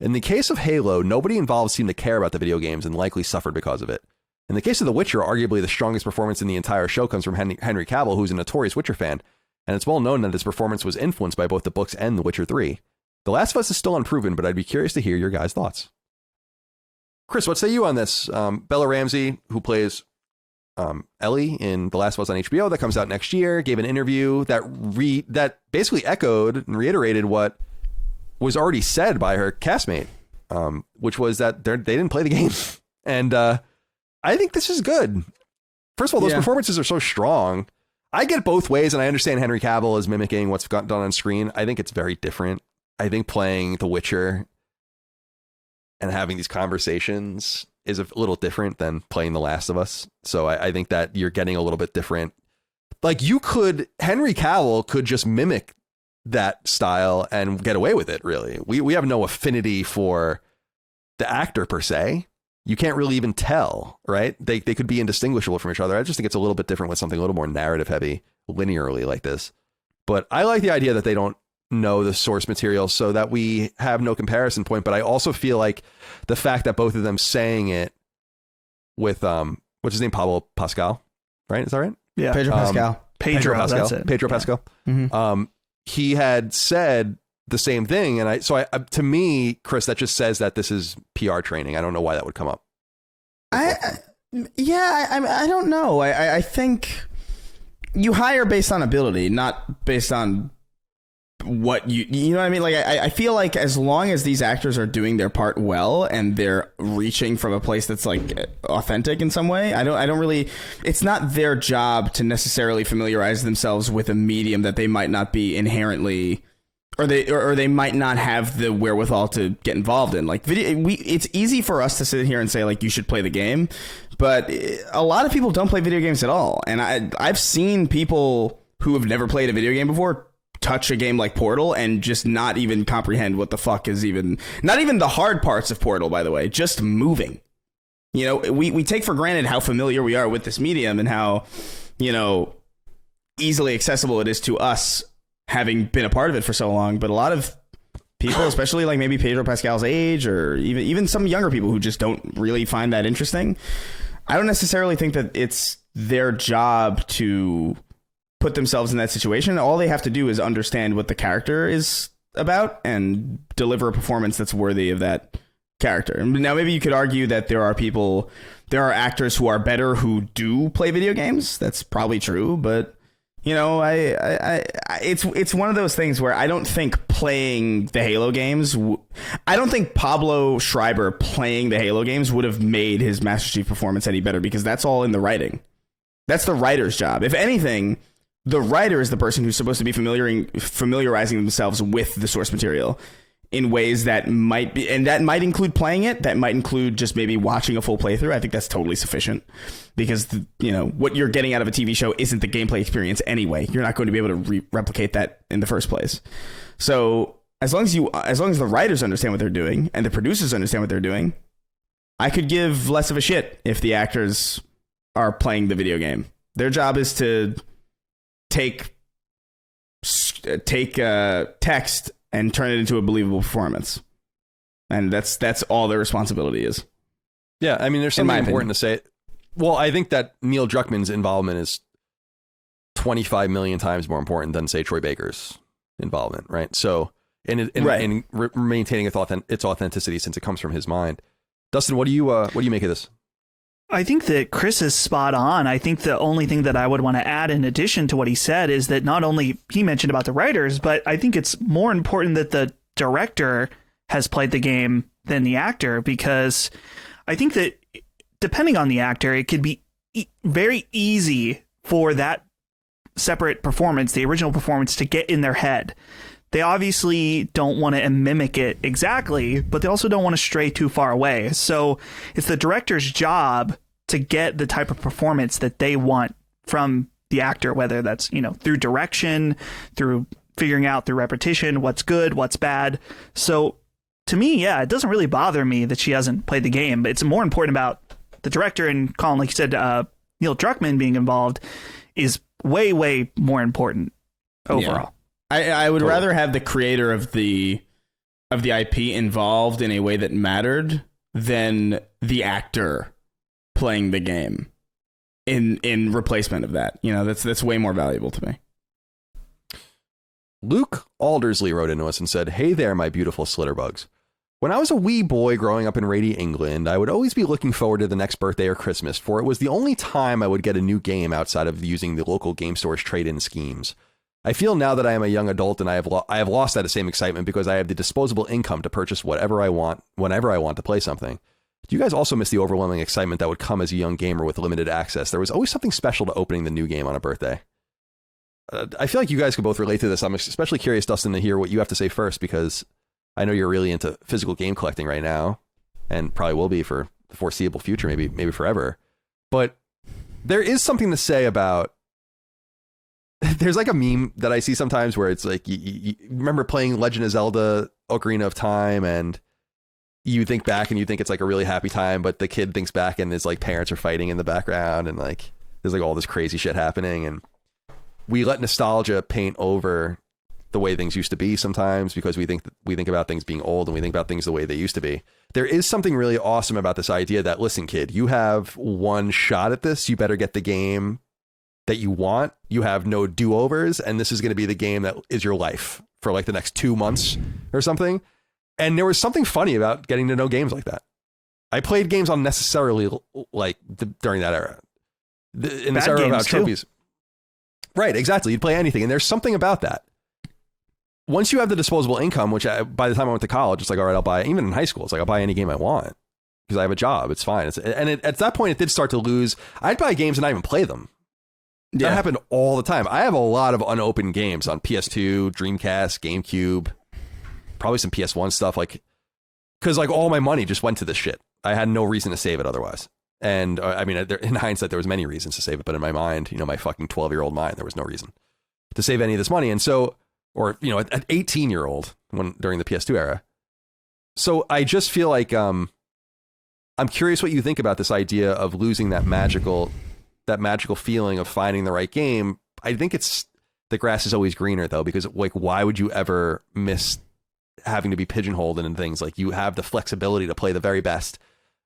In the case of Halo, nobody involved seemed to care about the video games and likely suffered because of it. In the case of The Witcher, arguably the strongest performance in the entire show comes from Henry Cavill, who's a notorious Witcher fan, and it's well known that his performance was influenced by both the books and The Witcher 3. The Last of Us is still unproven, but I'd be curious to hear your guys' thoughts. Chris, what say you on this? Bella Ramsey, who plays Ellie in The Last of Us on HBO, that comes out next year, gave an interview that basically echoed and reiterated what was already said by her castmate, which was that they didn't play the game. And I think this is good. First of all, those performances are so strong. I get both ways, and I understand Henry Cavill is mimicking what's done on screen. I think it's very different. I think playing The Witcher and having these conversations is a little different than playing The Last of Us. So I think that you're getting a little bit different. Like Henry Cavill could just mimic that style and get away with it. Really, we have no affinity for the actor per se. You can't really even tell, right? They could be indistinguishable from each other. I just think it's a little bit different with something a little more narrative heavy, linearly like this. But I like the idea that they don't know the source material so that we have no comparison point. But I also feel like the fact that both of them saying it with what's his name, Pablo Pascal, right? Is that right? Yeah, Pedro Pascal. Pedro Pascal. That's it. Pedro Pascal. Mm-hmm. He had said the same thing, and to me, Chris, that just says that this is PR training. I don't know why that would come up. I don't know. I think you hire based on ability, not based on what you know what I mean? Like, I feel like as long as these actors are doing their part well and they're reaching from a place that's like authentic in some way, I don't really, it's not their job to necessarily familiarize themselves with a medium that they might not be inherently, or they might not have the wherewithal to get involved in. Like it's easy for us to sit here and say like you should play the game, but a lot of people don't play video games at all. And I've seen people who have never played a video game before touch a game like Portal and just not even comprehend what the fuck is not even the hard parts of Portal, by the way, just moving. You know, we take for granted how familiar we are with this medium and how, you know, easily accessible it is to us having been a part of it for so long. But a lot of people, especially like maybe Pedro Pascal's age or even some younger people who just don't really find that interesting, I don't necessarily think that it's their job to put themselves in that situation. All they have to do is understand what the character is about and deliver a performance that's worthy of that character. Now, maybe you could argue that there are actors who are better who do play video games. That's probably true, but you know, it's one of those things where I don't think playing the Halo games, I don't think Pablo Schreiber playing the Halo games would have made his Master Chief performance any better, because that's all in the writing. That's the writer's job. If anything, the writer is the person who's supposed to be familiarizing themselves with the source material in ways that might be, and that might include playing it. That might include just maybe watching a full playthrough. I think that's totally sufficient, because you know what you're getting out of a TV show isn't the gameplay experience anyway. You're not going to be able to replicate that in the first place. So as long as the writers understand what they're doing and the producers understand what they're doing, I could give less of a shit if the actors are playing the video game. Their job is to take text and turn it into a believable performance, and that's all their responsibility is. Yeah, I mean, there's something important to say. Well, I think that Neil Druckmann's involvement is 25 million times more important than, say, Troy Baker's involvement, right? So, in maintaining its authenticity, since it comes from his mind. Dustin, what do you make of this? I think that Chris is spot on. I think the only thing that I would want to add in addition to what he said is that not only he mentioned about the writers, but I think it's more important that the director has played the game than the actor, because I think that depending on the actor, it could be very easy for that separate performance, the original performance, to get in their head. They obviously don't want to mimic it exactly, but they also don't want to stray too far away. So it's the director's job to get the type of performance that they want from the actor, whether that's, you know, through direction, through figuring out through repetition, what's good, what's bad. So to me, yeah, it doesn't really bother me that she hasn't played the game, but it's more important about the director, and Colin, like you said, Neil Druckmann being involved is way, way more important overall. Yeah. I would rather have the creator of the IP involved in a way that mattered than the actor playing the game in replacement of that. You know, that's way more valuable to me. Luke Aldersley wrote into us and said, "Hey there, my beautiful slitterbugs. When I was a wee boy growing up in Rady, England, I would always be looking forward to the next birthday or Christmas, for it was the only time I would get a new game outside of using the local game store's trade-in schemes. I feel now that I am a young adult and I have lost that same excitement because I have the disposable income to purchase whatever I want whenever I want to play something. Do you guys also miss the overwhelming excitement that would come as a young gamer with limited access? There was always something special to opening the new game on a birthday." I feel like you guys could both relate to this. I'm especially curious, Dustin, to hear what you have to say first, because I know you're really into physical game collecting right now, and probably will be for the foreseeable future, maybe forever. But there is something to say about, there's like a meme that I see sometimes where it's like, you remember playing Legend of Zelda Ocarina of Time, and you think back and you think it's like a really happy time, but the kid thinks back and his like parents are fighting in the background, and like there's like all this crazy shit happening, and we let nostalgia paint over the way things used to be sometimes, because we think about things being old, and we think about things the way they used to be. There is something really awesome about this idea that, listen, kid, you have one shot at this. You better get the game that you want. You have no do-overs, and this is going to be the game that is your life for like the next 2 months or something. And there was something funny about getting to know games like that. I played games unnecessarily like during that era. In this era about trophies. Right, exactly. You'd play anything, and there's something about that. Once you have the disposable income, which by the time I went to college, it's like, all right, I'll buy, even in high school, it's like, I'll buy any game I want because I have a job. It's fine. At that point, it did start to lose. I'd buy games and not even play them. That happened all the time. I have a lot of unopened games on PS2, Dreamcast, GameCube, probably some PS1 stuff, like, because like all my money just went to this shit. I had no reason to save it otherwise. And I mean, in hindsight, there was many reasons to save it, but in my mind, my fucking 12-year-old mind, there was no reason to save any of this money. And so, or, at 18-year-old during the PS2 era. So I just feel like, I'm curious what you think about this idea of losing that magical feeling of finding the right game. I think it's, the grass is always greener though, because like, why would you ever miss having to be pigeonholed into things? Like, you have the flexibility to play the very best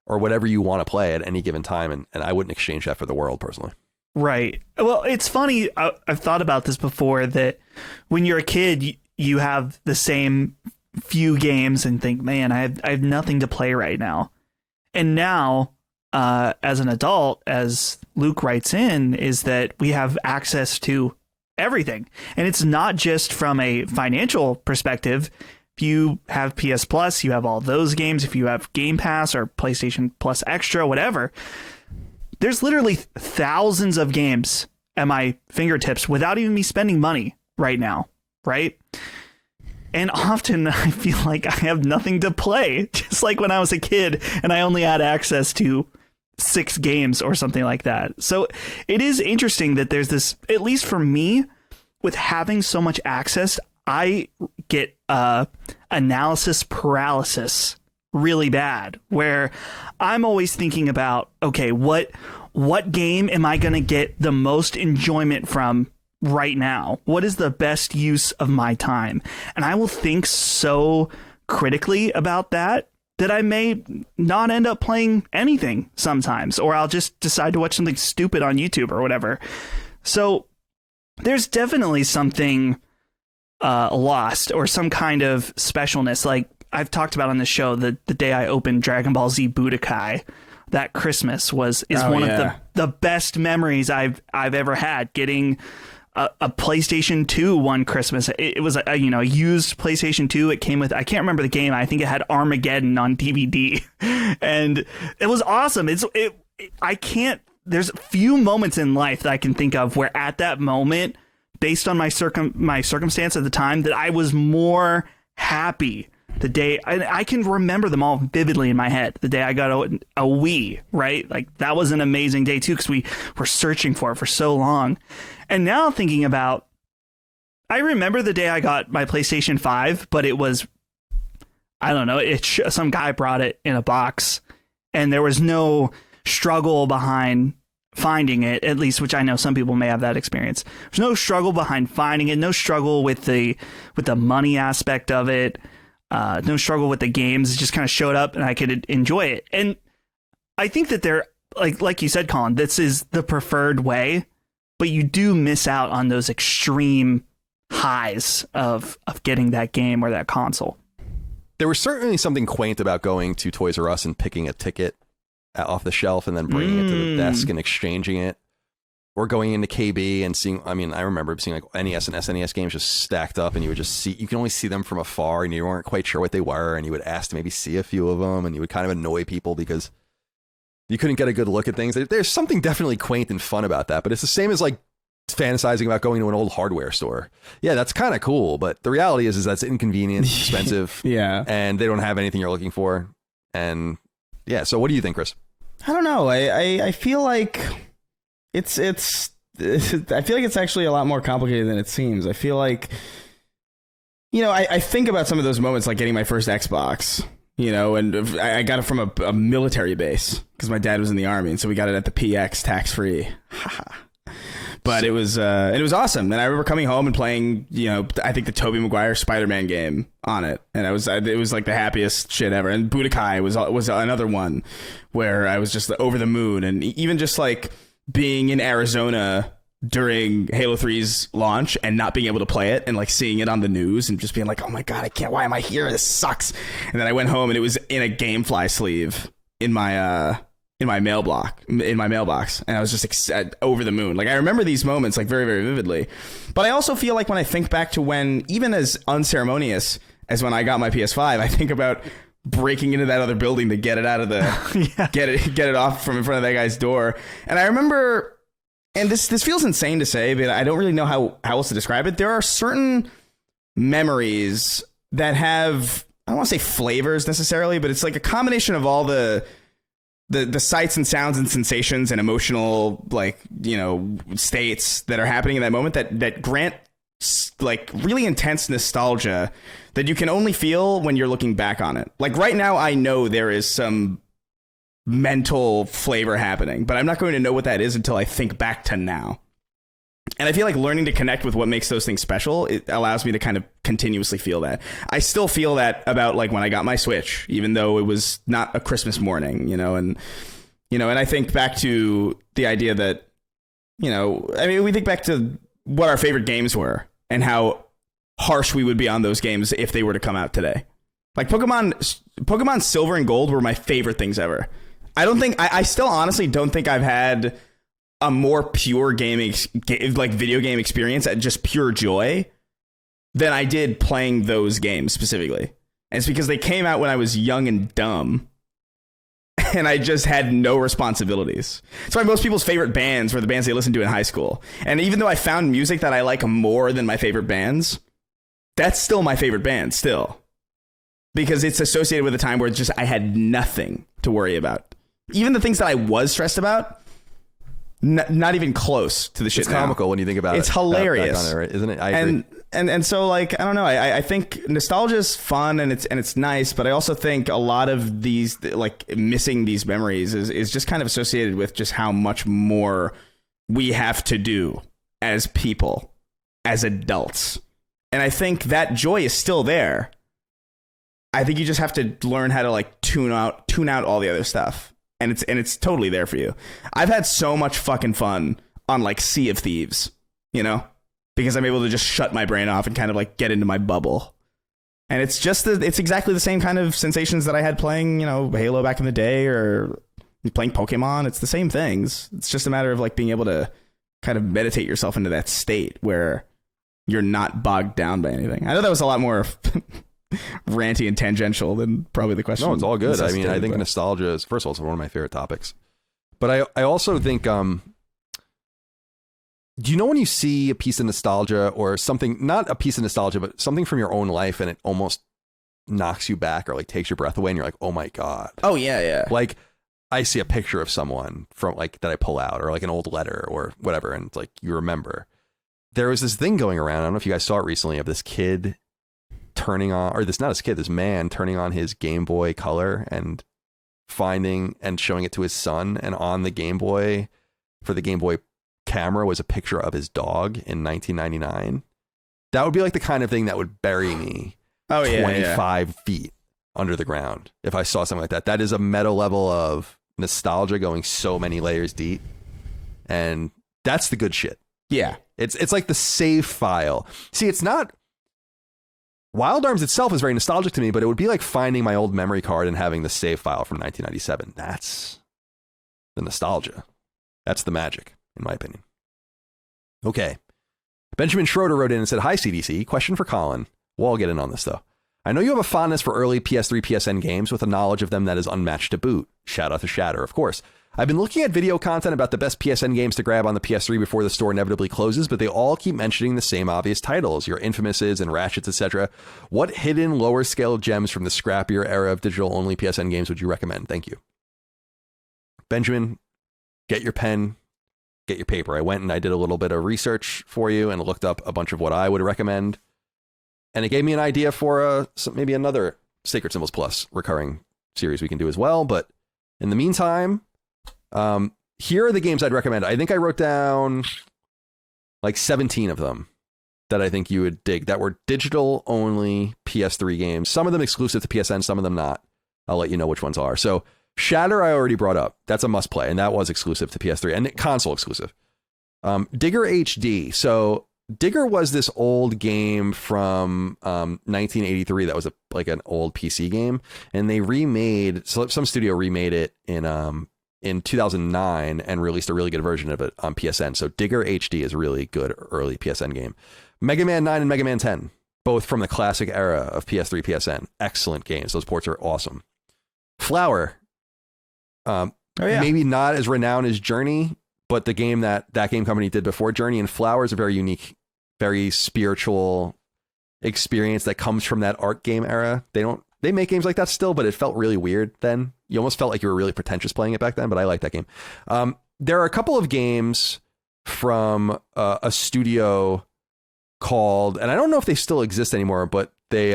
or whatever you want to play at any given time. And I wouldn't exchange that for the world personally. Right. Well, it's funny. I've thought about this before, that when you're a kid, you have the same few games and think, man, I have nothing to play right now. And now, as an adult, as Luke writes in, is that we have access to everything. And it's not just from a financial perspective. If you have PS Plus, you have all those games. If you have Game Pass or PlayStation Plus Extra, whatever, there's literally thousands of games at my fingertips without even me spending money right now, right? And often I feel like I have nothing to play, just like when I was a kid and I only had access to 6 games or something like that. So it is interesting that there's this, at least for me, with having so much access, I get analysis paralysis really bad, where I'm always thinking about, okay, what game am I going to get the most enjoyment from right now? What is the best use of my time? And I will think so critically about that I may not end up playing anything sometimes, or I'll just decide to watch something stupid on YouTube or whatever. So there's definitely something lost, or some kind of specialness. Like I've talked about on the show, the day I opened Dragon Ball Z Budokai that Christmas is one of the best memories I've ever had, getting a PlayStation 2 one Christmas. It was a used PlayStation 2. It came with, I can't remember the game. I think it had Armageddon on DVD, and it was awesome. There's few moments in life that I can think of where at that moment, based on my circumstance at the time, that I was more happy the day. I can remember them all vividly in my head. The day I got a Wii, right? Like that was an amazing day too, because we were searching for it for so long. And now thinking about, I remember the day I got my PlayStation 5, but it was, I don't know, some guy brought it in a box, and there was no struggle behind finding it, at least, which I know some people may have that experience. There's no struggle behind finding it, no struggle with the money aspect of it, no struggle with the games. It just kind of showed up and I could enjoy it. And I think that they're like you said, Colin, this is the preferred way, but you do miss out on those extreme highs of getting that game or that console. There was certainly something quaint about going to Toys R Us and picking a ticket off the shelf and then bringing it to the desk and exchanging it, or going into KB and seeing, I mean, I remember seeing like NES and SNES games just stacked up, and you would just see, you can only see them from afar and you weren't quite sure what they were, and you would ask to maybe see a few of them, and you would kind of annoy people because you couldn't get a good look at things. There's something definitely quaint and fun about that, but it's the same as like fantasizing about going to an old hardware store. Yeah, that's kind of cool, but the reality is that's inconvenient, expensive, Yeah. and they don't have anything you're looking for. And yeah, so what do you think, Chris? I don't know. I feel like I feel like it's actually a lot more complicated than it seems. I feel like, I think about some of those moments, like getting my first Xbox, and I got it from a military base because my dad was in the Army, and so we got it at the PX tax-free. But it was awesome, and I remember coming home and playing, I think the Tobey Maguire Spider-Man game on it, and it was like the happiest shit ever. And Budokai was another one where I was just over the moon, and even just like being in Arizona during Halo 3's launch and not being able to play it and like seeing it on the news and just being like, oh my god, I can't, why am I here? This sucks. And then I went home and it was in a GameFly sleeve in my mailbox, and I was just over the moon. Like, I remember these moments like very, very vividly. But I also feel like when I think back to when, even as unceremonious as when I got my PS5, I think about breaking into that other building to get it out of the get it off from in front of that guy's door. And I remember, and this feels insane to say, but I don't really know how else to describe it. There are certain memories that have, I don't want to say flavors necessarily, but it's like a combination of all the sights and sounds and sensations and emotional, like, states that are happening in that moment that grant like really intense nostalgia that you can only feel when you're looking back on it. Like right now, I know there is some mental flavor happening, but I'm not going to know what that is until I think back to now. And I feel like learning to connect with what makes those things special, it allows me to kind of continuously feel that. I still feel that about like when I got my Switch, even though it was not a Christmas morning, and I think back to the idea that, we think back to what our favorite games were and how harsh we would be on those games if they were to come out today. Like Pokemon Silver and Gold were my favorite things ever. I still honestly don't think I've had a more pure video game experience at just pure joy than I did playing those games specifically. And it's because they came out when I was young and dumb and I just had no responsibilities. It's why most people's favorite bands were the bands they listened to in high school. And even though I found music that I like more than my favorite bands, that's still my favorite band still. Because it's associated with a time where just I had nothing to worry about. Even the things that I was stressed about, not even close to the shit. It's comical when you think about it. It's hilarious, back on it, right? Isn't it? I agree. And so, like, I don't know. I think nostalgia is fun and it's nice, but I also think a lot of these, like, missing these memories is just kind of associated with just how much more we have to do as people, as adults. And I think that joy is still there. I think you just have to learn how to like tune out all the other stuff. And it's totally there for you. I've had so much fucking fun on like Sea of Thieves, because I'm able to just shut my brain off and kind of like get into my bubble. And it's just it's exactly the same kind of sensations that I had playing, Halo back in the day or playing Pokemon. It's the same things. It's just a matter of like being able to kind of meditate yourself into that state where you're not bogged down by anything. I know that was a lot more ranty and tangential than probably the question. No, it's all good. I mean, I think nostalgia is, first of all, it's one of my favorite topics. But I also think, do you know when you see a piece of nostalgia or something, not a piece of nostalgia, but something from your own life and it almost knocks you back or like takes your breath away and you're like, oh my God. Oh, yeah. Like I see a picture of someone from like that I pull out or like an old letter or whatever. And it's like, you remember. There was this thing going around. I don't know if you guys saw it recently of this kid turning on, or this man turning on his Game Boy Color and finding and showing it to his son, and on the Game Boy, for the Game Boy camera, was a picture of his dog in 1999. That would be like the kind of thing that would bury me 25 feet under the ground if I saw something like that. That is a meta level of nostalgia going so many layers deep, and that's the good shit. Yeah, it's like the save file. See, it's not. Wild Arms itself is very nostalgic to me, but it would be like finding my old memory card and having the save file from 1997. That's the nostalgia. That's the magic, in my opinion. Okay. Benjamin Schroeder wrote in and said, hi, CDC. Question for Colin. We'll all get in on this, though. I know you have a fondness for early PS3, PSN games with a knowledge of them that is unmatched to boot. Shout out to Shatter, of course. I've been looking at video content about the best PSN games to grab on the PS3 before the store inevitably closes, but they all keep mentioning the same obvious titles, your Infamouses and Ratchets, etc. What hidden lower scale gems from the scrappier era of digital-only PSN games would you recommend? Thank you. Benjamin, get your pen, get your paper. I went and I did a little bit of research for you and looked up a bunch of what I would recommend. And it gave me an idea for maybe another Sacred Symbols Plus recurring series we can do as well. But in the meantime, here are the games I'd recommend. I think I wrote down like 17 of them that I think you would dig that were digital only PS3 games. Some of them exclusive to PSN, some of them not. I'll let you know which ones are. So Shatter I already brought up. That's a must play, and that was exclusive to PS3 and console exclusive. Digger HD. So Digger was this old game from 1983 that was like an old PC game, and they remade, so some studio remade it in 2009 and released a really good version of it on PSN. So Digger HD is a really good early PSN game. Mega Man 9 and Mega Man 10, both from the classic era of PS3 PSN. Excellent games. Those ports are awesome. Flower. Maybe not as renowned as Journey, but the game that game company did before Journey, and Flower is a very unique, very spiritual experience that comes from that art game era. They make games like that still, but it felt really weird then. You almost felt like you were really pretentious playing it back then, but I like that game. There are a couple of games from a studio called, and I don't know if they still exist anymore, but they,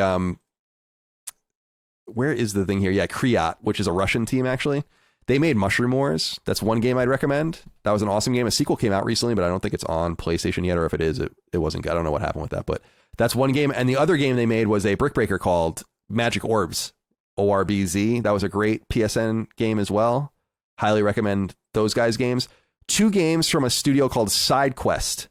where is the thing here? Yeah, Cryin, which is a Russian team, actually. They made Mushroom Wars. That's one game I'd recommend. That was an awesome game. A sequel came out recently, but I don't think it's on PlayStation yet, or if it is, it wasn't. I don't know what happened with that, but that's one game. And the other game they made was a brick breaker called Magic Orbs, ORBZ. That was a great PSN game as well. Highly recommend those guys' games. Two games from a studio called SideQuest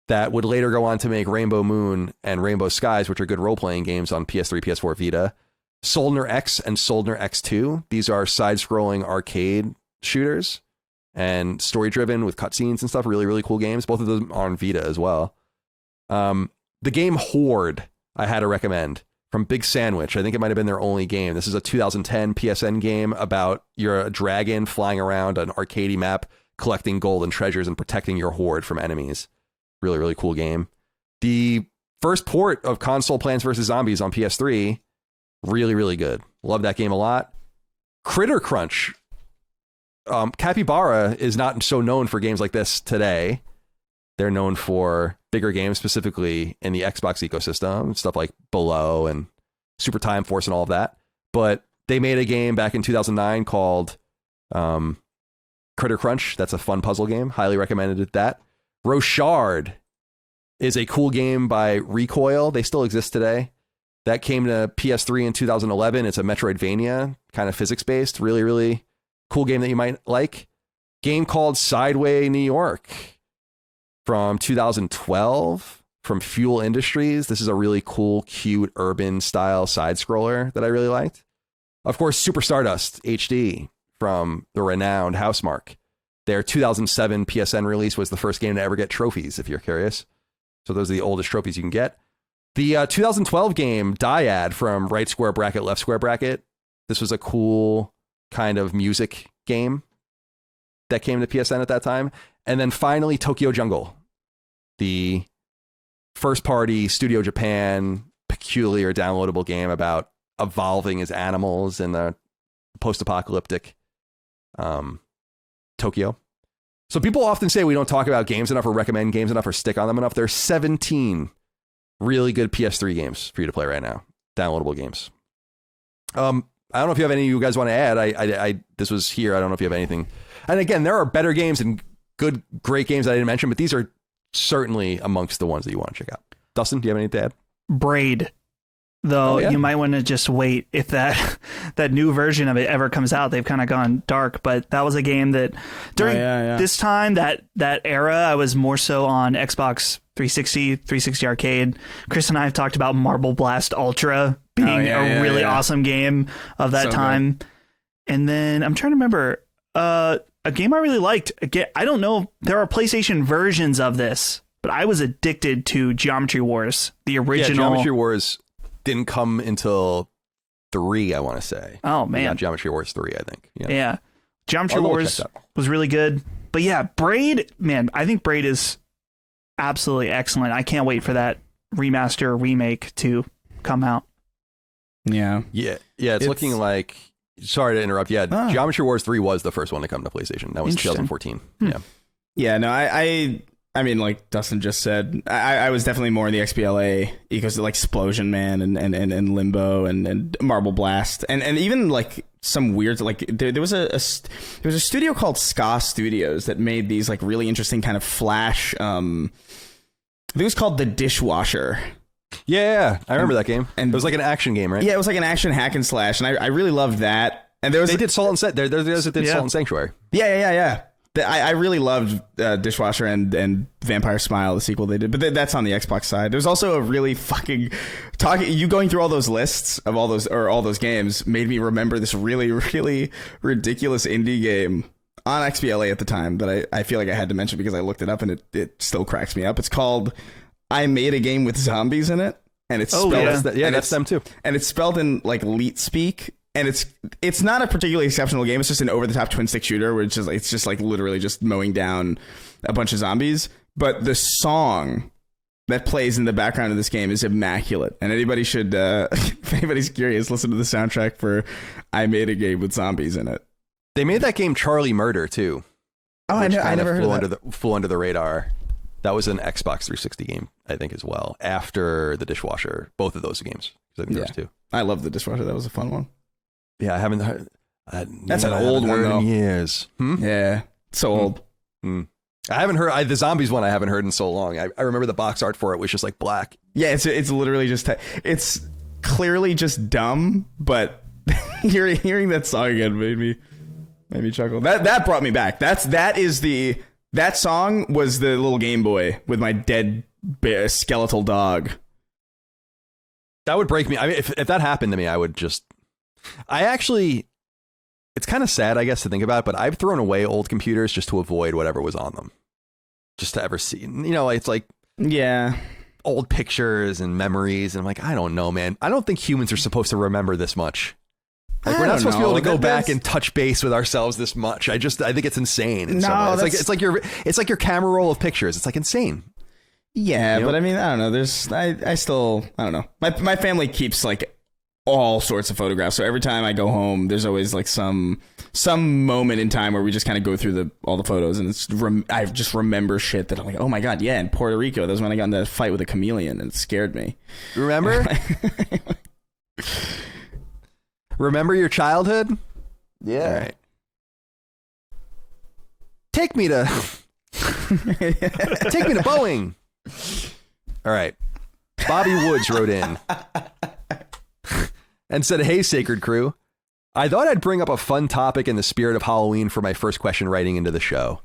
that would later go on to make Rainbow Moon and Rainbow Skies, which are good role-playing games on PS3, PS4, Vita. Soldner X and Soldner X2. These are side-scrolling arcade shooters and story-driven with cutscenes and stuff. Really, really cool games. Both of them are on Vita as well. The game Horde, I had to recommend, from Big Sandwich. I think it might have been their only game. This is a 2010 PSN game about you're a dragon flying around an arcadey map, collecting gold and treasures and protecting your horde from enemies. Really, really cool game. The first port of console Plants vs. Zombies on PS3, really, really good. Love that game a lot. Critter Crunch. Capybara is not so known for games like this today. They're known for bigger games, specifically in the Xbox ecosystem, stuff like Below and Super Time Force and all of that. But they made a game back in 2009 called Critter Crunch. That's a fun puzzle game. Highly recommended that. Rochard is a cool game by Recoil. They still exist today. That came to PS3 in 2011. It's a Metroidvania, kind of physics-based. Really, really cool game that you might like. Game called Sideway New York from 2012 from Fuel Industries. This is a really cool, cute, urban-style side-scroller that I really liked. Of course, Super Stardust HD from the renowned Housemarque. Their 2007 PSN release was the first game to ever get trophies, if you're curious. So those are the oldest trophies you can get. The 2012 game Dyad from Right Square Bracket, Left Square Bracket. This was a cool kind of music game that came to PSN at that time. And then finally, Tokyo Jungle, the first party Studio Japan peculiar downloadable game about evolving as animals in the post-apocalyptic Tokyo. So people often say we don't talk about games enough or recommend games enough or stick on them enough. There's 17 really good PS3 games for you to play right now. Downloadable games. I don't know if you have any you guys want to add. I this was here. I don't know if you have anything. And again, there are better games and great games that I didn't mention, but these are certainly amongst the ones that you want to check out. Dustin, do you have anything to add? Braid. Though you might want to just wait if that new version of it ever comes out. They've kind of gone dark, but that was a game that during this time, that era, I was more so on Xbox 360 Arcade. Chris and I have talked about Marble Blast Ultra being a really awesome game of that time. Good. And then I'm trying to remember a game I really liked. Again, I don't know. There are PlayStation versions of this, but I was addicted to Geometry Wars, the original. Yeah, Geometry Wars didn't come until 3, I want to say. Oh man, Geometry Wars 3, I think. Yeah. Geometry Wars was really good. But yeah, Braid, man, I think Braid is absolutely excellent. I can't wait for that remaster remake to come out. Yeah. It's looking like, sorry to interrupt. Yeah, Geometry Wars 3 was the first one to come to PlayStation. That was 2014. Yeah, no, I mean, like Dustin just said, I was definitely more in the XBLA ecosystem, like Explosion Man and Limbo and Marble Blast and even like some weird, like there was a studio called Ska Studios that made these like really interesting kind of flash. I think it was called The Dishwasher. Yeah, I remember that game. And it was like an action game, right? Yeah, it was like an action hack and slash, and I really loved that. And they did Salt and Salt and Sanctuary. Yeah. I really loved Dishwasher and Vampire Smile, the sequel they did, but that's on the Xbox side. There's also a really fucking you going through all those lists of all those games made me remember this really, really ridiculous indie game on XBLA at the time that I feel like I had to mention because I looked it up and it still cracks me up. It's called I Made a Game with Zombies in It, and it's spelled that's them too, and it's spelled in like Leet speak. And it's not a particularly exceptional game. It's just an over-the-top twin-stick shooter where it's just like literally just mowing down a bunch of zombies. But the song that plays in the background of this game is immaculate. And anybody should, if anybody's curious, listen to the soundtrack for I Made a Game with Zombies in It. They made that game Charlie Murder, too. Oh, I never heard of that. Flew under the radar. That was an Xbox 360 game, I think, as well, after The Dishwasher. Both of those games. I think there was two. I love The Dishwasher. That was a fun one. Yeah, I haven't heard. That's an old one, though. Years. Yeah, so old. I haven't heard the Zombies one. I haven't heard in so long. I remember the box art for it was just like black. Yeah, it's literally just it's clearly just dumb, but hearing that song again made me chuckle. That brought me back. That song was the little Game Boy with my dead skeletal dog. That would break me. I mean, if that happened to me, I would just. It's kind of sad, I guess, to think about, but I've thrown away old computers just to avoid whatever was on them. Just to ever see, it's like, old pictures and memories. And I'm like, I don't know, man. I don't think humans are supposed to remember this much. Like, we're not supposed to be able to go back and touch base with ourselves this much. I think it's insane. It's like your camera roll of pictures. It's like insane. Yeah, but I mean, I don't know. I still, I don't know. My family keeps like all sorts of photographs. So every time I go home, there's always like some moment in time where we just kind of go through all the photos, and I just remember shit that I'm like, oh my god, yeah, in Puerto Rico, that was when I got in that fight with a chameleon, and it scared me. Remember? Remember your childhood? Yeah. All right. Take me to Boeing. All right. Bobby Woods wrote in and said, "Hey, Sacred Crew. I thought I'd bring up a fun topic in the spirit of Halloween for my first question writing into the show.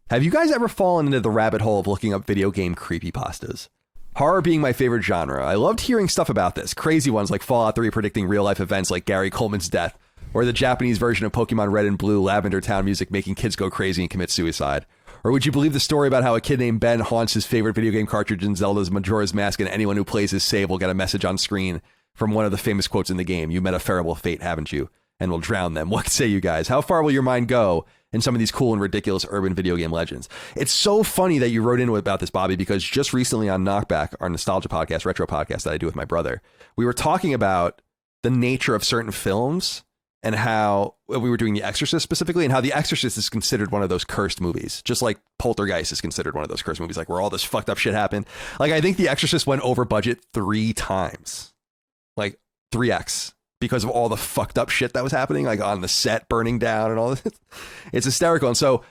Have you guys ever fallen into the rabbit hole of looking up video game creepypastas? Horror being my favorite genre. I loved hearing stuff about this. Crazy ones like Fallout 3 predicting real-life events like Gary Coleman's death, or the Japanese version of Pokemon Red and Blue Lavender Town music making kids go crazy and commit suicide. Or would you believe the story about how a kid named Ben haunts his favorite video game cartridge in Zelda's Majora's Mask, and anyone who plays his save will get a message on screen from one of the famous quotes in the game, 'You met a terrible fate, haven't you?' and will drown them. What say you guys? How far will your mind go in some of these cool and ridiculous urban video game legends?" It's so funny that you wrote in about this, Bobby, because just recently on Knockback, our nostalgia podcast, retro podcast that I do with my brother, we were talking about the nature of certain films and how we were doing The Exorcist specifically, and how The Exorcist is considered one of those cursed movies, just like Poltergeist is considered one of those cursed movies, like where all this fucked up shit happened. Like, I think The Exorcist went over budget 3 times, like 3x, because of all the fucked up shit that was happening, like on the set burning down and all this. It's hysterical. And so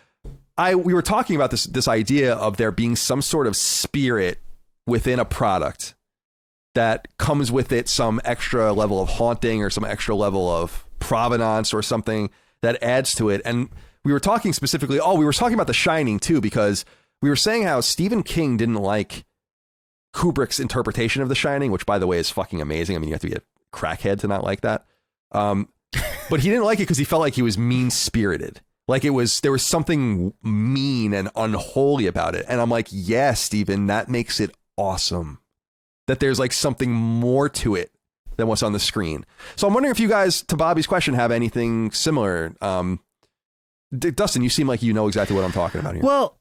we were talking about this idea of there being some sort of spirit within a product that comes with it some extra level of haunting or some extra level of provenance or something that adds to it. And we were talking specifically, we were talking about The Shining too, because we were saying how Stephen King didn't like Kubrick's interpretation of The Shining, which by the way is fucking amazing. I mean, you have to be a crackhead to not like that. But he didn't like it because he felt like he was mean-spirited. Like there was something mean and unholy about it. And I'm like, yeah, Stephen, that makes it awesome. That there's like something more to it than what's on the screen. So I'm wondering if you guys, to Bobby's question, have anything similar. Dustin, you seem like you know exactly what I'm talking about here. Well,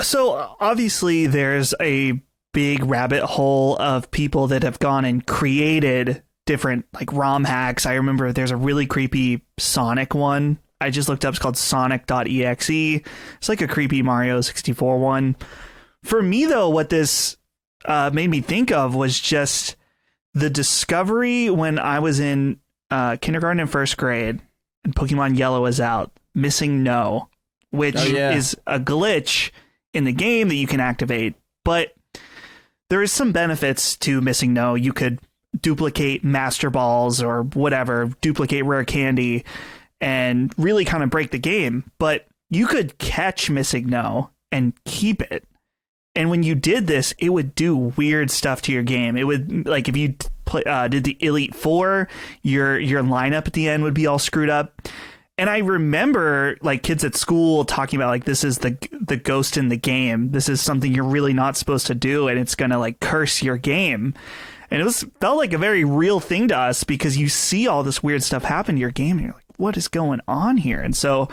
so obviously there's a big rabbit hole of people that have gone and created different like ROM hacks. I remember there's a really creepy Sonic one. I just looked up. It's called Sonic.exe. It's like a creepy Mario 64 one. For me, though, what this made me think of was just the discovery when I was in kindergarten and first grade and Pokemon Yellow is out, Missing No, which is a glitch in the game that you can activate. But there is some benefits to Missing No. You could duplicate Master Balls or whatever, duplicate Rare Candy, and really kind of break the game. But you could catch Missing No and keep it. And when you did this, it would do weird stuff to your game. It would, like, if you did the Elite Four, your lineup at the end would be all screwed up. And I remember like kids at school talking about like, this is the ghost in the game. This is something you're really not supposed to do, and it's going to like curse your game. And it felt like a very real thing to us because you see all this weird stuff happen to your game and you're like, what is going on here? And so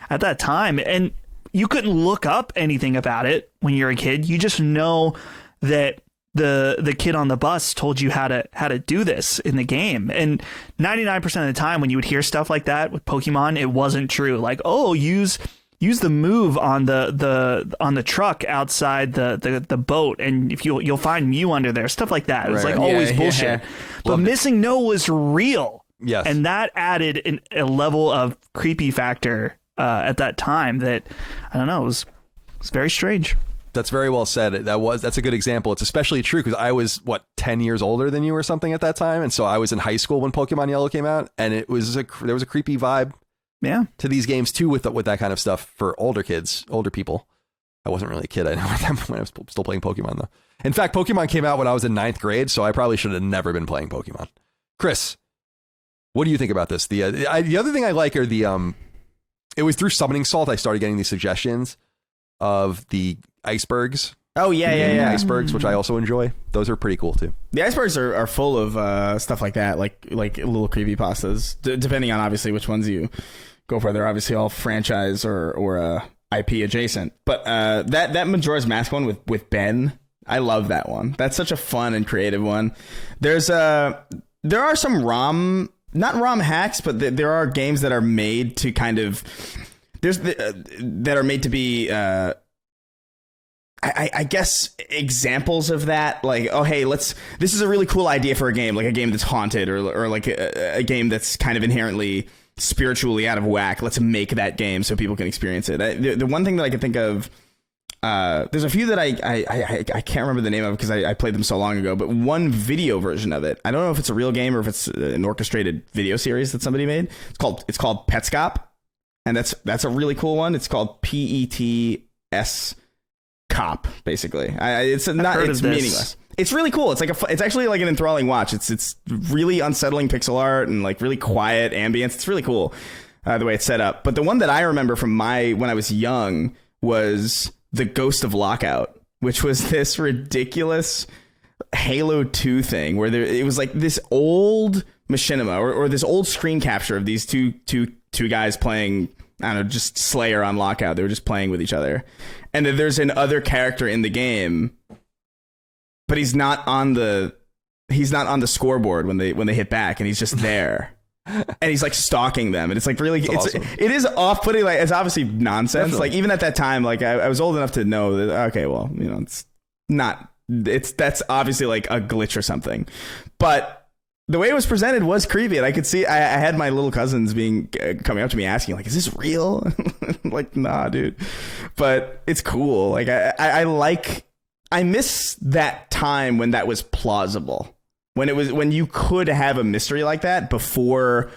at that time, and you couldn't look up anything about it when you're a kid. You just know that the kid on the bus told you how to do this in the game. And 99% of the time when you would hear stuff like that with Pokemon, it wasn't true. Like, oh, use the move on the truck outside the boat, and if you'll find Mew under there, stuff like that. It was like always bullshit. But Missing No was real. Yes. And that added a level of creepy factor at that time that, I don't know, it was very strange. That's very well said. That's a good example. It's especially true because I was 10 years older than you or something at that time, and so I was in high school when Pokemon Yellow came out, and there was a creepy vibe to these games too with that kind of stuff for older kids, older people. I wasn't really a kid. I know them when I was still playing Pokemon though. In fact, Pokemon came out when I was in 9th grade, so I probably should have never been playing Pokemon. Chris, what do you think about this? The other thing I like are it was through Summoning Salt I started getting these suggestions of the icebergs. Oh, yeah. Icebergs, which I also enjoy. Those are pretty cool, too. The icebergs are full of stuff like that, like little creepypastas, depending on, obviously, which ones you go for. They're obviously all franchise or IP adjacent. But that Majora's Mask one with Ben, I love that one. That's such a fun and creative one. There are some not ROM hacks, but there are games that are made to kind of... that are made to be... I guess examples of that, like, oh, hey, this is a really cool idea for a game, like a game that's haunted or like a game that's kind of inherently spiritually out of whack. Let's make that game so people can experience it. The one thing that I can think of, there's a few that I can't remember the name of because I played them so long ago, but one video version of it, I don't know if it's a real game or if it's an orchestrated video series that somebody made. It's called Petscop, and that's a really cool one. It's called PETS Cop, basically. It's meaningless. It's really cool. It's it's actually like an enthralling watch. It's really unsettling pixel art and like really quiet ambience. It's really cool the way it's set up. But the one that I remember from when I was young was The Ghost of Lockout, which was this ridiculous Halo 2 thing where it was like this old machinima or this old screen capture of these two guys playing, I don't know, just Slayer on Lockout. They were just playing with each other. And then there's another character in the game, but he's not on the scoreboard when they hit back, and he's just there. And he's like stalking them, and it's like really awesome. It is off-putting. Like, it's obviously nonsense. Definitely. Like, even at that time, like I was old enough to know that, okay, well, you know, that's obviously like a glitch or something. But the way it was presented was creepy, and I could see I had my little cousins coming up to me asking, like, is this real? Like, nah, dude. But it's cool. Like, I miss that time when that was plausible. When you could have a mystery like that before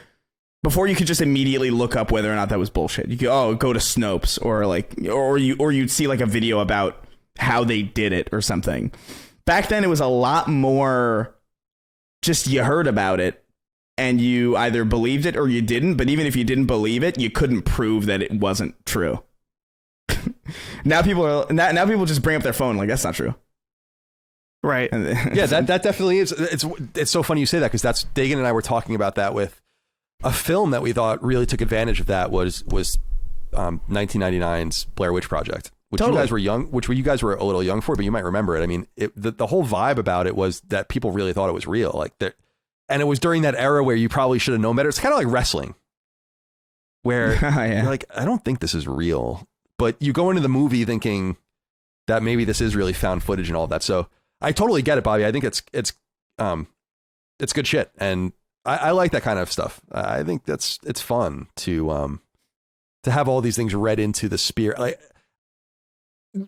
you could just immediately look up whether or not that was bullshit. You could go to Snopes or you'd see like a video about how they did it or something. Back then it was a lot more just you heard about it and you either believed it or you didn't, but even if you didn't believe it, you couldn't prove that it wasn't true. Now people just bring up their phone like, that's not true. Right. Yeah, that definitely is. It's so funny you say that, because Dagan and I were talking about that with a film that we thought really took advantage of that was 1999's Blair Witch Project, which Totally. you guys were young, you guys were a little young for, but you might remember it. I mean, the whole vibe about it was that people really thought it was real, like that, and it was during that era where you probably should have known better. It's kind of like wrestling, where you're like, I don't think this is real, but you go into the movie thinking that maybe this is really found footage and all of that. So I totally get it, Bobby. I think it's good shit, and I like that kind of stuff. I think it's fun to have all these things read into the spirit, like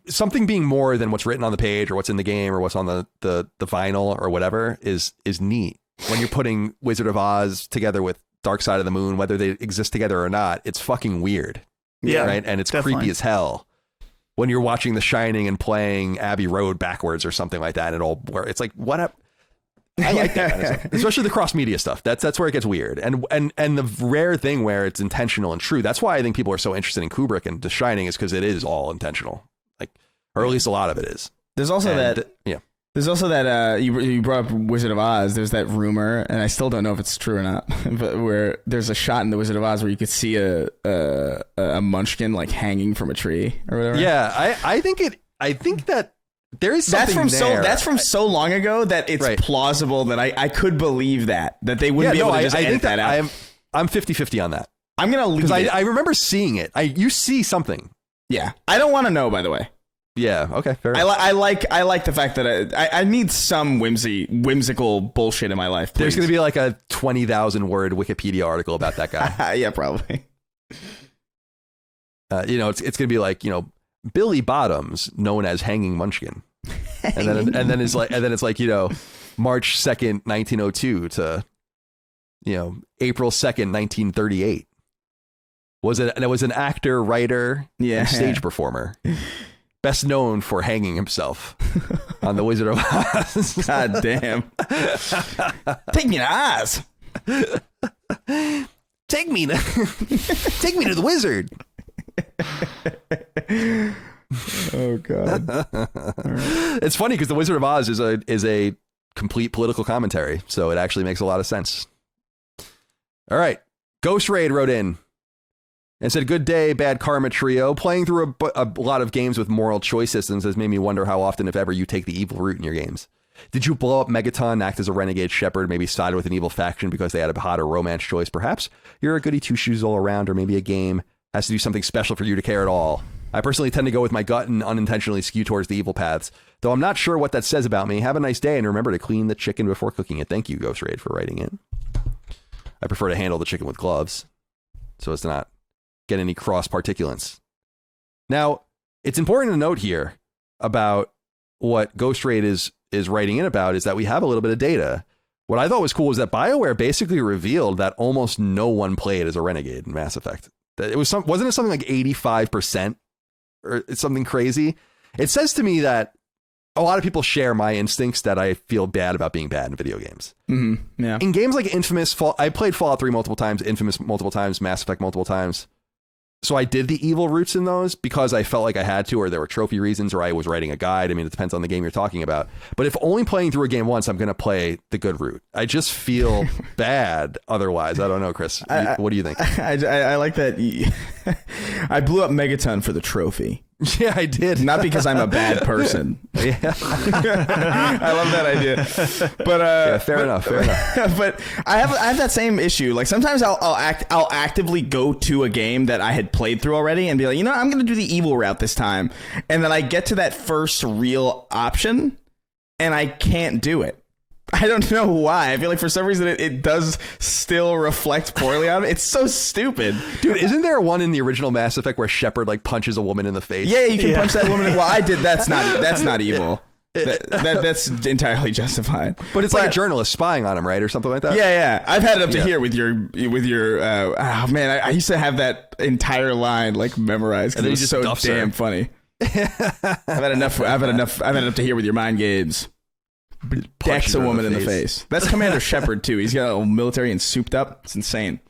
something being more than what's written on the page or what's in the game or what's on the vinyl or whatever is neat. When you're putting Wizard of Oz together with Dark Side of the Moon, whether they exist together or not, it's fucking weird. Yeah, right. And it's definitely creepy as hell. When you're watching The Shining and playing Abbey Road backwards or something like that, and it's like, what up? I like that kind of stuff. Especially the cross media stuff. That's where it gets weird. And the rare thing where it's intentional and true. That's why I think people are so interested in Kubrick and The Shining, is because it is all intentional. Like, or at least a lot of it is. There's also There's also that you brought up Wizard of Oz. There's that rumor, and I still don't know if it's true or not, but where there's a shot in the Wizard of Oz where you could see a munchkin like hanging from a tree or whatever. Yeah, I think that there is something that's from so long ago that it's plausible that I could believe that they wouldn't be able to just edit that out. I'm 50-50 on that. I'm gonna leave it. I remember seeing it. You see something. Yeah, I don't want to know. By the way. Yeah. Okay. Fair enough. I like the fact that I need some whimsical bullshit in my life. Please. There's going to be like a 20,000 word Wikipedia article about that guy. Yeah, probably. It's going to be like, Billy Bottoms, known as Hanging Munchkin, and then it's like March 2nd, 1902 to April 2nd, 1938. It was an actor, writer, and stage performer. Best known for hanging himself on The Wizard of Oz. God damn. Take me to Oz. Take me to the wizard. Oh God. It's funny because The Wizard of Oz is a complete political commentary, so it actually makes a lot of sense. All right. Ghost Raid wrote in and said, "Good day, Bad Karma Trio. Playing through a lot of games with moral choice systems has made me wonder how often, if ever, you take the evil route in your games. Did you blow up Megaton, act as a renegade shepherd, maybe side with an evil faction because they had a hotter romance choice? Perhaps you're a goody two-shoes all around, or maybe a game has to do something special for you to care at all. I personally tend to go with my gut and unintentionally skew towards the evil paths, though I'm not sure what that says about me. Have a nice day, and remember to clean the chicken before cooking it." Thank you, Ghost Raid, for writing in. I prefer to handle the chicken with gloves so as to not get any cross particulates. Now, it's important to note here about what Ghost Raid is writing in about is that we have a little bit of data. What I thought was cool was that BioWare basically revealed that almost no one played as a renegade in Mass Effect. That it was wasn't it something like 85% or it's something crazy? It says to me that a lot of people share my instincts that I feel bad about being bad in video games. Mm-hmm. Yeah. In games like Infamous, I played Fallout 3 multiple times, Infamous multiple times, Mass Effect multiple times. So I did the evil routes in those because I felt like I had to, or there were trophy reasons, or I was writing a guide. I mean, it depends on the game you're talking about. But if only playing through a game once, I'm going to play the good route. I just feel bad otherwise. I don't know, Chris. What do you think? I like that. I blew up Megaton for the trophy. Yeah, I did. Not because I'm a bad person. Yeah. I love that idea. But fair enough. But I have that same issue. Like sometimes I'll actively go to a game that I had played through already and be like, I'm going to do the evil route this time. And then I get to that first real option and I can't do it. I don't know why. I feel like for some reason it does still reflect poorly on it. It's so stupid. Dude, isn't there one in the original Mass Effect where Shepard like punches a woman in the face? Yeah, you can punch that woman. Well, I did. That's not evil. That's entirely justified. But it's like a journalist spying on him, right? Or something like that? Yeah. I've had it up to here with your oh man, I used to have that entire line like memorized because it was so damn funny. I've had enough up to here with your mind games. Decks a woman in the face. That's Commander Shepard too. He's got a military and souped up. It's insane.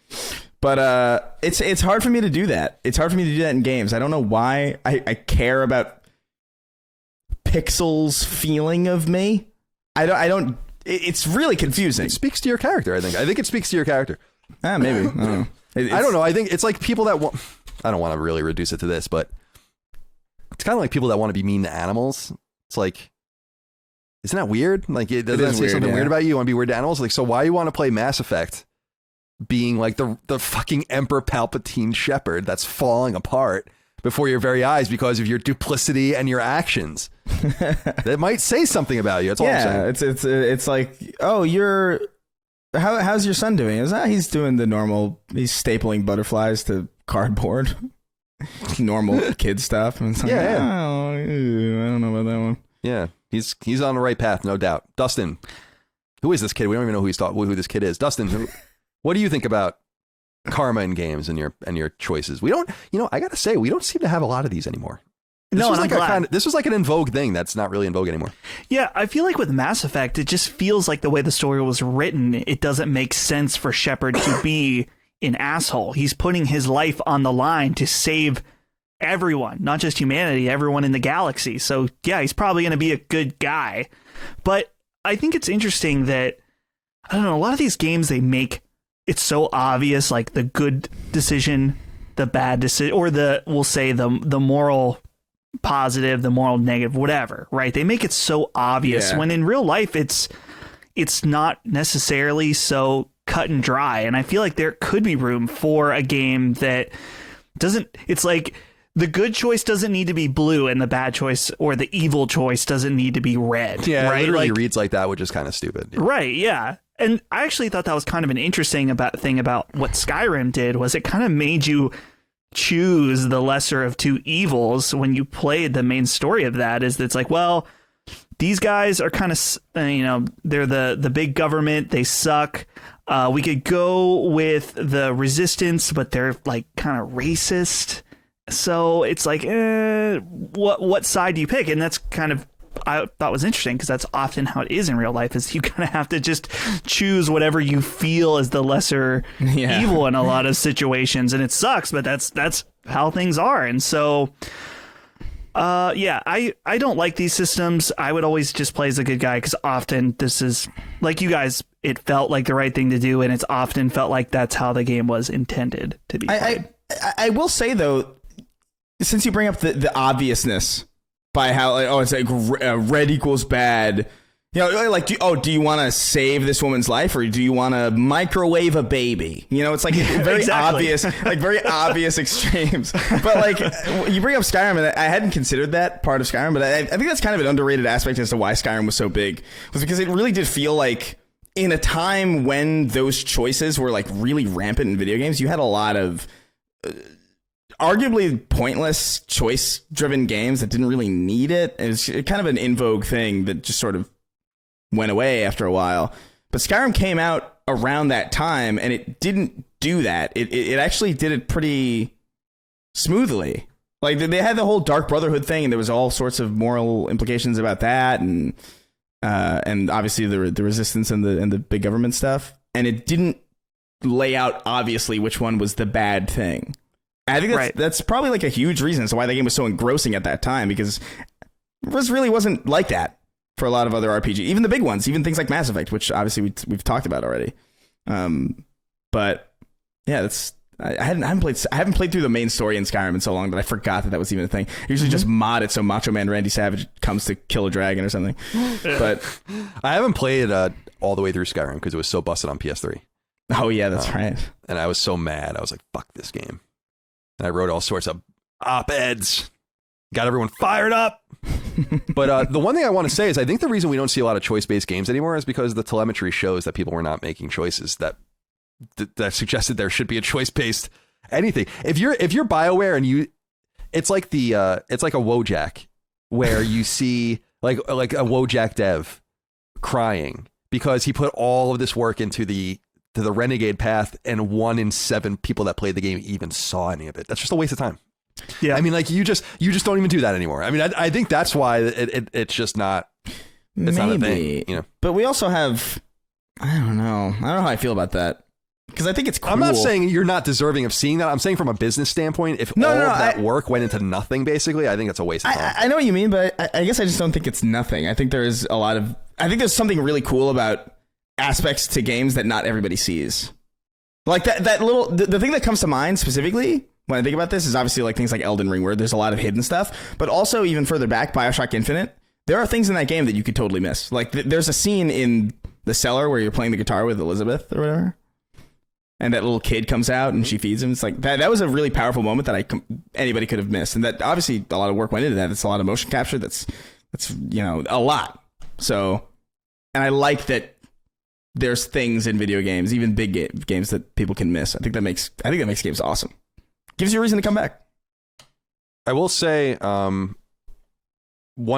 But it's hard for me to do that. It's hard for me to do that in games. I don't know why I care about Pixel's feeling of me. I don't. It's really confusing. It speaks to your character. I think it speaks to your character. Maybe. I don't know. I don't know. I think it's like people that want. I don't want to really reduce it to this, but it's kind of like people that want to be mean to animals. It's like, isn't that weird? Like, doesn't that say something weird about you? You want to be weird to animals? Like, so why you want to play Mass Effect being like the fucking Emperor Palpatine shepherd that's falling apart before your very eyes because of your duplicity and your actions? That might say something about you. That's all I'm saying. It's like, oh, how's your son doing? He's doing the normal. He's stapling butterflies to cardboard. Normal kid stuff. And it's like, I don't know about that one. Yeah, he's on the right path, no doubt. Dustin, who is this kid? We don't even know who this kid is. Dustin, what do you think about karma in games and your choices? We don't, I gotta say, we don't seem to have a lot of these anymore. This was like an in vogue thing that's not really in vogue anymore. Yeah, I feel like with Mass Effect, it just feels like the way the story was written, it doesn't make sense for Shepard to be an asshole. He's putting his life on the line to save everyone, not just humanity, everyone in the galaxy. So yeah, he's probably going to be a good guy. But I think it's interesting that, I don't know, a lot of these games, they make it so obvious, like the good decision, the bad decision, or we'll say the moral positive, the moral negative, whatever, right? They make it so obvious when in real life it's not necessarily so cut and dry. And I feel like there could be room for a game that it's like the good choice doesn't need to be blue and the bad choice or the evil choice doesn't need to be red. Yeah, right? It literally reads like that, which is kind of stupid. Yeah. Right, yeah. And I actually thought that was kind of an interesting thing about what Skyrim did, was it kind of made you choose the lesser of two evils when you played the main story of that. Is that it's like, well, these guys are kind of, they're the big government. They suck. We could go with the resistance, but they're like kind of racist. So it's like, what side do you pick? And that's kind of, I thought was interesting, because that's often how it is in real life, is you kind of have to just choose whatever you feel is the lesser evil in a lot of situations. And it sucks, but that's how things are. And so, I don't like these systems. I would always just play as a good guy, because often this is, like you guys, it felt like the right thing to do, and it's often felt like that's how the game was intended to be played. I will say, though, since you bring up the obviousness by how, it's like red equals bad, like, do you want to save this woman's life, or do you want to microwave a baby? It's like very obvious, like very obvious extremes. But like, you bring up Skyrim, and I hadn't considered that part of Skyrim, but I think that's kind of an underrated aspect as to why Skyrim was so big, was because it really did feel like, in a time when those choices were like really rampant in video games, you had a lot of arguably pointless choice-driven games that didn't really need it. It was kind of an in vogue thing that just sort of went away after a while. But Skyrim came out around that time, and it didn't do that. It actually did it pretty smoothly. Like, they had the whole Dark Brotherhood thing, and there was all sorts of moral implications about that, and obviously the resistance and the big government stuff. And it didn't lay out obviously which one was the bad thing. I think that's probably like a huge reason as to why the game was so engrossing at that time, because it really wasn't like that for a lot of other RPG, even the big ones, even things like Mass Effect, which obviously we've talked about already. But yeah, I haven't played through the main story in Skyrim in so long that I forgot that was even a thing. I usually just mod it so Macho Man Randy Savage comes to kill a dragon or something. But I haven't played all the way through Skyrim because it was so busted on PS3. Oh yeah, that's right. And I was so mad. I was like, fuck this game. And I wrote all sorts of op-eds, got everyone fired up. But the one thing I want to say is I think the reason we don't see a lot of choice-based games anymore is because the telemetry shows that people were not making choices that suggested there should be a choice-based anything. If you're BioWare and it's like it's like a Wojak, where you see like a Wojak dev crying because he put all of this work into the Renegade path, and 1 in 7 people that played the game even saw any of it. That's just a waste of time. Yeah, I mean, like you just don't even do that anymore. I mean, I think that's why it's just not. It's not a thing, But we also have, I don't know how I feel about that, because I think it's cool. I'm not saying you're not deserving of seeing that. I'm saying from a business standpoint, if all of that work went into nothing, basically, I think it's a waste of time. I know what you mean, but I guess I just don't think it's nothing. I think there's something really cool about aspects to games that not everybody sees. Like that little, the thing that comes to mind specifically when I think about this is obviously like things like Elden Ring, where there's a lot of hidden stuff, but also even further back, BioShock Infinite, there are things in that game that you could totally miss. Like there's a scene in the cellar where you're playing the guitar with Elizabeth or whatever, and that little kid comes out and she feeds him. It's like that was a really powerful moment that anybody could have missed, and that obviously a lot of work went into that. It's a lot of motion capture. That's a lot. So, and I like that. There's things in video games, even big games, that people can miss. I think that makes games awesome. Gives you a reason to come back. I will say, one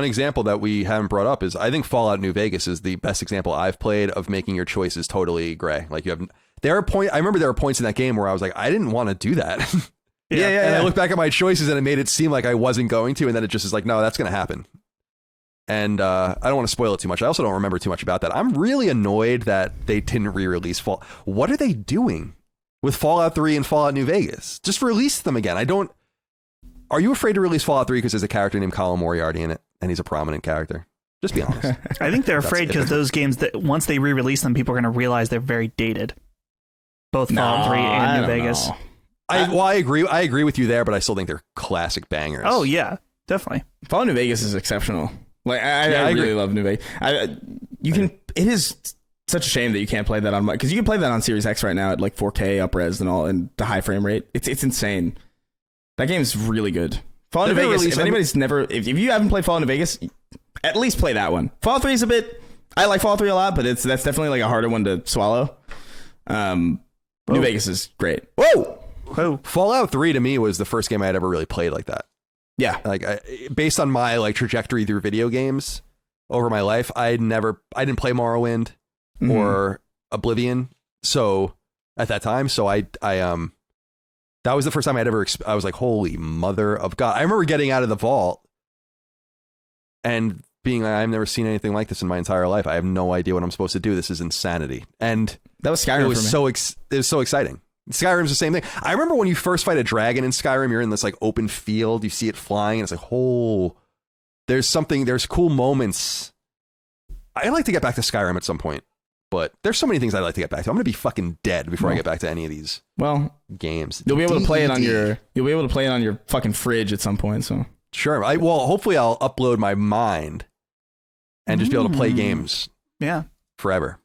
example that we haven't brought up is I think Fallout New Vegas is the best example I've played of making your choices totally gray. Like I remember there were points in that game where I was like, I didn't want to do that. And I look back at my choices and it made it seem like I wasn't going to, and then it just is like, no, that's going to happen. And I don't want to spoil it too much. I also don't remember too much about that. I'm really annoyed that they didn't re-release Fallout. What are they doing with Fallout 3 and Fallout New Vegas? Just release them again. Are you afraid to release Fallout 3 because there's a character named Colin Moriarty in it and he's a prominent character? Just be honest. I think they're afraid because those games, that once they re-release them, people are going to realize they're very dated. Both Fallout 3 and New Vegas. I agree with you there, but I still think they're classic bangers. Oh, yeah, definitely. Fallout New Vegas is exceptional. Like I really love New Vegas. It is such a shame that you can't play that on, because you can play that on Series X right now at like 4K upres and all, and the high frame rate. It's insane. That game is really good. Fallout New Vegas. If you haven't played Fallout New Vegas, at least play that one. Fallout 3 is I like Fallout 3 a lot, but that's definitely like a harder one to swallow. New Vegas is great. Whoa! Fallout 3 to me was the first game I had ever really played like that. Yeah, like based on my like trajectory through video games over my life, I didn't play Morrowind or Oblivion. So at that time, that was the first time I'd ever. I was like, holy mother of God! I remember getting out of the vault and being like, I've never seen anything like this in my entire life. I have no idea what I'm supposed to do. This is insanity. And that was Skyrim. It was so exciting. Skyrim's the same thing. I remember when you first fight a dragon in Skyrim, you're in this like open field, you see it flying, and it's like, there's cool moments. I'd like to get back to Skyrim at some point, but there's so many things I'd like to get back to. I'm going to be fucking dead before I get back to any of these games. You'll be able to play it on your fucking fridge at some point, so. Sure. Hopefully I'll upload my mind and just be able to play games. Yeah. Forever.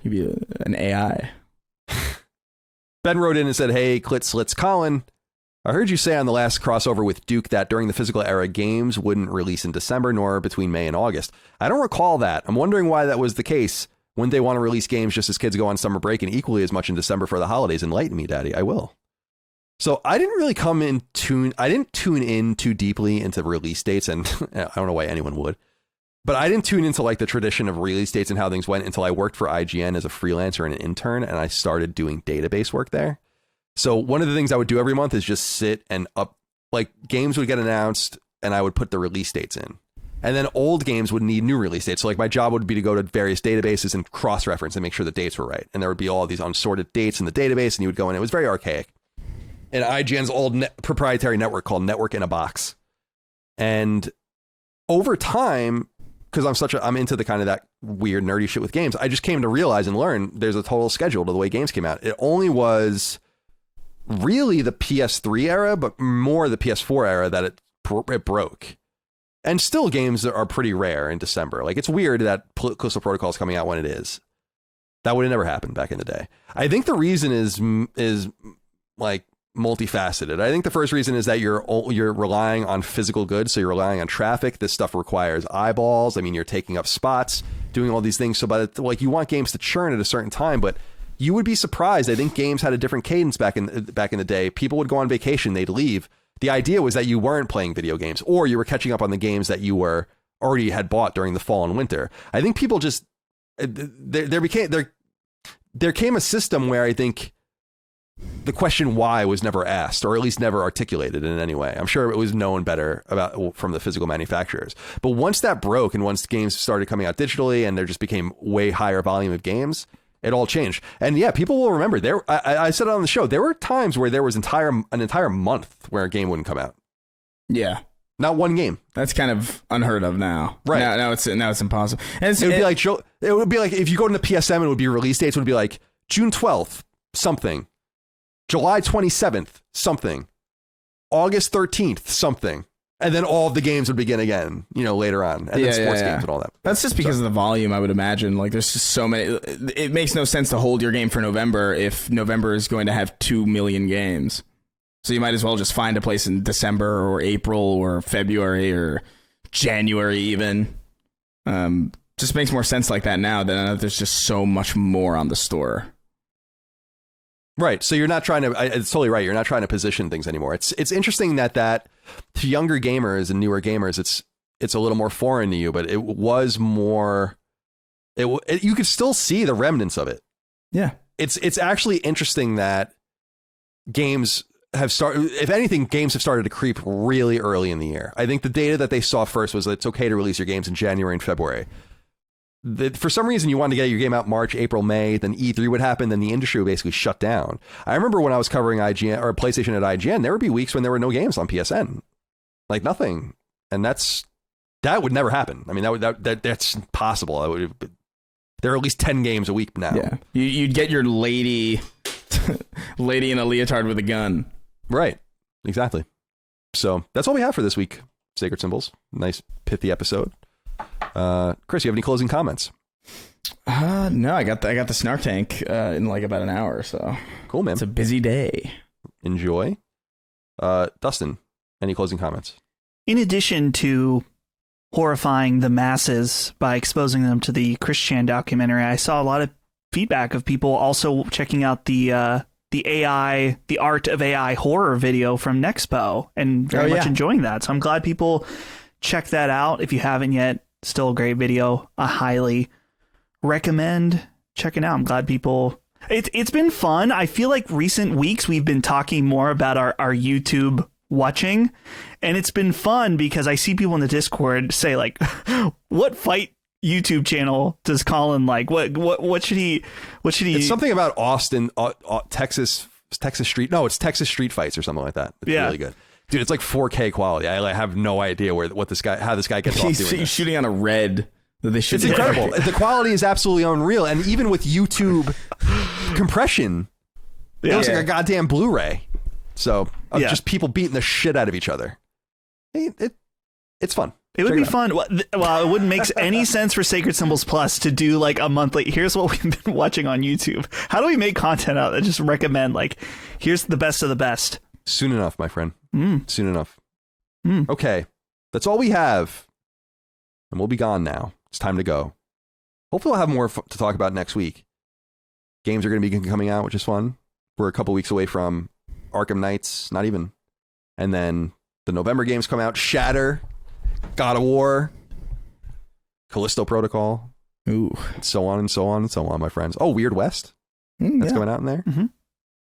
You'd be an AI. Ben wrote in and said, hey, Clit Slits Colin, I heard you say on the last crossover with Duke that during the physical era, games wouldn't release in December nor between May and August. I don't recall that. I'm wondering why that was the case. Wouldn't they want to release games just as kids go on summer break and equally as much in December for the holidays? Enlighten me, Daddy. I will. So I didn't really I didn't tune in too deeply into release dates, and I don't know why anyone would. But I didn't tune into like the tradition of release dates and how things went until I worked for IGN as a freelancer and an intern, and I started doing database work there. So one of the things I would do every month is just sit and games would get announced and I would put the release dates in. And then old games would need new release dates. So like my job would be to go to various databases and cross-reference and make sure the dates were right. And there would be all these unsorted dates in the database, and you would go in. It was very archaic. And IGN's old proprietary network called Network in a Box. And over time, because I'm into the kind of that weird nerdy shit with games, I just came to realize and learn there's a total schedule to the way games came out. It only was really the PS3 era, but more the PS4 era that it broke. And still games are pretty rare in December. Like, it's weird that Callisto Protocol is coming out when it is. That would have never happened back in the day. I think the reason is like multifaceted. I think the first reason is that you're relying on physical goods, so you're relying on traffic. This stuff requires eyeballs. I mean, you're taking up spots, doing all these things. So you want games to churn at a certain time, but you would be surprised. I think games had a different cadence back in the day. People would go on vacation, they'd leave. The idea was that you weren't playing video games, or you were catching up on the games that you were already had bought during the fall and winter. I think people just there came a system where I think the question why was never asked, or at least never articulated in any way. I'm sure it was known better from the physical manufacturers. But once that broke, and once games started coming out digitally, and there just became way higher volume of games, it all changed. And yeah, people will remember. I said it on the show, there were times where there was an entire month where a game wouldn't come out. Yeah. Not one game. That's kind of unheard of now. Right. Now it's impossible. And it would be like if you go to the PSM, it would be release dates would be like June 12th, something. July 27th, something. August 13th, something. And then all of the games would begin again, later on. And then sports games and all that. That's just because of the volume, I would imagine. Like, there's just so many. It makes no sense to hold your game for November if November is going to have 2 million games. So you might as well just find a place in December or April or February or January even. Just makes more sense like that now than there's just so much more on the store. Right. So you're not trying to, it's totally right. You're not trying to position things anymore. It's interesting that to younger gamers and newer gamers, it's a little more foreign to you, but it was more, you could still see the remnants of it. Yeah. It's actually interesting that games have started, if anything, games have started to creep really early in the year. I think the data that they saw first was that it's okay to release your games in January and February. For some reason, you wanted to get your game out March, April, May, then E3 would happen, then the industry would basically shut down. I remember when I was covering IGN or PlayStation at IGN, there would be weeks when there were no games on PSN, like nothing, and that would never happen. I mean, that's impossible. There are at least 10 games a week now. Yeah, you'd get your lady in a leotard with a gun. Right, exactly. So that's all we have for this week. Sacred Symbols, nice pithy episode. Chris, you have any closing comments? No, I got the Snark Tank in like about an hour, so cool, man. It's a busy day. Enjoy. Dustin, any closing comments? In addition to horrifying the masses by exposing them to the Chris Chan documentary, I saw a lot of feedback of people also checking out the Art of AI horror video from Nexpo and very much enjoying that. So I'm glad people check that out. If you haven't yet, still a great video. I highly recommend checking out. I'm glad people... It's been fun. I feel like recent weeks we've been talking more about our YouTube watching, and it's been fun because I see people in the Discord say like, what fight YouTube channel does Colin like? What should he It's something about Austin, Texas Street. No, it's Texas Street Fights or something like that. It's really good. Dude, it's like 4K quality. I have no idea how this guy gets off doing this. He's shooting on a red that they should. It's incredible. The quality is absolutely unreal, and even with YouTube compression, it looks like a goddamn Blu-ray. So just people beating the shit out of each other. It's fun. It would be fun. Well, it wouldn't make any sense for Sacred Symbols Plus to do like a monthly. Here's what we've been watching on YouTube. How do we make content out that just recommend like, here's the best of the best? Soon enough, my friend. Soon enough. Okay, that's all we have, and we'll be gone now. It's time to go. Hopefully we'll have more to talk about next week. Games are going to be coming out, which is fun. We're a couple weeks away from Arkham Knights, not even. And then the November games come out. Shatter, God of War, Callisto Protocol. Ooh. And so on and so on and so on, my friends. Oh, Weird West. That's coming out in there.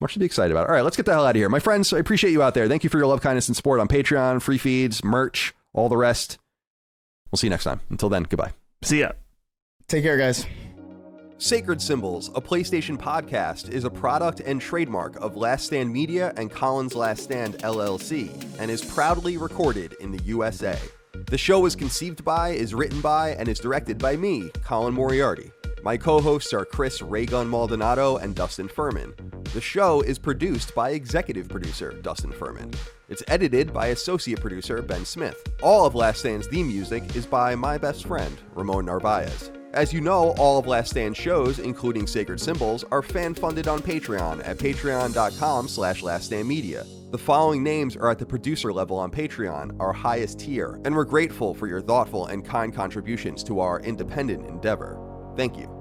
Much to be excited about. All right, let's get the hell out of here. My friends, I appreciate you out there. Thank you for your love, kindness, and support on Patreon, free feeds, merch, all the rest. We'll see you next time. Until then, goodbye. See ya. Take care, guys. Sacred Symbols, a PlayStation podcast, is a product and trademark of Last Stand Media and Colin's Last Stand LLC, and is proudly recorded in the USA. The show is conceived by, is written by, and is directed by me, Colin Moriarty. My co-hosts are Chris Raygun Maldonado and Dustin Furman. The show is produced by executive producer Dustin Furman. It's edited by associate producer Ben Smith. All of Last Stand's theme music is by my best friend, Ramon Narvaez. As you know, all of Last Stand shows, including Sacred Symbols, are fan-funded on Patreon at patreon.com/laststandmedia. The following names are at the producer level on Patreon, our highest tier, and we're grateful for your thoughtful and kind contributions to our independent endeavor. Thank you.